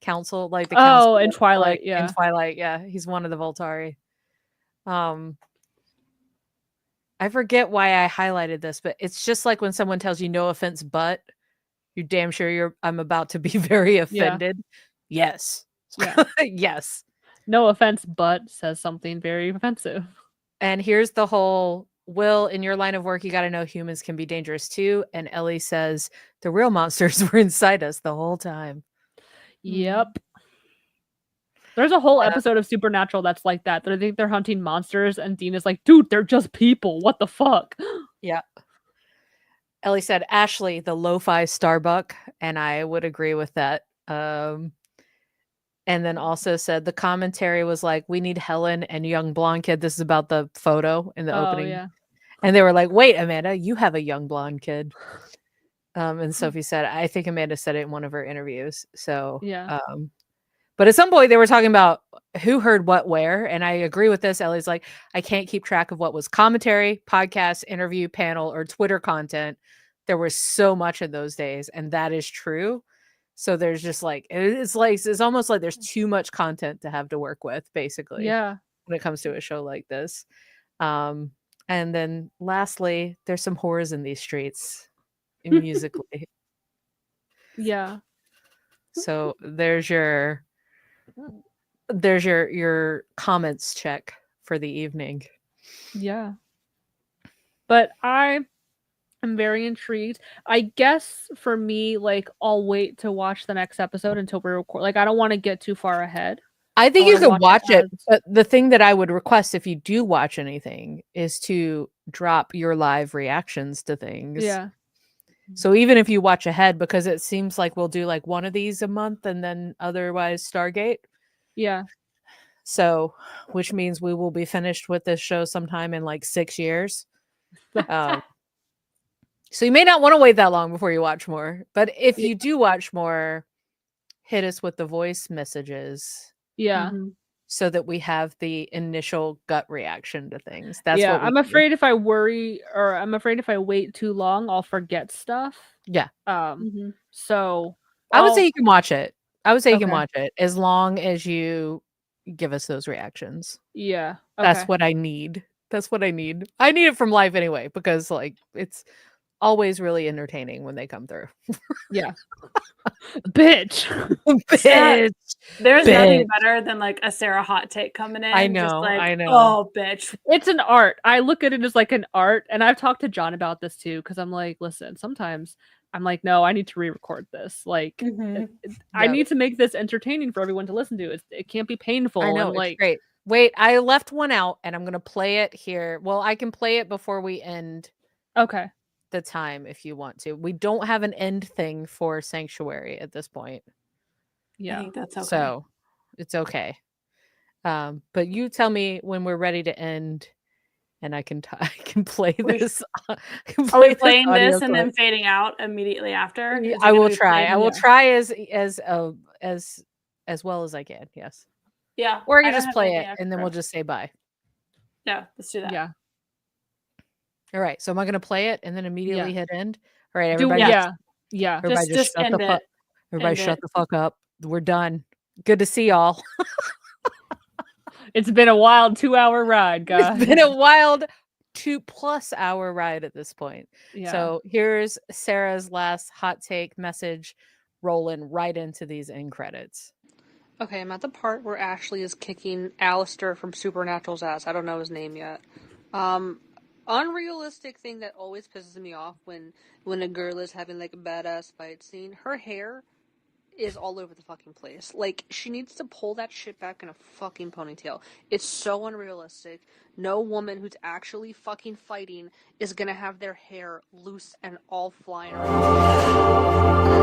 Council, like the council. Oh, in Twilight, like, yeah. in Twilight, yeah, he's one of the Voltari. I forget why I highlighted this, but it's just like when someone tells you no offense, but you're damn sure I'm about to be very offended. Yes. Yeah. Yes. No offense, but says something very offensive. And here's the whole Will, in your line of work, you got to know humans can be dangerous too. And Ellie says the real monsters were inside us the whole time. Yep. There's a whole episode of Supernatural that's like that. They think they're hunting monsters, and Dean is like, dude, they're just people. What the fuck? Yeah. Ellie said, Ashley, the lo-fi Starbuck. And I would agree with that. And then also said the commentary was like, we need Helen and young blonde kid. This is about the photo in the opening. Yeah. And they were like, wait, Amanda, you have a young blonde kid. And Sophie said, I think Amanda said it in one of her interviews. So, Yeah. but at some point they were talking about who heard what where. And I agree with this. Ellie's like, I can't keep track of what was commentary, podcast, interview, panel, or Twitter content. There was so much in those days. And that is true. So there's just like, it's almost like there's too much content to have to work with, basically. Yeah. When it comes to a show like this. And then lastly, there's some horrors in these streets musically. Yeah. So there's your comments check for the evening. Yeah. But I am very intrigued. I guess for me, like, I'll wait to watch the next episode until we record. Like, I don't want to get too far ahead. I think I you wanna can watch it, as- but the thing that I would request if you do watch anything is to drop your live reactions to things. Yeah. So even if you watch ahead, because it seems like we'll do like one of these a month and then otherwise Stargate. Yeah. So, which means we will be finished with this show sometime in like 6 years. So you may not want to wait that long before you watch more. But if you do watch more, hit us with the voice messages. Yeah. So that we have the initial gut reaction to things. That's yeah. what I'm afraid if I worry or I'm afraid if I wait too long, I'll forget stuff. Yeah. So I would say you can watch it. I would say you can Okay. watch it as long as you give us those reactions. Yeah. That's okay. what I need. That's what I need. I need it from live anyway, because like it's always really entertaining when they come through. Yeah. Bitch. Bitch. There's Bitch. nothing better than like a Sarah hot take coming in. I just know, like, I know. Oh, bitch. It's an art. I look at it as like an art. And I've talked to John about this too, because I'm like, listen, sometimes I'm like, no, I need to re-record this. Like, I Yeah. need to make this entertaining for everyone to listen to. It can't be painful. I know, and it's like, great. Wait, I left one out and I'm gonna play it here. Well, I can play it before we end okay. the time if you want to. We don't have an end thing for Sanctuary at this point. I Yeah. think that's okay. So it's okay. But you tell me when we're ready to end and I can I can play this. Are we playing this and then fading out immediately after? Is it I gonna will be try. played? I will Yeah. try as well as I can. Yes. Yeah. Or I can don't just have play it anything and then we'll extra. just say bye. Yeah, let's do that. Yeah. All right. So am I going to play it and then immediately hit end? All right, Do, everybody. yeah. Yeah. Everybody Just shut the end fuck. it. Everybody End shut it. the fuck up. We're done. Good to see y'all. It's been a wild 2-hour ride, guys. It's been a wild 2+ hour ride at this point. Yeah. So here's Sarah's last hot take message rolling right into these end credits. Okay, I'm at the part where Ashley is kicking Alistair from Supernatural's ass. I don't know his name yet. Unrealistic thing that always pisses me off when a girl is having like a badass fight scene. Her hair is all over the fucking place. Like, she needs to pull that shit back in a fucking ponytail. It's so unrealistic. No woman who's actually fucking fighting is gonna have their hair loose and all flying around.